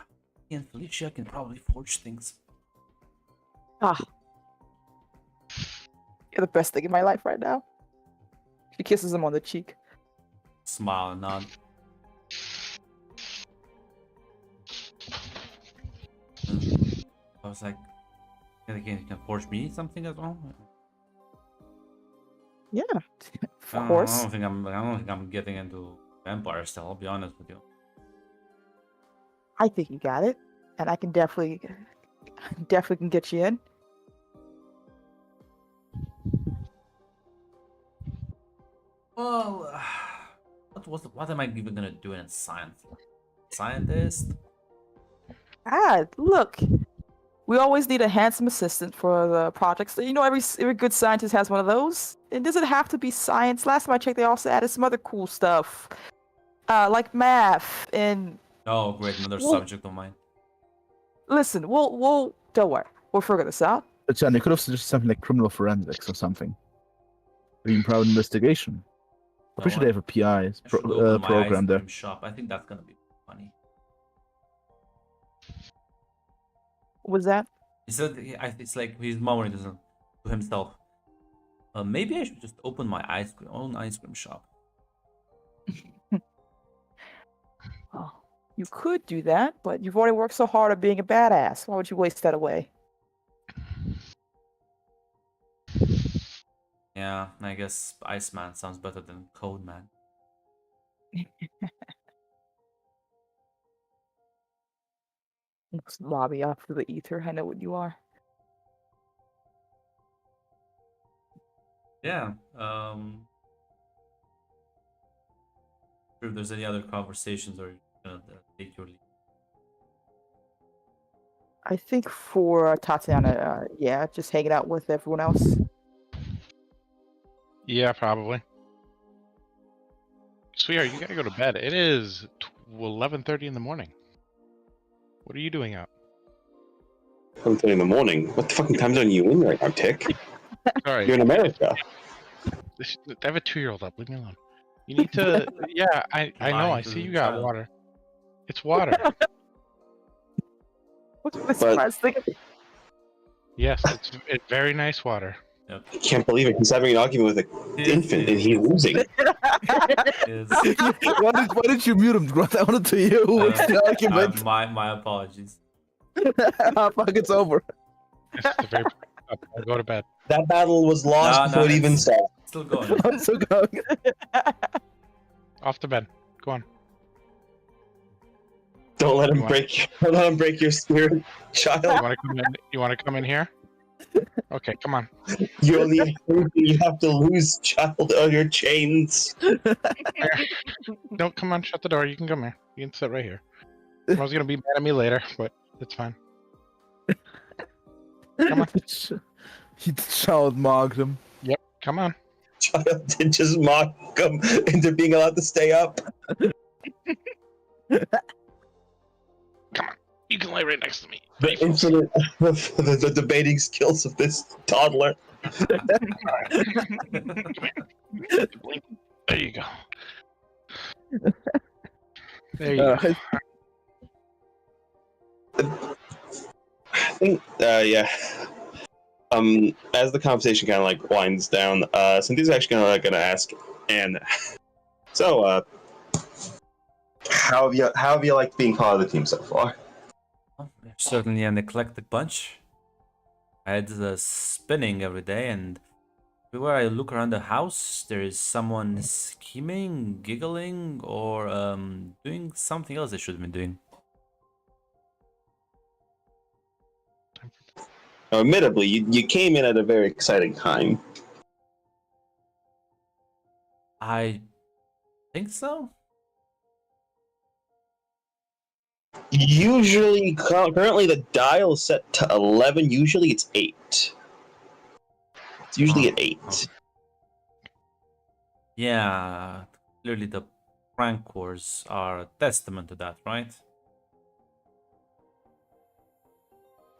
me and Felicia can probably forge things. You're the best thing in my life right now. She kisses him on the cheek. Smile and nod. I was like, you can forge me something as well? Yeah, I of course. don't think I'm getting into vampire still, I'll be honest with you. I think you got it, and I can definitely can get you in. Well, what am I even gonna do in science? Scientist? Look, we always need a handsome assistant for the projects. You know, every good scientist has one of those. It doesn't have to be science. Last time I checked, they also added some other cool stuff, like math and. Oh, great, another subject of mine. Listen, we'll don't worry, we'll figure this out. Tatiana, you could have suggested something like criminal forensics or something. Or even private investigation. I'm pretty sure they have a PI program there. Shop. I think that's gonna be funny. What was that? He said it's like he's murmuring to himself. Maybe I should just open my own ice cream shop. Oh, you could do that, but you've already worked so hard at being a badass. Why would you waste that away? Yeah, I guess Iceman sounds better than Code Man. Lobby off to the ether. I know what you are. Yeah. If there's any other conversations, or you're gonna take your leave. I think for Tatiana, yeah, just hanging out with everyone else. Yeah, probably. Sweetheart, you gotta go to bed. It is 11:30 in the morning. What are you doing out? 7:30 in the morning. What the fucking time zone are you in right now, Tick? Sorry, You're in America. I have a 2-year-old up. Leave me alone. You need to. Yeah, I know. Lying I to see the you got child. water. It's water. What's the But- surprise thing? Yes, it's very nice water. Yep. I can't believe it. He's having an argument with an infant and he's losing. Is Why did you mute him, Grunt? I wanted to you. What's the argument? my apologies. Fuck, it's over. It's the very. I'll go to bed. That battle was lost No, before it even it's started. still going. I'm so going. Off to bed. Go on. Don't let him You want- don't let him break your spirit, child. You want to come in? You want to come in here? Okay, come on. You only you have to lose, child, on your chains. No, come on. Shut the door. You can come here. You can sit right here. I was gonna be mad at me later, but it's fine. Come on. He child mocked him. Yep. Come on. Child did just mock him into being allowed to stay up. You can lay right next to me. The infinite, the debating skills of this toddler. There you go. There you go. I think, yeah. As the conversation kind of like winds down, Cynthia's actually gonna ask, and so, how have you liked being part of the team so far? Well, we're certainly an eclectic bunch. I had spinning every day, and everywhere I look around the house, there is someone scheming, giggling, or doing something else they should have been doing. Now, admittedly, you came in at a very exciting time. I think so. Usually, currently the dial is set to 11. Usually it's 8. It's usually at 8. Okay. Yeah, clearly the prank wars are a testament to that, right?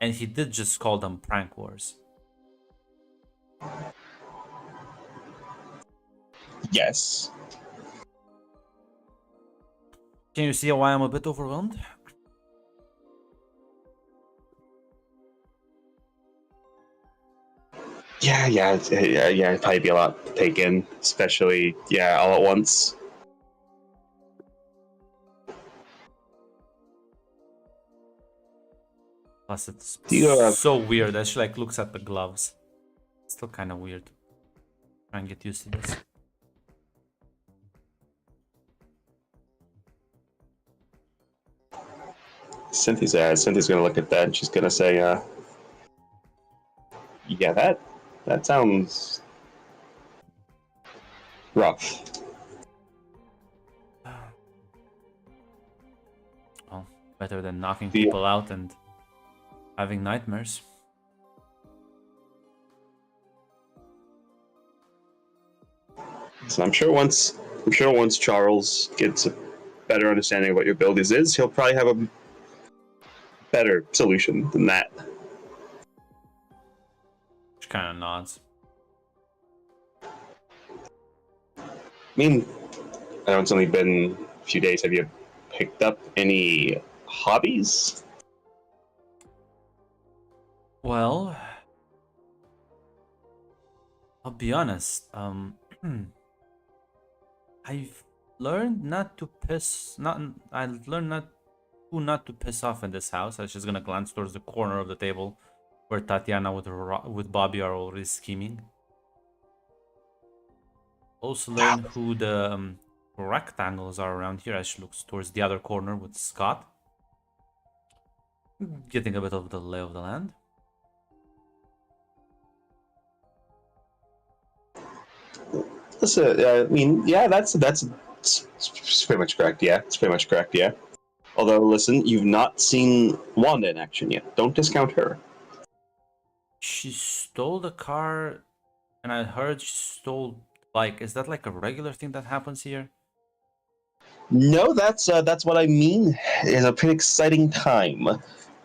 And he did just call them prank wars. Yes. Can you see why I'm a bit overwhelmed? Yeah. It'd probably be a lot to take in, especially, all at once. Plus, it's Do you, so weird that she like looks at the gloves. It's still kind of weird. Try and get used to this. Cynthia's gonna look at that and she's gonna say, yeah, that sounds rough. Well, better than knocking Yeah. people out and having nightmares. So I'm sure once Charles gets a better understanding of what your abilities is, he'll probably have a better solution than that. She kind of nods. I mean, I know it's only been a few days. Have you picked up any hobbies? Well, I'll be honest. I've learned not to piss. I learned not to piss off in this house. I was just gonna glance towards the corner of the table where Tatiana with Bobby are already scheming. Also learn who the rectangles are around here as she looks towards the other corner with Scott. Getting a bit of the lay of the land. Listen, I mean, yeah, that's it's pretty much correct. Yeah, it's pretty much correct. Yeah. Although, listen, you've not seen Wanda in action yet. Don't discount her. She stole the car, and I heard she stole the bike. Is that like a regular thing that happens here? No, that's what I mean. It's a pretty exciting time.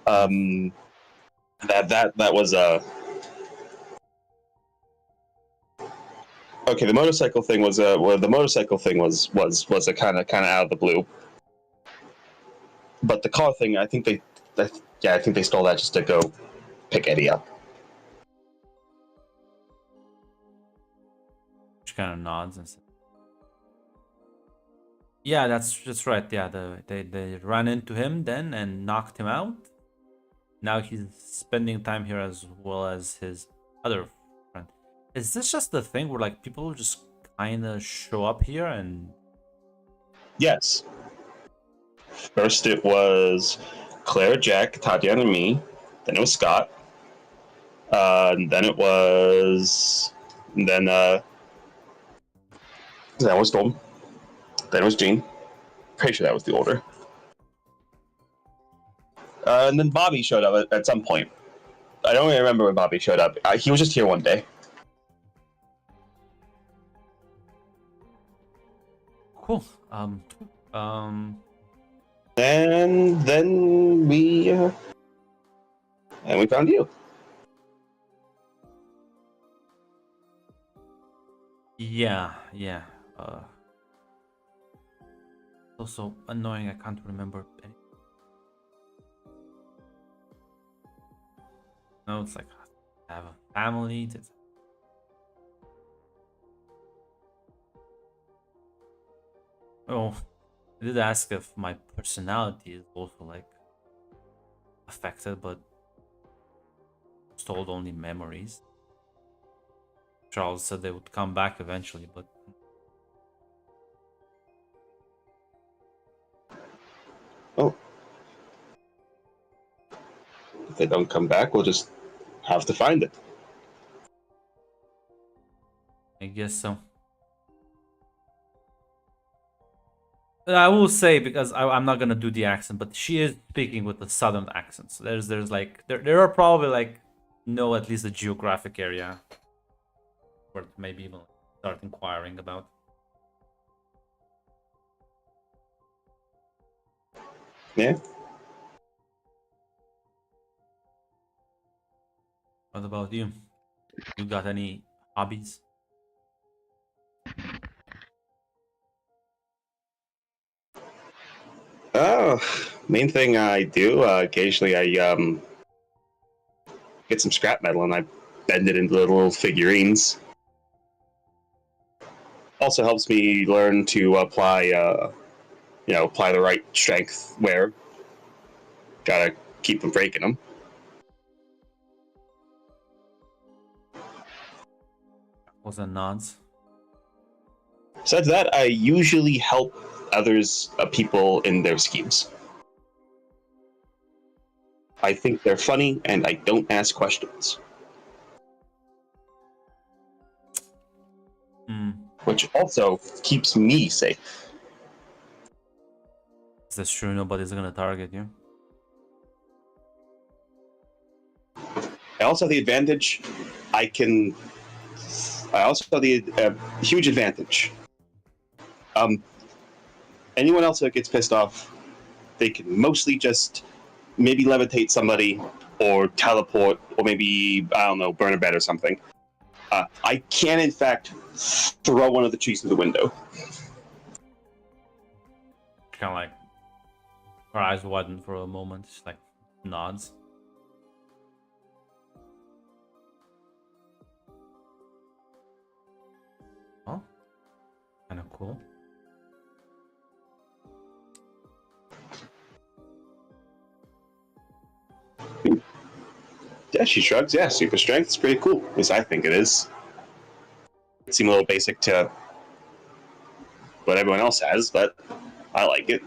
That was okay. The motorcycle thing was well, the motorcycle thing was a kind of out of the blue. But the car thing, I think I think they stole that just to go pick Eddie up. She kind of nods and says, "Yeah, that's right. Yeah, they ran into him then and knocked him out. Now he's spending time here as well as his other friend. Is this just the thing where like people just kind of show up here and Yes. First, it was Claire, Jack, Tatiana, and me. Then it was Scott. And then it was then was Dalton. Then it was Gene. Pretty sure that was the order. And then Bobby showed up at some point. I don't really remember when Bobby showed up. He was just here one day. cool? And then we found you. Yeah. Also annoying. I can't remember any. No, it's like I have a family. Oh, I did ask if my personality is also like affected, but stole only memories. Charles said they would come back eventually, but Oh. If they don't come back, we'll just have to find it. I guess so. I will say, because I'm not gonna do the accent, but she is speaking with a southern accent. So there's like there are probably like know at least the geographic area where maybe we'll start inquiring about. Yeah. What about you? You got any hobbies? Oh, main thing I do occasionally I get some scrap metal and I bend it into little figurines. Also helps me learn to apply apply the right strength where. Gotta keep from breaking them. Was that nods? Besides that, I usually help others, people in their schemes. I think they're funny, and I don't ask questions. Which also keeps me safe. Is that true? Nobody's gonna target you. I also have the advantage. I also have the huge advantage. Anyone else that gets pissed off, they can mostly just maybe levitate somebody or teleport or maybe, I don't know, burn a bed or something. I can, in fact, throw one of the trees through the window. Kind of like her eyes widen for a moment, just like nods. Oh, kind of cool. Yeah, she shrugs. Yeah, super strength is pretty cool. At least I think it is. It seems a little basic to what everyone else has, but I like it.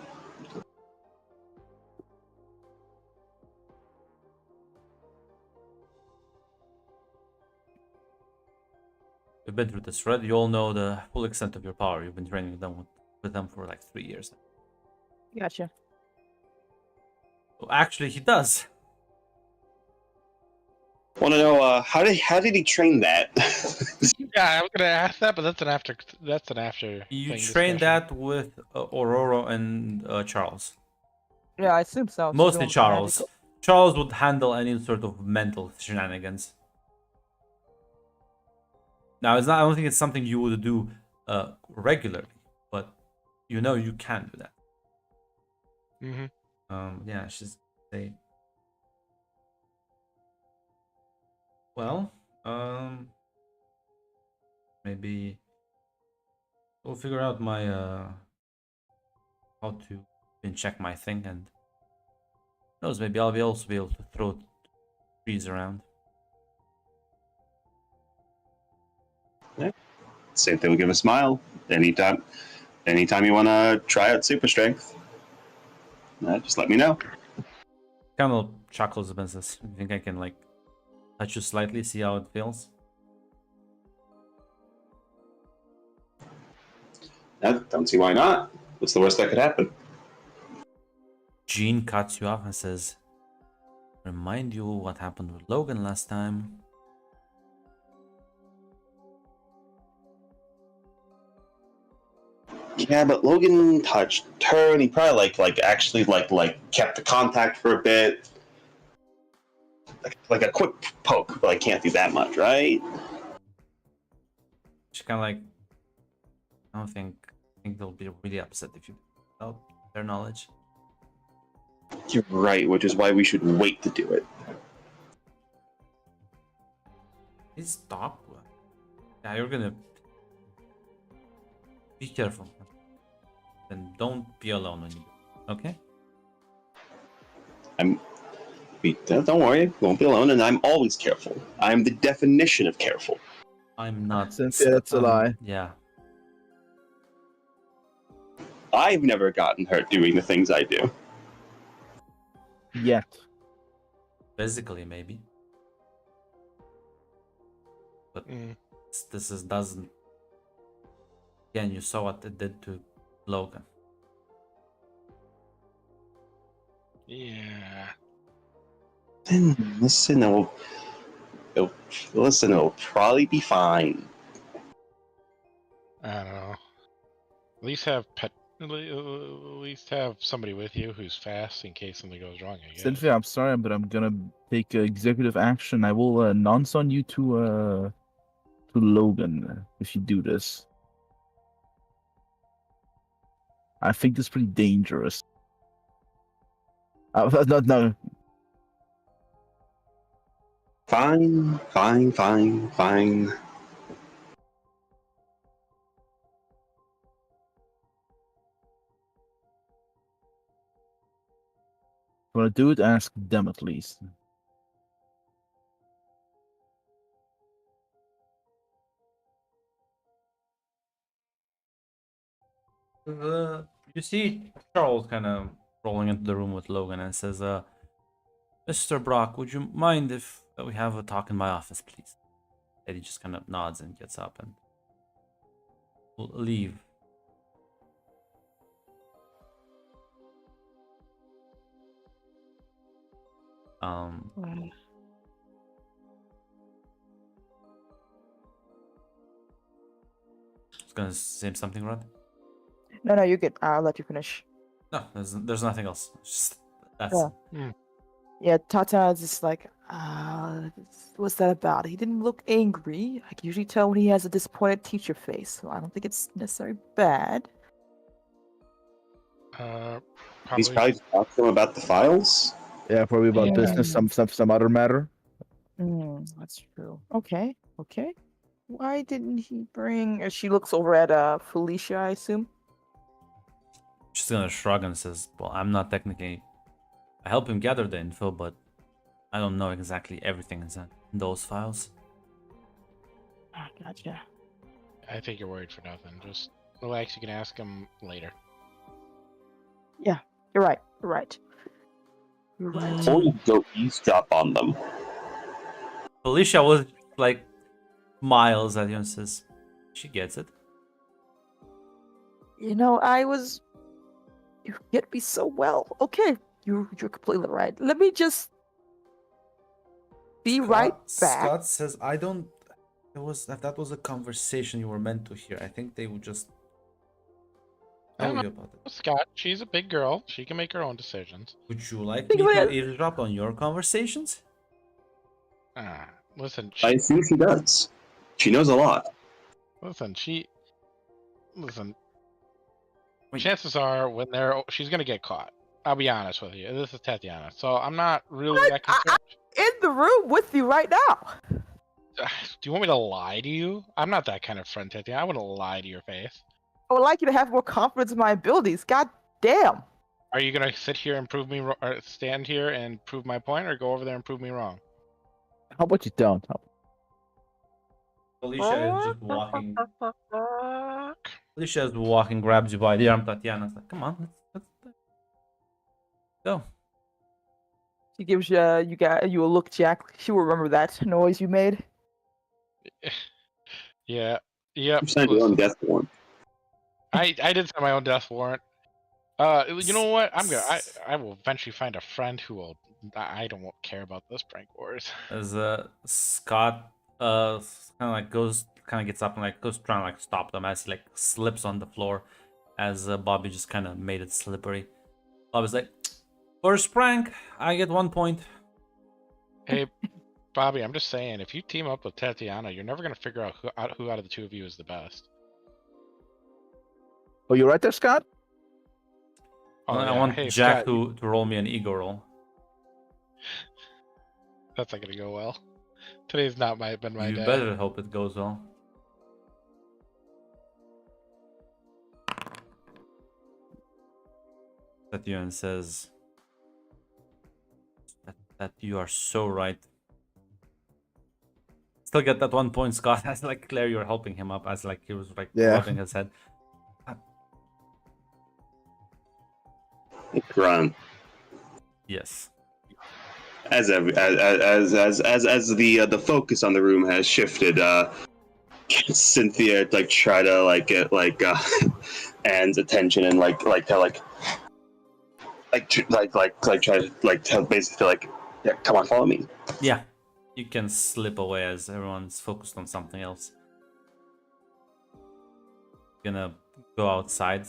We've been through this, right? You all know the full extent of your power. You've been training with them for like 3 years. Gotcha. Well, actually, he does. Want to know how did he train that? Yeah, I was gonna ask that, but that's an after. You thing trained discussion. that with Aurora and Charles. Yeah, I assume so. She's the Mostly one with the Charles. magical- Charles would handle any sort of mental shenanigans. Now, it's not. I don't think it's something you would do regularly, but you know you can do that. Yeah, she's say. Well, maybe we'll figure out my how to check my thing, and who knows, maybe I'll be also be able to throw trees around. Same thing. We'll give a smile anytime you want to try out super strength. Just let me know. Camel chuckles about this. You think I can like touch you slightly, see how it feels? I don't see why not. What's the worst that could happen? Jean cuts you off and says, "Remind you what happened with Logan last time." Yeah, but Logan touched her, and he probably actually kept the contact for a bit, like a quick poke, but I can't do that much, right? She kind of like, I don't think they'll be really upset if you without their knowledge. You're right, which is why we should wait to do it. Please stop. Yeah, you're gonna be careful. Then don't be alone when you do it, okay? Don't worry, won't be alone, and I'm always careful. I'm the definition of careful. I'm not. Cynthia, that's a lie. Yeah. I've never gotten hurt doing the things I do. Yet. Physically, maybe. But this doesn't. Again, you saw what it did to Logan. Yeah. Then listen, it'll probably be fine. I don't know. At least have somebody with you who's fast in case something goes wrong. I guess. Cynthia, I'm sorry, but I'm gonna take executive action. I will nonce on you to Logan if you do this. I think this is pretty dangerous. No. Fine. Want to do it? Ask them at least. You see Charles kind of rolling into the room with Logan and says, "Mr. Brock, would you mind if we have a talk in my office, please?" Eddie just kind of nods and gets up and will leave. Just gonna say something, Rod? No, you're good. I'll let you finish. No, there's nothing else. It's just that's Yeah. Yeah, Tata is just like, what's that about? He didn't look angry. I can usually tell when he has a disappointed teacher face, so I don't think it's necessarily bad. He's probably talking to him about the files. Yeah, probably about business, some other matter. That's true. Okay. Why didn't he bring? She looks over at Felicia, I assume. She's gonna shrug and says, "Well, I'm not technically. I help him gather the info, but I don't know exactly everything in those files." Gotcha. I think you're worried for nothing. Just relax. You can ask him later. Yeah, you're right. Or you go eavesdrop on them. Felicia was like smiles at you and says, "She gets it." You know, you get me so well. Okay, you're completely right. Let me just be right back. Scott says, "I don't. If that was a conversation you were meant to hear, I think they would just tell No, you about it. Scott, she's a big girl. She can make her own decisions. Would you like Think me to about it. eavesdrop on your conversations?" Listen, I assume she does. She knows a lot. listen. Listen. Wait. Chances are, she's gonna get caught. I'll be honest with you. This is Tatiana, so I'm not really that concerned. In the room with you right now. Do you want me to lie to you? I'm not that kind of friend, Tatiana. I wouldn't lie to your face. I would like you to have more confidence in my abilities. God damn. Are you gonna sit here and prove me, or stand here and prove my point, or go over there and prove me wrong? How about you don't? Alicia is just walking. Alicia is walking, grabs you by the arm. Tatiana's like, "Come on, let's go." She gives you a look, Jack. She will remember that noise you made. Yeah. Yep. You signed your own death warrant. I did sign my own death warrant. You know what? I will eventually find a friend who will. I don't care about this prank wars. As Scott kind of gets up and like goes trying to like stop them as he like slips on the floor, as Bobby just kind of made it slippery. Bobby's like, "First prank, I get 1 point." Hey, Bobby, I'm just saying, if you team up with Tatiana, you're never gonna figure out who out of the two of you is the best. Oh, you right there, Scott? Oh, I yeah. want Hey, Jack Scott, to roll me an ego roll. that's not gonna go well. Today's not been my You day. better hope it goes well. Tatiana says that you are so right. Still get that 1 point, Scott. As like Claire, you're helping him up as like he was like rubbing his head. Run. Yes. As the focus on the room has shifted, Cynthia like try to like get like Anne's attention and try to tell basically like, yeah, come on, follow me. Yeah. You can slip away as everyone's focused on something else. Gonna go outside.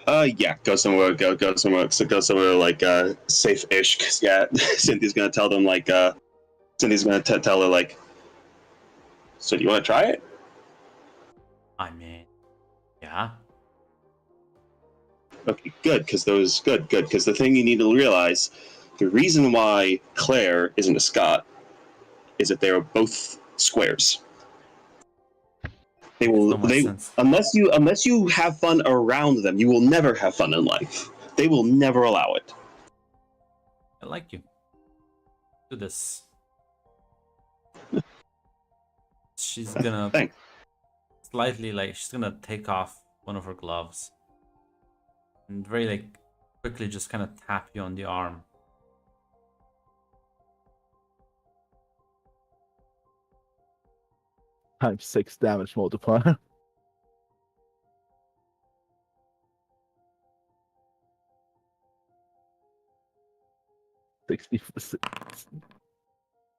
Yeah, go somewhere like safe-ish. Cause yeah, Cynthia's gonna tell them like Cynthia's gonna tell her like, so do you want to try it? I mean, yeah. Okay, good, because the thing you need to realize, the reason why Claire isn't a Scot is that they are both squares. They will unless you have fun around them, you will never have fun in life. They will never allow it. I like you. Do this. She's gonna Thanks. slightly like she's gonna take off one of her gloves and very like quickly just kind of tap you on the arm. Times 6 damage multiplier.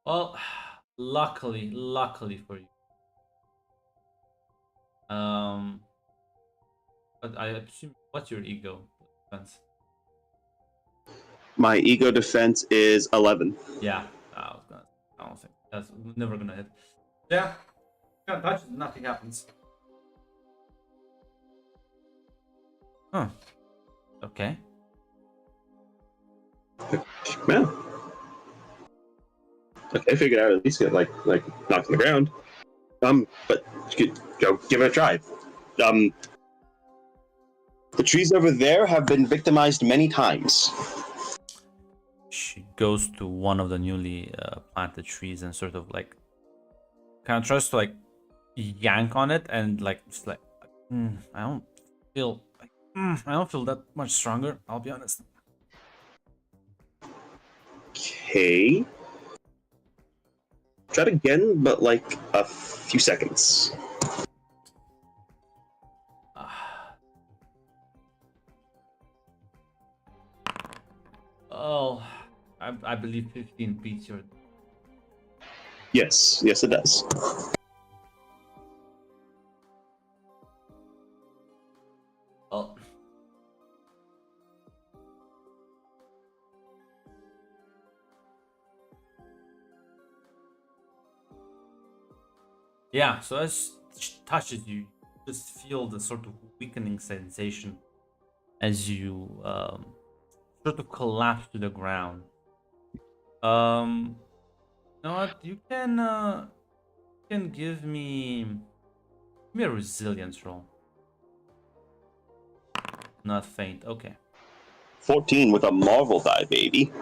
Well, luckily for you. But I assume what's your ego defense? My ego defense is 11. Yeah, I don't think that's never gonna hit. Yeah, kind of touches, nothing happens. Huh. Okay. Yeah. Okay, I figured out at least get like knocked on the ground. But go give it a try. The trees over there have been victimized many times. She goes to one of the newly planted trees and sort of like kind of tries to like yank on it and like just like I don't feel that much stronger, I'll be honest. Okay. Try it again, but like a few seconds. Oh, I believe 15 beats your. Yes, yes, it does. Oh. Yeah, so as she touches you, you just feel the sort of weakening sensation as you sort of collapse to the ground. You know what? You can give me a resilience roll. Not faint. Okay. 14 with a Marvel die, baby.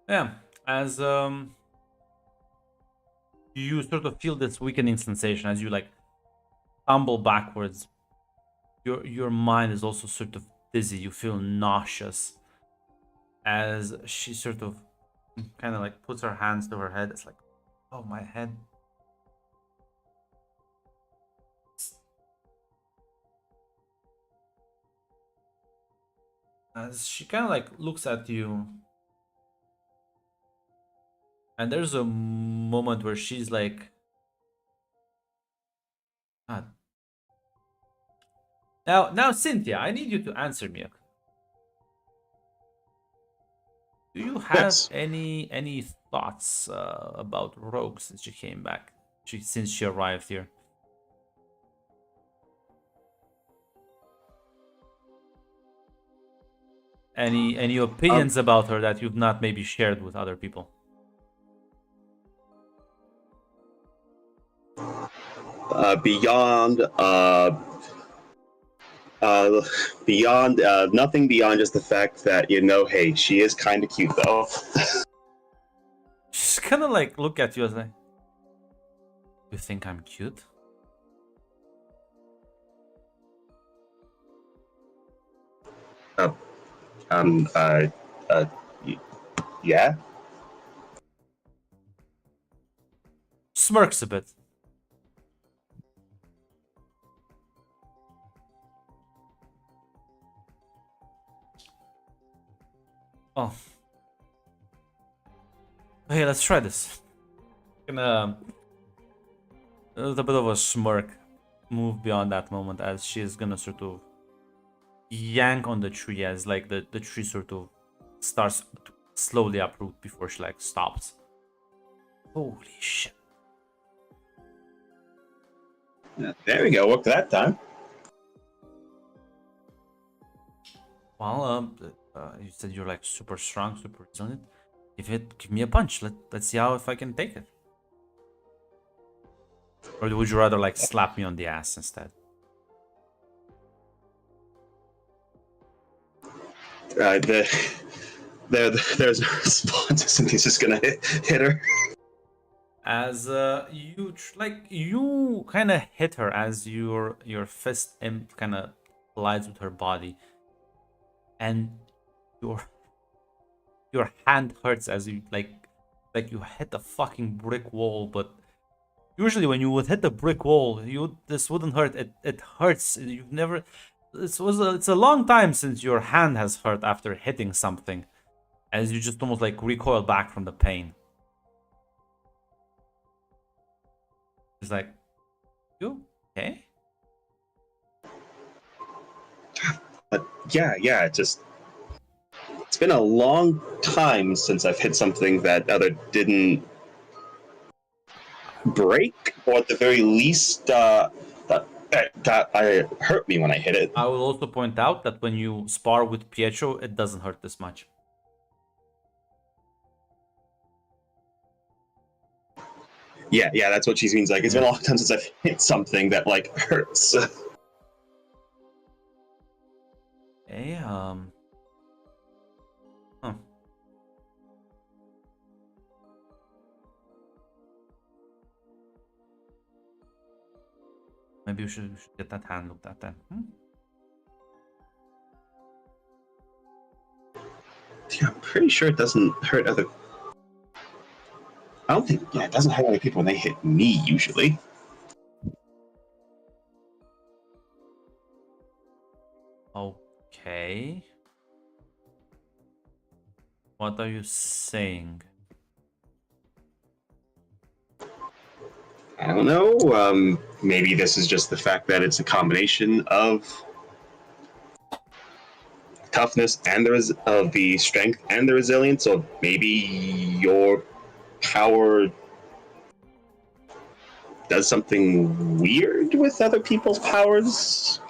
Yeah, as you sort of feel this weakening sensation as you like tumble backwards. Your mind is also sort of dizzy. You feel nauseous as she sort of kind of like puts her hands to her head. It's like, oh, my head. As she kind of like looks at you, and there's a moment where she's like, "God." Now, Cynthia, I need you to answer me. Do you have Yes. any thoughts about Rogue since she came back? Since she arrived here. Any opinions about her that you've not maybe shared with other people? Beyond nothing beyond just the fact that, hey, she is kind of cute though. She's kind of like look at you as like, you think I'm cute? uh, um uh, uh yeah. Smirks a bit. Oh. Hey, let's try this. Gonna a little bit of a smirk move beyond that moment as she is gonna sort of yank on the tree as like the tree sort of starts to slowly uproot before she like stops. Holy shit. There we go. Worked that time. Well, you said you're like super strong, super resilient. Give me a punch. Let's see how if I can take it. Or would you rather like slap me on the ass instead? There's no response. Cynthia's just gonna hit her. As you kind of hit her as your fist kind of collides with her body, and your hand hurts as you like you hit a fucking brick wall. But usually when you would hit the brick wall, this wouldn't hurt. It hurts. You've never. It's a long time since your hand has hurt after hitting something, as you just almost like recoil back from the pain. It's like, you okay? But yeah, it's been a long time since I've hit something that either didn't break or at the very least that hurt me when I hit it. I will also point out that when you spar with Pietro, it doesn't hurt this much. Yeah, that's what she means. Like, it's been a long time since I've hit something that like hurts. Hey, huh. Maybe we should get that hand looked at then. Yeah, I'm pretty sure it doesn't hurt other. I don't think. Yeah, it doesn't hurt other people when they hit me usually. Okay. What are you saying? I don't know. Maybe this is just the fact that it's a combination of toughness and of the strength and the resilience. So maybe your power does something weird with other people's powers.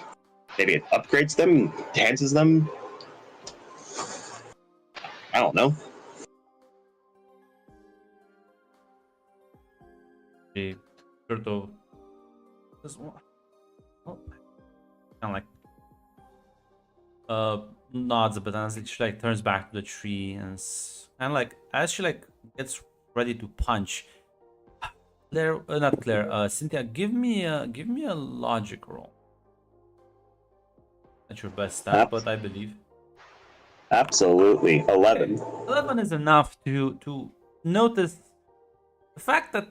Maybe it upgrades them, enhances them. I don't know. She sort of kind of like nods a bit, and she like turns back to the tree and like as she like gets ready to punch. Claire, not Claire. Cynthia, give me a logic roll. Not your best stat, but I believe. Absolutely, 11. 11 is enough to notice the fact that,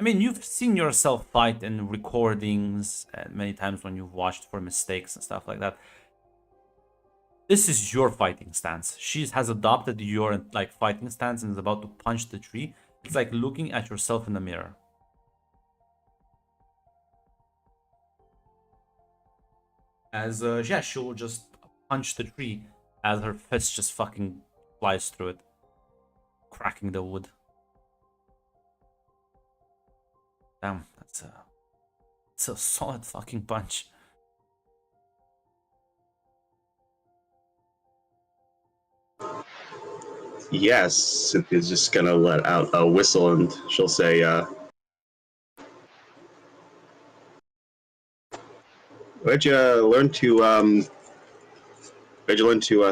I mean, you've seen yourself fight in recordings and many times when you've watched for mistakes and stuff like that. This is your fighting stance. She has adopted your like fighting stance and is about to punch the tree. It's like looking at yourself in the mirror. As yeah, she'll just punch the tree as her fist just fucking flies through it, cracking the wood. Damn, that's a solid fucking punch. Yes, Cynthia's just gonna let out a whistle and she'll say, where'd you learn to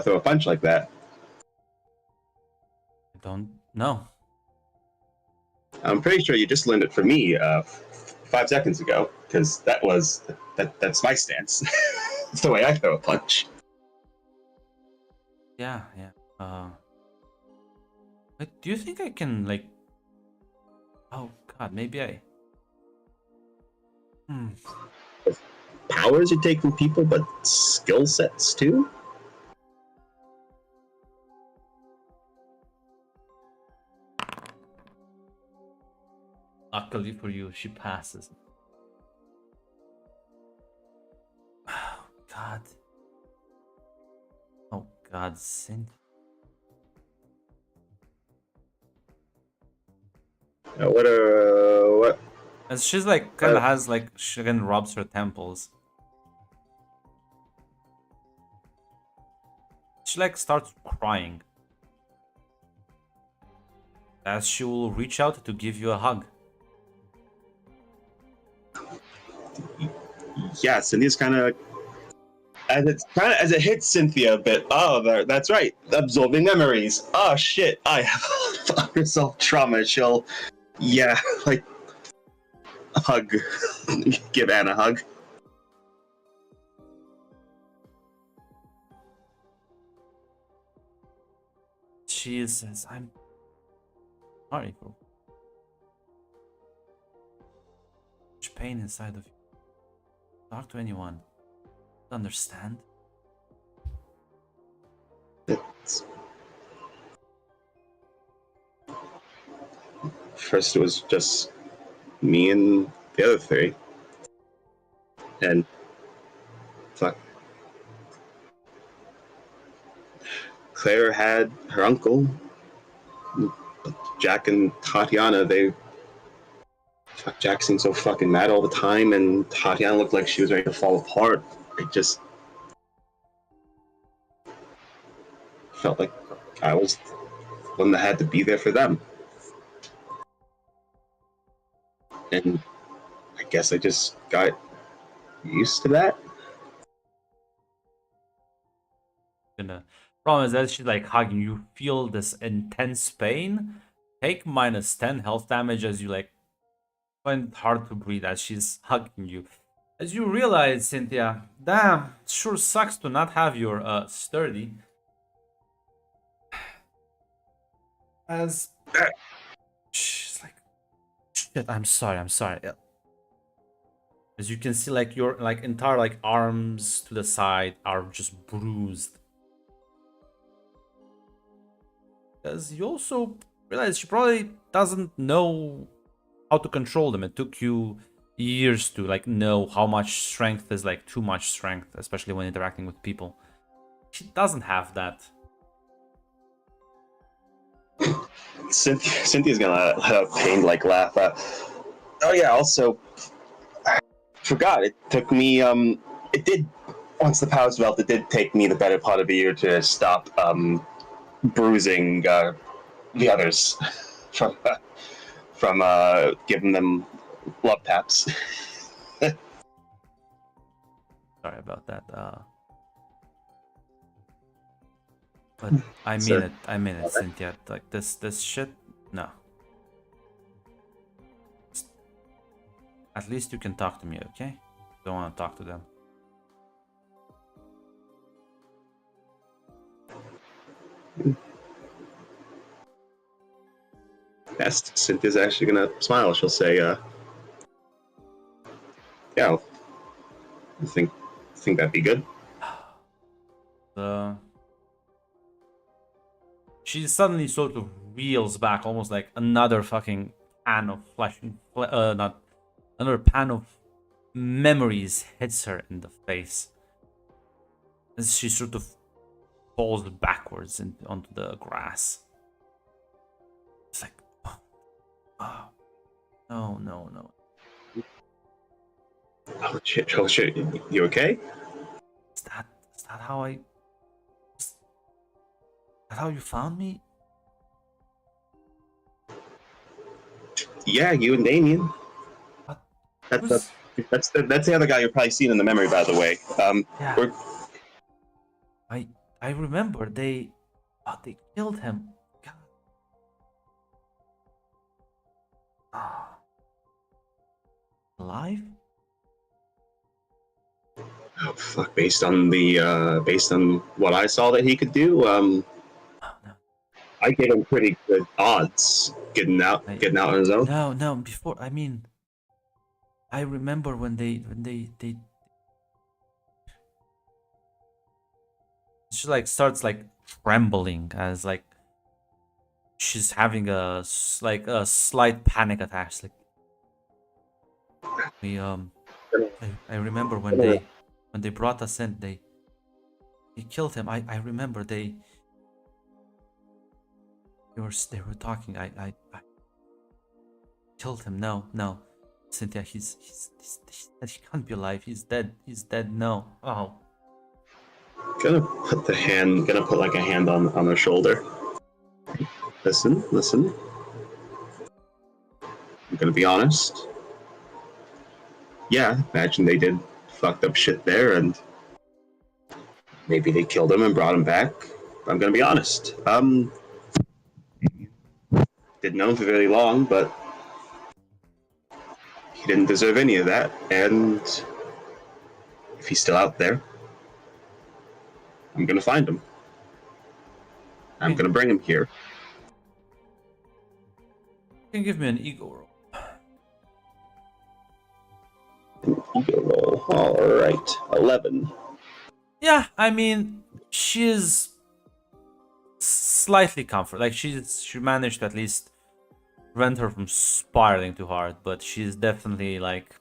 throw a punch like that? I don't know. I'm pretty sure you just learned it from me 5 seconds ago, because that's my stance. It's the way I throw a punch. Yeah. Wait, do you think I can like? Oh God, maybe I. Powers you take from people, but skill sets too? Luckily for you, she passes. Oh God. Oh God, Cynthia. What? As she's like kind of has like she again rubs her temples. She like starts crying. As she will reach out to give you a hug. Yeah, Cynthia's kind of as it hits Cynthia a bit. Oh, that's right, absorbing memories. Oh shit, I have unresolved trauma. She'll, yeah, like hug, give Anne a hug. She says, "I'm sorry for much pain inside of you. Talk to anyone. Understand." First, it was just me and the other 3, and fuck, Claire had her uncle, Jack and Tatiana. Jack seemed so fucking mad all the time, and Tatiana looked like she was ready to fall apart. It just felt like I was the one that had to be there for them. And I guess I just got used to that. And the problem is that she's like hugging you, feel this intense pain. Take -10 health damage as you like find it hard to breathe as she's hugging you. As you realize, Cynthia, damn, it sure sucks to not have your sturdy. As she's like, shit, I'm sorry. Yeah. As you can see, like your like entire like arms to the side are just bruised. As you also realize she probably doesn't know how to control them. It took you years to like know how much strength is like too much strength, especially when interacting with people. She doesn't have that. Cynthia's gonna let a pained like laugh. Oh yeah. Also, I forgot. It took me. It did. Once the powers developed, it did take me the better part of a year to stop bruising the others from giving them love taps. Sorry about that. But I mean it. I mean it, Cynthia. Like this shit. No. At least you can talk to me, okay? Don't want to talk to them. Yes, Cynthia's actually gonna smile. She'll say, "Yeah, I think that'd be good." She suddenly sort of reels back, almost like another fucking pan of flesh, not another pan of memories hits her in the face as she sort of falls backwards onto the grass. It's like, oh, no. Oh shit! You okay? Is that how I? Is that how you found me? Yeah, you and Damien. What? That's the other guy you're probably seen in the memory, by the way. Yeah. I remember they killed him. God. Ah. Alive? Oh fuck! Based on what I saw that he could do, Oh, no. I gave him pretty good odds getting out on his own. No. Before, I mean, I remember when they she like starts like trembling as like she's having a slight panic attack. It's like we I remember when they brought us in, they killed him. I remember they were talking. I killed him. No, Cynthia, he can't be alive. He's dead. No. Oh. Gonna put like a hand on her shoulder. Listen. I'm gonna be honest. Yeah, imagine they did fucked up shit there, and maybe they killed him and brought him back. I'm gonna be honest. Didn't know him for very long, but he didn't deserve any of that. And if he's still out there, I'm gonna find him. I'm gonna bring him here. You can give me an ego roll. Ego roll. All right, 11. Yeah, I mean, she is slightly comfort. Like she managed to at least prevent her from spiraling too hard, but she's definitely like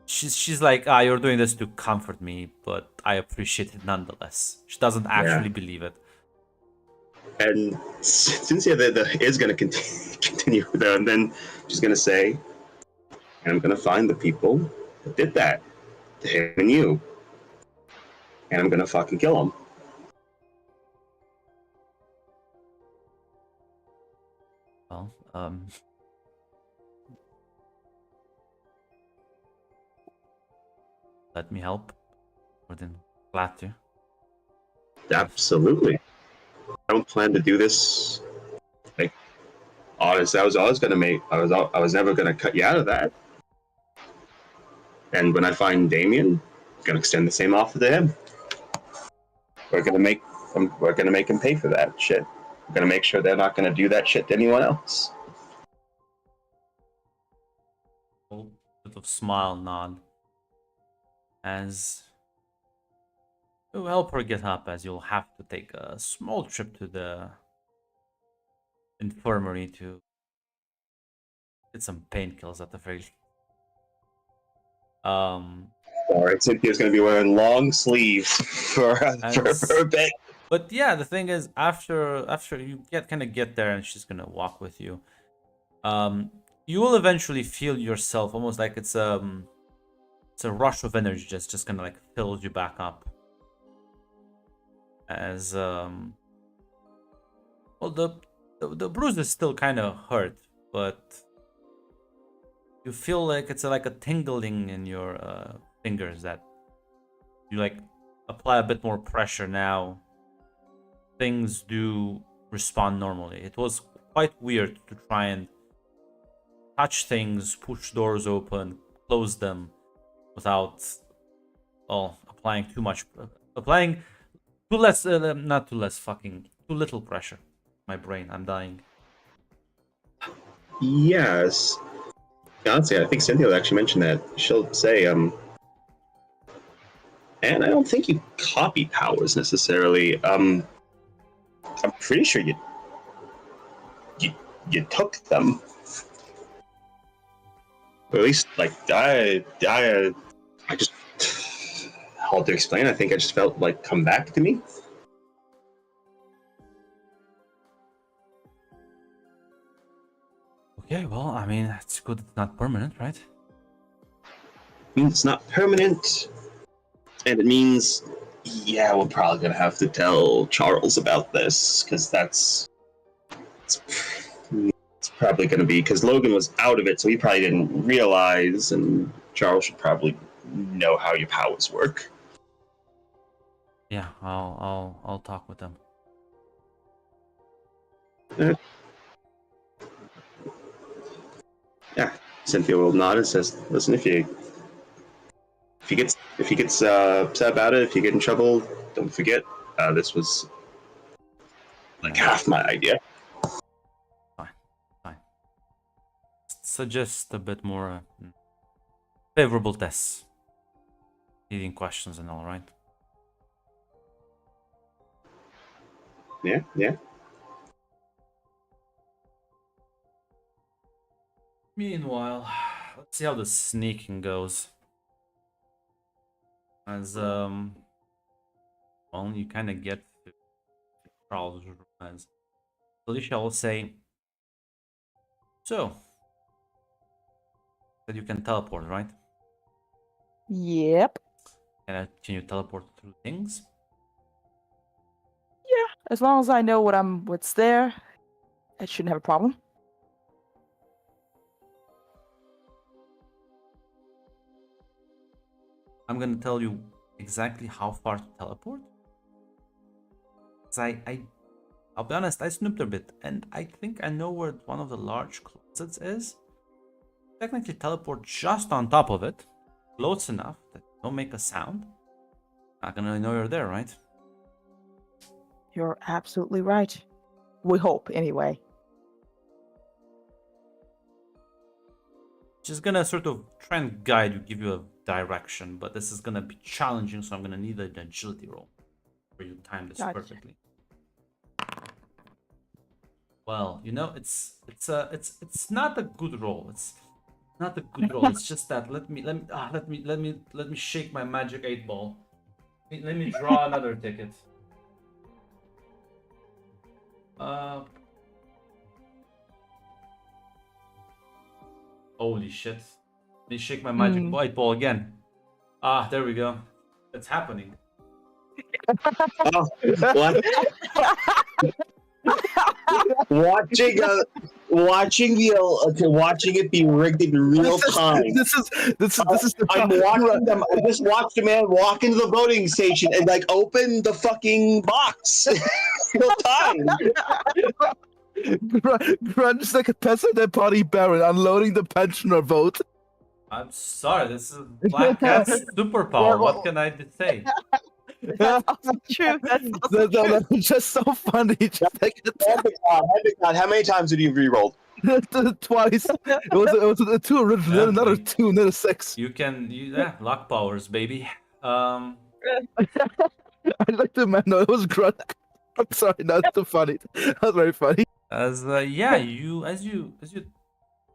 she's like, you're doing this to comfort me, but I appreciate it nonetheless. She doesn't actually believe it. And Cynthia is going to continue with that, and then she's going to say, I'm going to find the people that did that to him and you, and I'm going to fucking kill them. Well, let me help. More than glad to. Absolutely. I don't plan to do this. Like, honest, I was always gonna make. I was never gonna cut you out of that. And when I find Damien, I'm gonna extend the same offer to him. We're gonna make him pay for that shit. We're gonna make sure they're not gonna do that shit to anyone else. A bit of smile nod as you help her get up, as you'll have to take a small trip to the infirmary to get some painkillers at the very least. Alright, Cynthia's gonna be wearing long sleeves for a bit. But yeah, the thing is, after you get there, and she's gonna walk with you, you will eventually feel yourself almost like it's a rush of energy just kind of like fills you back up. As well, the bruise is still kind of hurt, but you feel like it's like a tingling in your fingers that you like apply a bit more pressure now. Things do respond normally. It was quite weird to try and touch things, push doors open, close them without applying too little pressure. My brain, I'm dying. Yes. Honestly, I think Cynthia will actually mention that. She'll say, and I don't think you copy powers necessarily. I'm pretty sure you took them. Or at least, like, I just, hard to explain. I think I just felt like come back to me. Okay, well, I mean, it's good it's not permanent, right? It means it's not permanent, and it means, yeah, we're probably gonna have to tell Charles about this, because it's probably gonna be, because Logan was out of it, so he probably didn't realize, and Charles should probably know how your powers work. Yeah, I'll talk with them. Yeah, Cynthia will nod and says, "Listen, if he gets upset about it, if you get in trouble, don't forget this was like half my idea." Fine. Suggest a bit more favorable tests, leading questions and all, right? Yeah. Meanwhile, let's see how the sneaking goes. As well, you kind of get to Charles' room as Alicia will say, so that you can teleport, right? Yep. Can you teleport through things? Yeah. As long as I know what's there, I shouldn't have a problem. I'm gonna tell you exactly how far to teleport. Cause I'll be honest, I snooped a bit, and I think I know where one of the large closets is. Technically teleport just on top of it, close enough that you don't make a sound. Not gonna know you're there, right? You're absolutely right. We hope, anyway. Just gonna sort of try and guide you, give you a direction, but this is gonna be challenging, so I'm gonna need an agility roll for you to time this perfectly. Well, you know, it's not a good roll. It's not a good roll. It's just that let me shake my magic 8-ball. Let me draw another ticket. Holy shit. Let me shake my magic 8-ball again. Ah, there we go. It's happening. Oh, what? watching it be rigged in real time. This is the I'm watching them. I just watched a man walk into the voting station and like open the fucking box. Real time. Run just like a peasant at party baron unloading the pensioner vote. I'm sorry, this is Black Cat's superpower. What can I say? That's also true. That's also true. That was just so funny. Just like Hand to God, how many times did you re-roll? twice. It was a 2 original, Yeah, then another you- 2, and then a 6. Yeah, luck powers, baby. I like the man. No, it was grunt. I'm sorry, that's too funny. That was very funny. Yeah, as you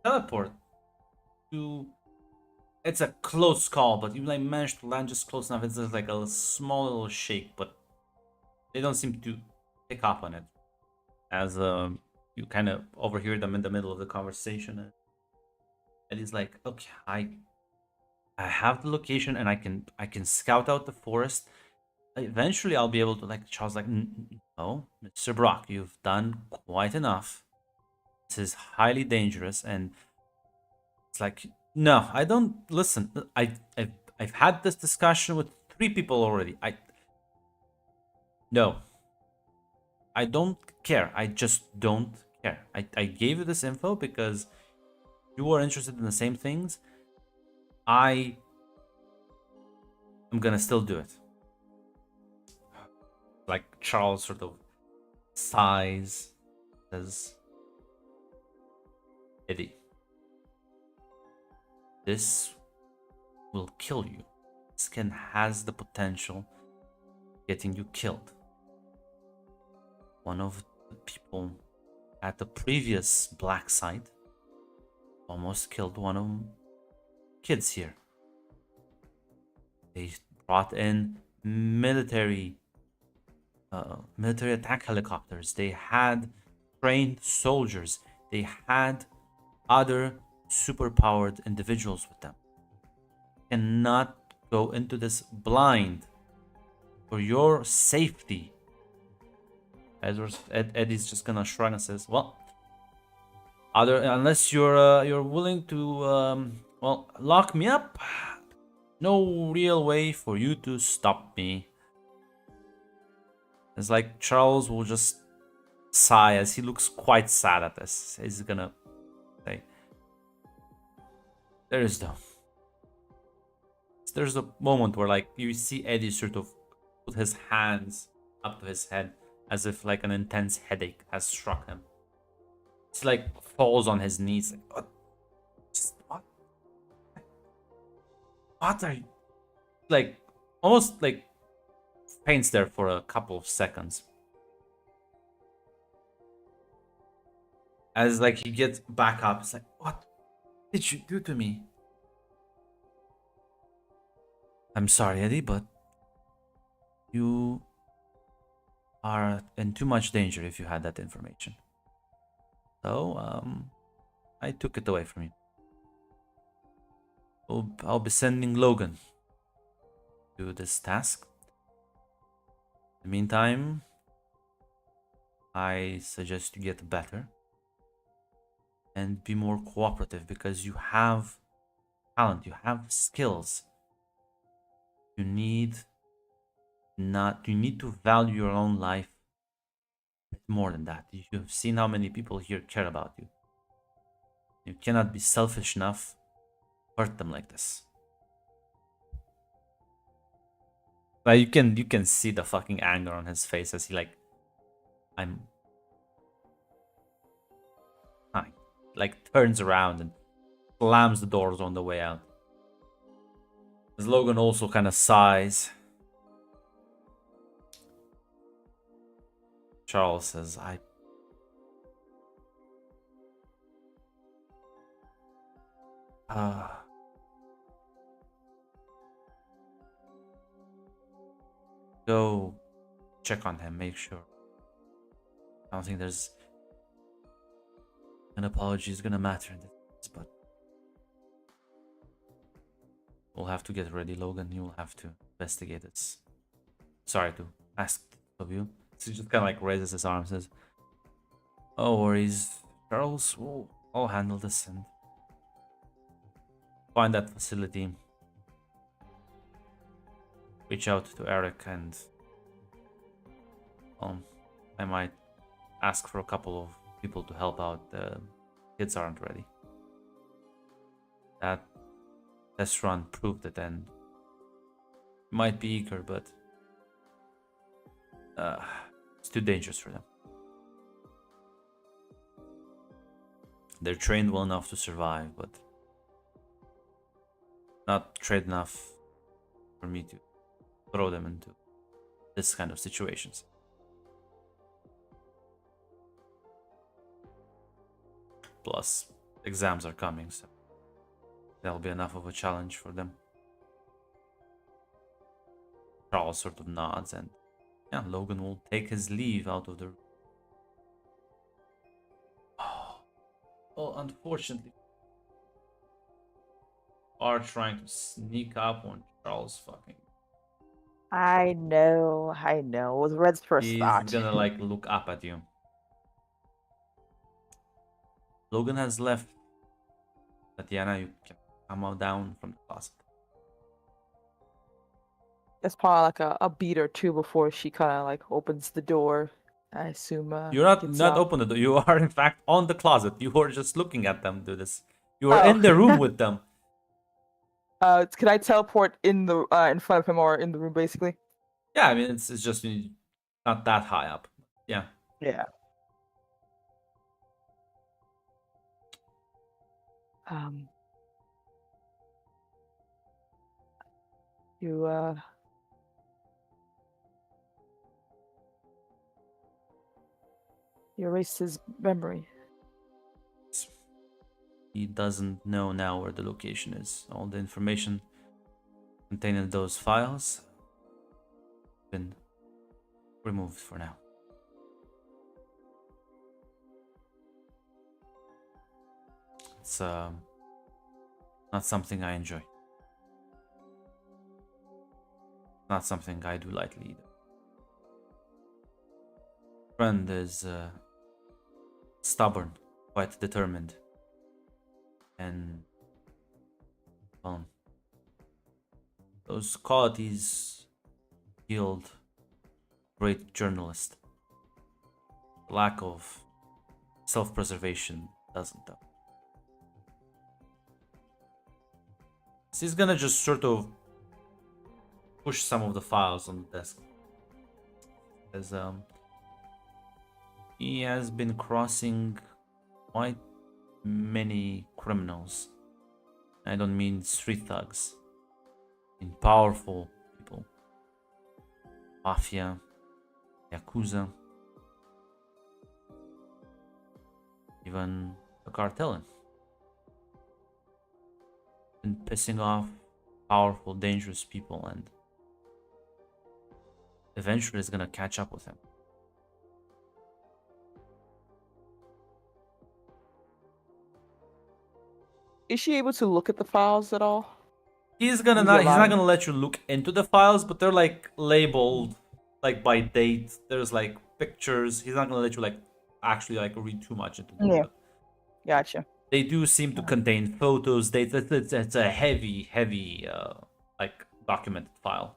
teleport to, it's a close call, but you like managed to land just close enough. It's just like a small little shake, but they don't seem to pick up on it. As you kind of overhear them in the middle of the conversation, and he's like, "Okay, I have the location, and I can scout out the forest. Eventually, I'll be able to." Like Charles, like, "No, Mr. Brock, you've done quite enough. This is highly dangerous." And it's like, "No, I don't listen. I've had this discussion with 3 people already. No, I don't care. I just don't care. I gave you this info because you are interested in the same things. I am gonna still do it." Like Charles sort of sighs, says, "Eddie, this will kill you. Skin has the potential of getting you killed. One of the people at the previous black site almost killed one of the kids here. They brought in military attack helicopters. They had trained soldiers. They had other superpowered individuals with them. You cannot go into this blind. For your safety." Eddie's just gonna shrug and says, "Well, unless you're willing to lock me up, no real way for you to stop me." It's like Charles will just sigh as he looks quite sad at this. He's gonna say, There's a moment where like you see Eddie sort of put his hands up to his head as if like an intense headache has struck him. It's like falls on his knees. Like, what? Just what? What are you? Like almost like faints there for a couple of seconds. As like he gets back up, it's like, what did you do to me? I'm sorry, Eddie, but you are in too much danger if you had that information. So, I took it away from you. I'll be sending Logan to do this task. In the meantime, I suggest you get better and be more cooperative because you have talent, you have skills. You need to value your own life more than that. You've seen how many people here care about you. You cannot be selfish enough to hurt them like this. Like you can see the fucking anger on his face as he like, I'm fine. Like turns around and slams the doors on the way out. As Logan also kind of sighs. Charles says, go check on him, make sure. I don't think there's an apology is gonna matter in this, but we'll have to get ready, Logan. You will have to investigate it. Sorry to ask of you. So he just kind of like raises his arms and says, "Oh, worries, Charles. I'll handle this and find that facility. Reach out to Eric and I might ask for a couple of people to help out. The kids aren't ready. That test run proved it, and might be eager, but it's too dangerous for them. They're trained well enough to survive, but not trained enough for me to throw them into this kind of situations. Plus, exams are coming, so that'll be enough of a challenge for them. Charles sort of nods, and yeah, Logan will take his leave out of the room. Oh, unfortunately, are trying to sneak up on Charles fucking. I know. It was Red's first He's thought. gonna like look up at you. Logan has left. Tatiana, you can come out down from the closet. It's probably like a beat or two before she kind of like opens the door. I assume. You're not gets out. open the door. You are in fact on the closet. You were just looking at them do this. You are Oh. in the room with them. Can I teleport in the in front of him or in the room, basically? Yeah, I mean it's just not that high up. Yeah. Yeah. You erased his memory. He doesn't know now where the location is. All the information contained in those files been removed for now. It's not something I enjoy. Not something I do lightly either. Friend is stubborn, quite determined, and well, those qualities yield great journalist. Lack of self-preservation doesn't, though. So he's gonna just sort of push some of the files on the desk, as he has been crossing quite many criminals. I don't mean street thugs, I mean powerful people, mafia, yakuza, even the cartel. Been pissing off powerful, dangerous people, and eventually it's gonna catch up with him. Is she able to look at the files at all? He's He's not alive. gonna let you look into the files, but they're like labeled like by date. There's like pictures. He's not gonna let you like actually like read too much into them. Yeah. but Gotcha. They do seem to contain photos. It's a heavy like documented file.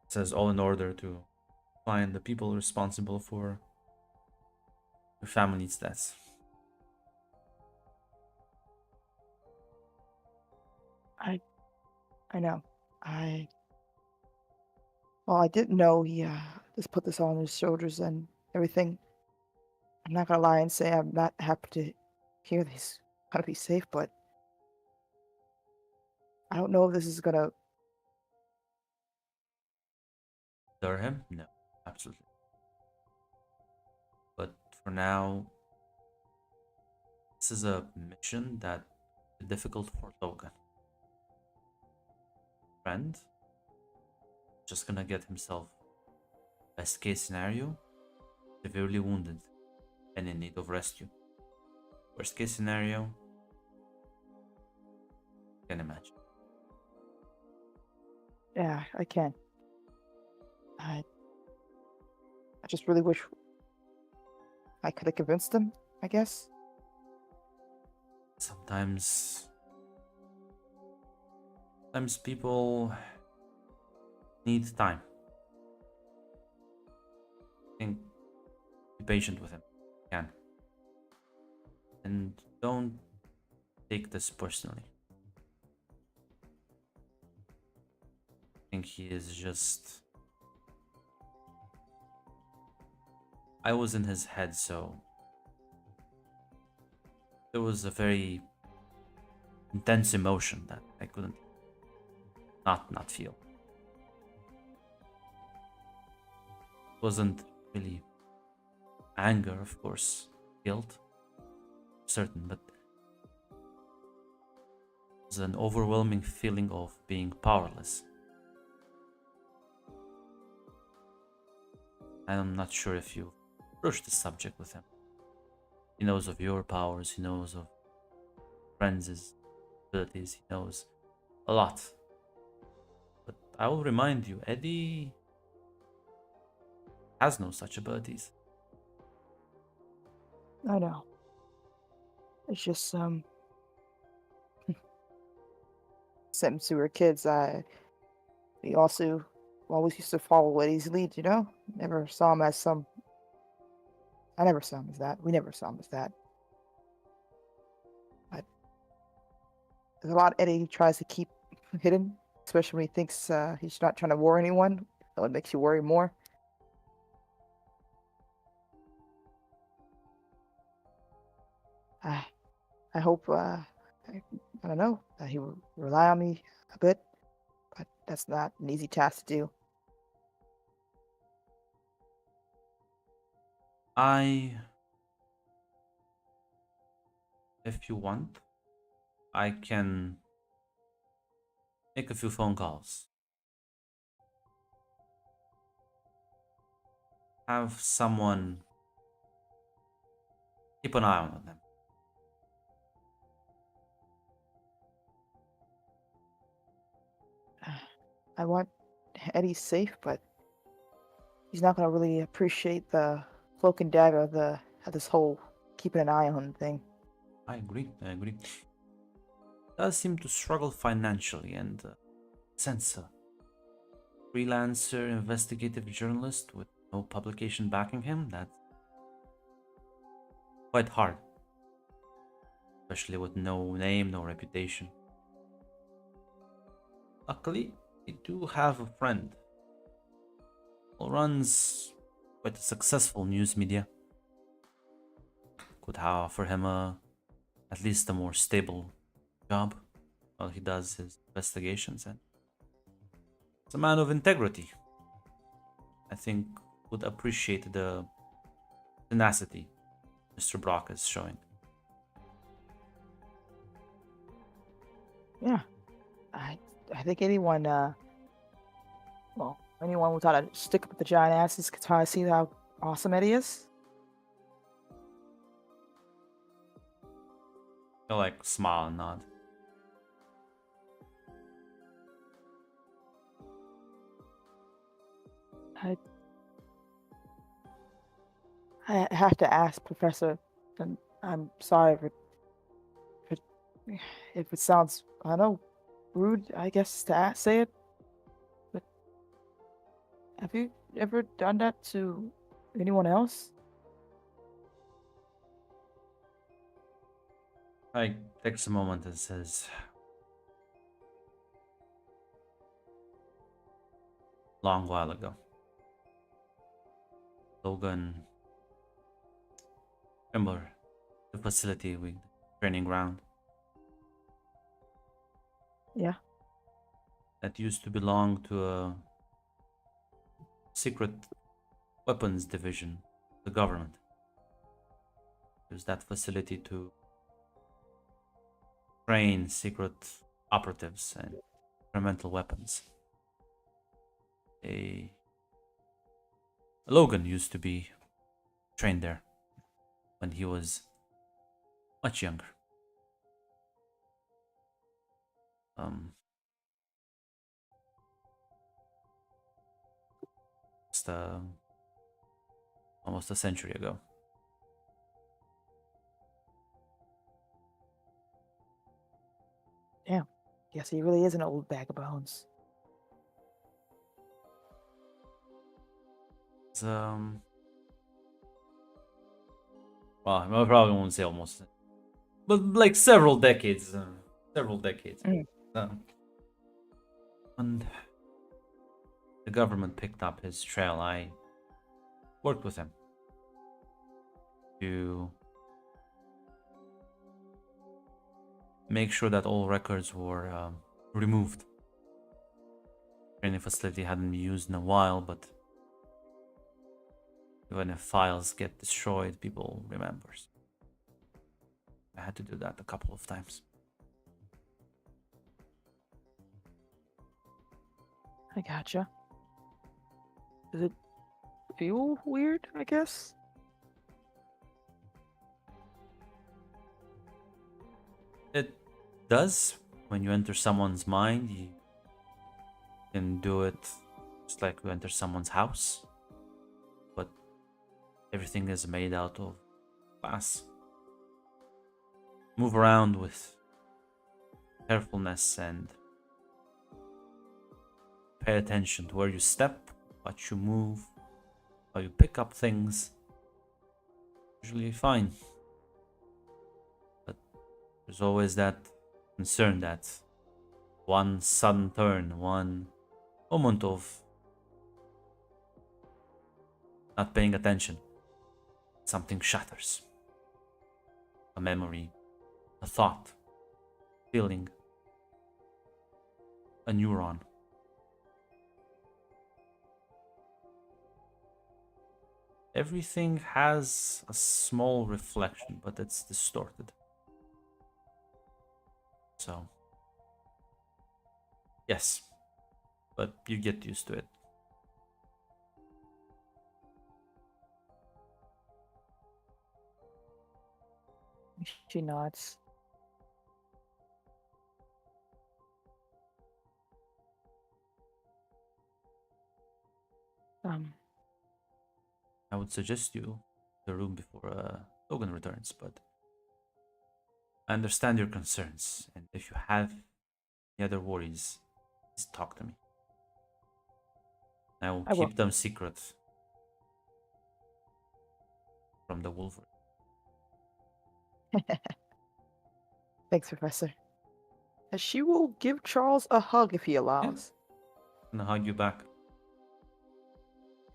It says all in order to find the people responsible for your family's deaths. I know. Well, I didn't know he just put this all on his shoulders and everything. I'm not gonna lie and say I'm not happy to hear this. Gotta be safe, but I don't know if this is gonna. Stir him? No, absolutely. But for now, this is a mission that is difficult for Logan. Friend, just gonna get himself, best case scenario, severely wounded and in need of rescue. Worst case scenario, you can imagine. Yeah, I can. I just really wish I could have convinced him, I guess. Sometimes people need time. I think be patient with him, if you can. And don't take this personally. think he is just... I was in his head, so there was a very intense emotion that I couldn't not feel. It wasn't really anger, of course, guilt, certain, but it was an overwhelming feeling of being powerless. I'm not sure if you approached the subject with him. He knows of your powers, he knows of friends' abilities, he knows a lot. But I will remind you, Eddie has no such abilities. I know. It's just since we were kids, we also always used to follow Eddie's lead. You know, never saw him as some. I never saw him as that. We never saw him as that. But there's a lot Eddie tries to keep hidden, especially when he thinks he's not trying to worry anyone. So it makes you worry more. I hope I don't know that he will rely on me a bit, but that's not an easy task to do. If you want, I can make a few phone calls. Have someone keep an eye on them. I want Eddie safe, but he's not gonna really appreciate the cloak and dagger of this whole keeping an eye on him thing. I agree. Does seem to struggle financially, and since a freelancer investigative journalist with no publication backing him, that's quite hard. Especially with no name, no reputation. Luckily, I do have a friend who runs quite a successful news media. Could offer him at least a more stable job while he does his investigations, and he's a man of integrity. I think would appreciate the tenacity Mr. Brock is showing. Yeah, I think anyone without a stick up with the giant asses can try to see how awesome Eddie is. He'll like smile and nod. I have to ask, Professor, and I'm sorry if it sounds, I don't know, rude, I guess, to say it, but have you ever done that to anyone else? I takes a moment and says, long while ago. Logan, remember the facility with the training ground? Yeah. That used to belong to a secret weapons division, the government. Use that facility to train secret operatives and experimental weapons. Logan used to be trained there when he was much younger. Just almost a century ago. Damn. Guess he really is an old bag of bones. Well, I probably won't say almost, but like several decades. Mm. And the government picked up his trail, I worked with him to make sure that all records were removed. Training facility hadn't been used in a while, but even if files get destroyed, people remember. I had to do that a couple of times. I gotcha. Does it feel weird, I guess? It does. When you enter someone's mind, you can do it just like you enter someone's house. But everything is made out of glass. Move around with carefulness and pay attention to where you step, what you move, how you pick up things. Usually fine. But there's always that concern that one sudden turn, one moment of not paying attention, something shatters. A memory, a thought, feeling, a neuron. Everything has a small reflection, but it's distorted. So, yes, but you get used to it. She nods. I would suggest you the room before Logan returns, but I understand your concerns, and if you have any other worries, please talk to me. I will keep them secret from the Wolverine. Thanks, Professor. She will give Charles a hug if he allows. I'm gonna hug you back.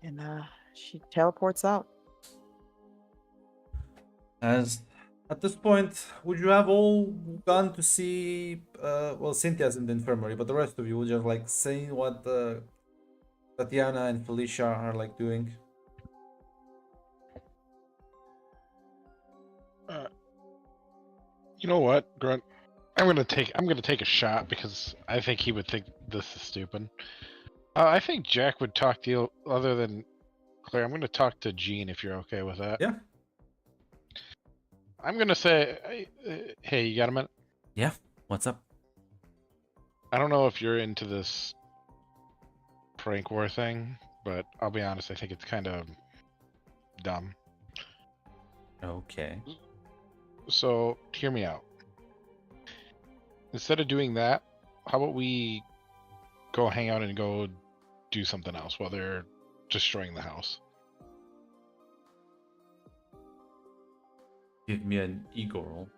And she teleports out. As at this point, would you have all gone to see? Well, Cynthia's in the infirmary, but the rest of you would you have like seen what Tatiana and Felicia are like doing? You know what, Grunt? I'm gonna take a shot because I think he would think this is stupid. I think Jack would talk to you other than Claire. I'm gonna talk to Jean if you're okay with that. Yeah. I'm gonna say, hey, you got a minute? Yeah. What's up? I don't know if you're into this prank war thing, but I'll be honest, I think it's kind of dumb. Okay. So, hear me out. Instead of doing that, how about we go hang out and go do something else while they're destroying the house? Give me an ego roll.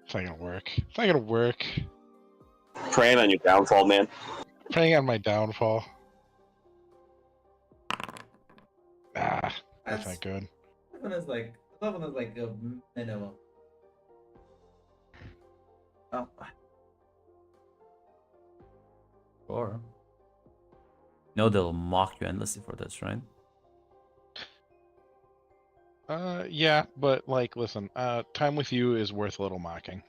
It's not gonna work. It's not gonna work. Praying on your downfall, man. Praying on my downfall. That's not good. 11 is like a minimum. Oh. Sure. No, they'll mock you endlessly for this, right? Yeah, but like, listen, time with you is worth a little mocking.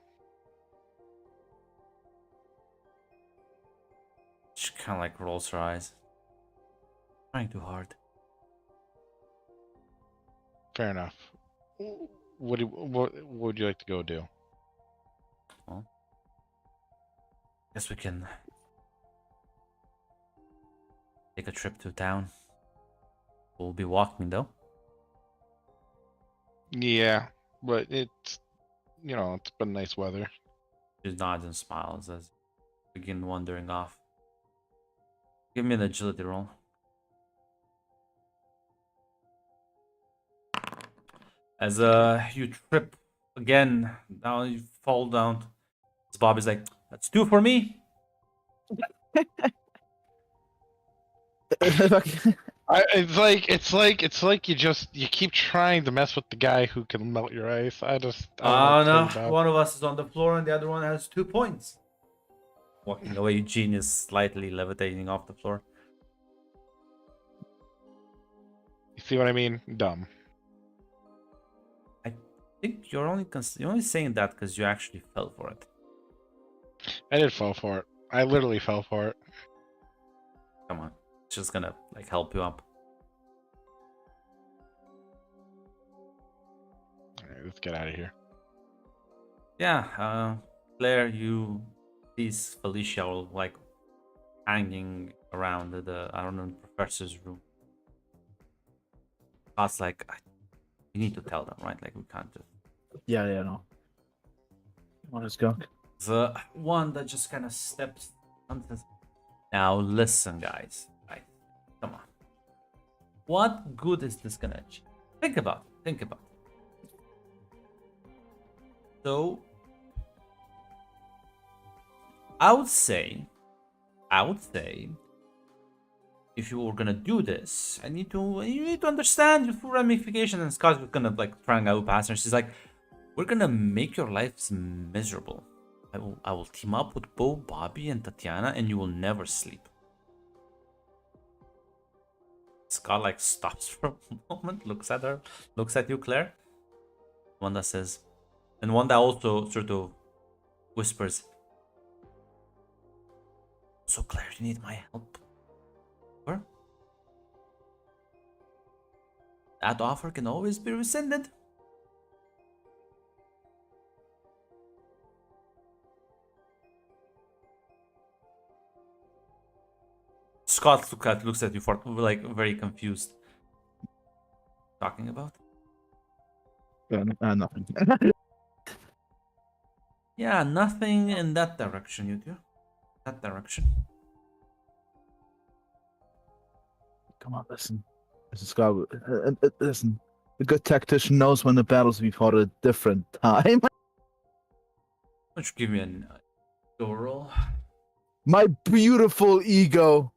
She kind of like rolls her eyes. Trying too hard. Fair enough. What would you like to go do? Well, guess we can take a trip to town. We'll be walking though. Yeah, but it's it's been nice weather. She nods and smiles as we begin wandering off. Give me an agility roll. As you trip again, now you fall down. As Bobby's like, "That's 2 for me." It's like you keep trying to mess with the guy who can melt your ice. I don't know Oh what to tell no, you about. one of us is on the floor and the other one has 2 points. Walking away, Eugene is slightly levitating off the floor. You see what I mean? Dumb. I think you're only saying that because you actually fell for it. I did fall for it. I literally fell for it. Come on, it's just gonna like help you up. Alright, let's get out of here. Yeah, Claire, you sees Felicia like hanging around the I don't know professor's room. Scott's like, we need to tell them, right? Like we can't just. Yeah, no. Come on, let's go. The one that just kind of steps onto. Now listen, guys. Come on. What good is this gonna achieve? Think about it. Think about it. So, I would say, if you were gonna do this, you need to understand the full ramifications. And Scott was gonna like try and go past her. She's like, we're gonna make your lives miserable. I will team up with Bo, Bobby, and Tatiana, and you will never sleep. Scott like stops for a moment, looks at her, looks at you, Claire. Wanda says, and Wanda also sort of whispers, so Claire, you need my help? Or that offer can always be rescinded. Scott looks at you for like very confused. Talking about? Nothing. Yeah, nothing in that direction, you two. That direction. Come on, listen. Listen, Scott. Listen. A good tactician knows when the battles be fought at a different time. Why don't you give me an ego roll? My beautiful ego.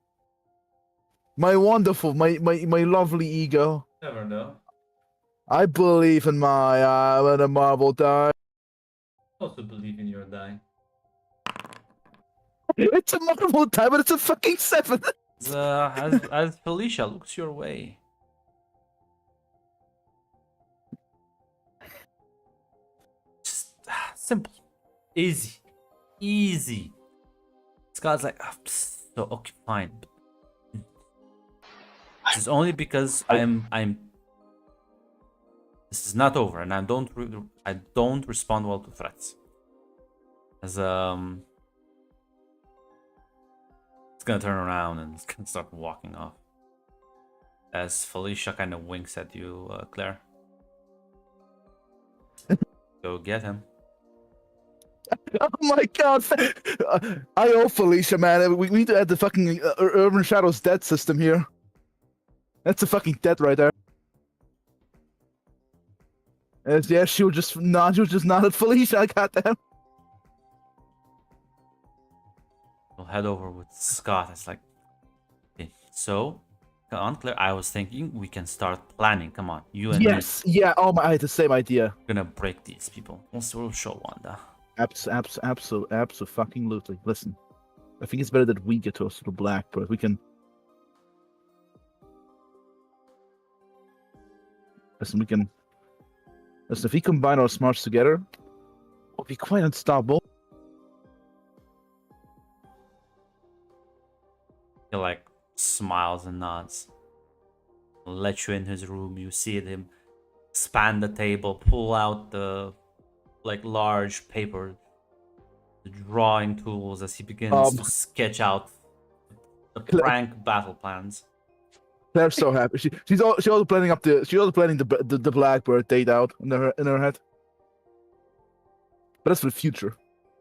My wonderful, my lovely ego. Never know. I believe in when a marble die. I also believe in your die. It's a marble die, but it's a fucking 7. As Felicia looks your way. Just simple. Easy. Scott's like, oh, so okay, fine. This is only because I'm. This is not over, and I don't respond well to threats. As it's gonna turn around and it's gonna start walking off. As Felicia kind of winks at you, Claire. Go get him. Oh my god! I owe Felicia, man. We need to add the fucking Urban Shadows dead system here. That's a fucking dead right there. Yeah, she was just not at Felicia. I got that. We'll head over with Scott. It's like, okay, so, come on, Claire. I was thinking we can start planning. Come on, you and yes, yeah. Oh my, I had the same idea. We're gonna break these people. We'll show Wanda. Absolutely. Listen, I think it's better that we get to the Blackbird. We can. Listen, Listen, if we combine our smarts together, we'll be quite unstoppable. He like smiles and nods. Let you in his room. You see him span the table, pull out the like large paper, the drawing tools as he begins to sketch out the prank battle plans. Claire's so happy. She's also planning the Blackbird date out in her head. But that's for the future.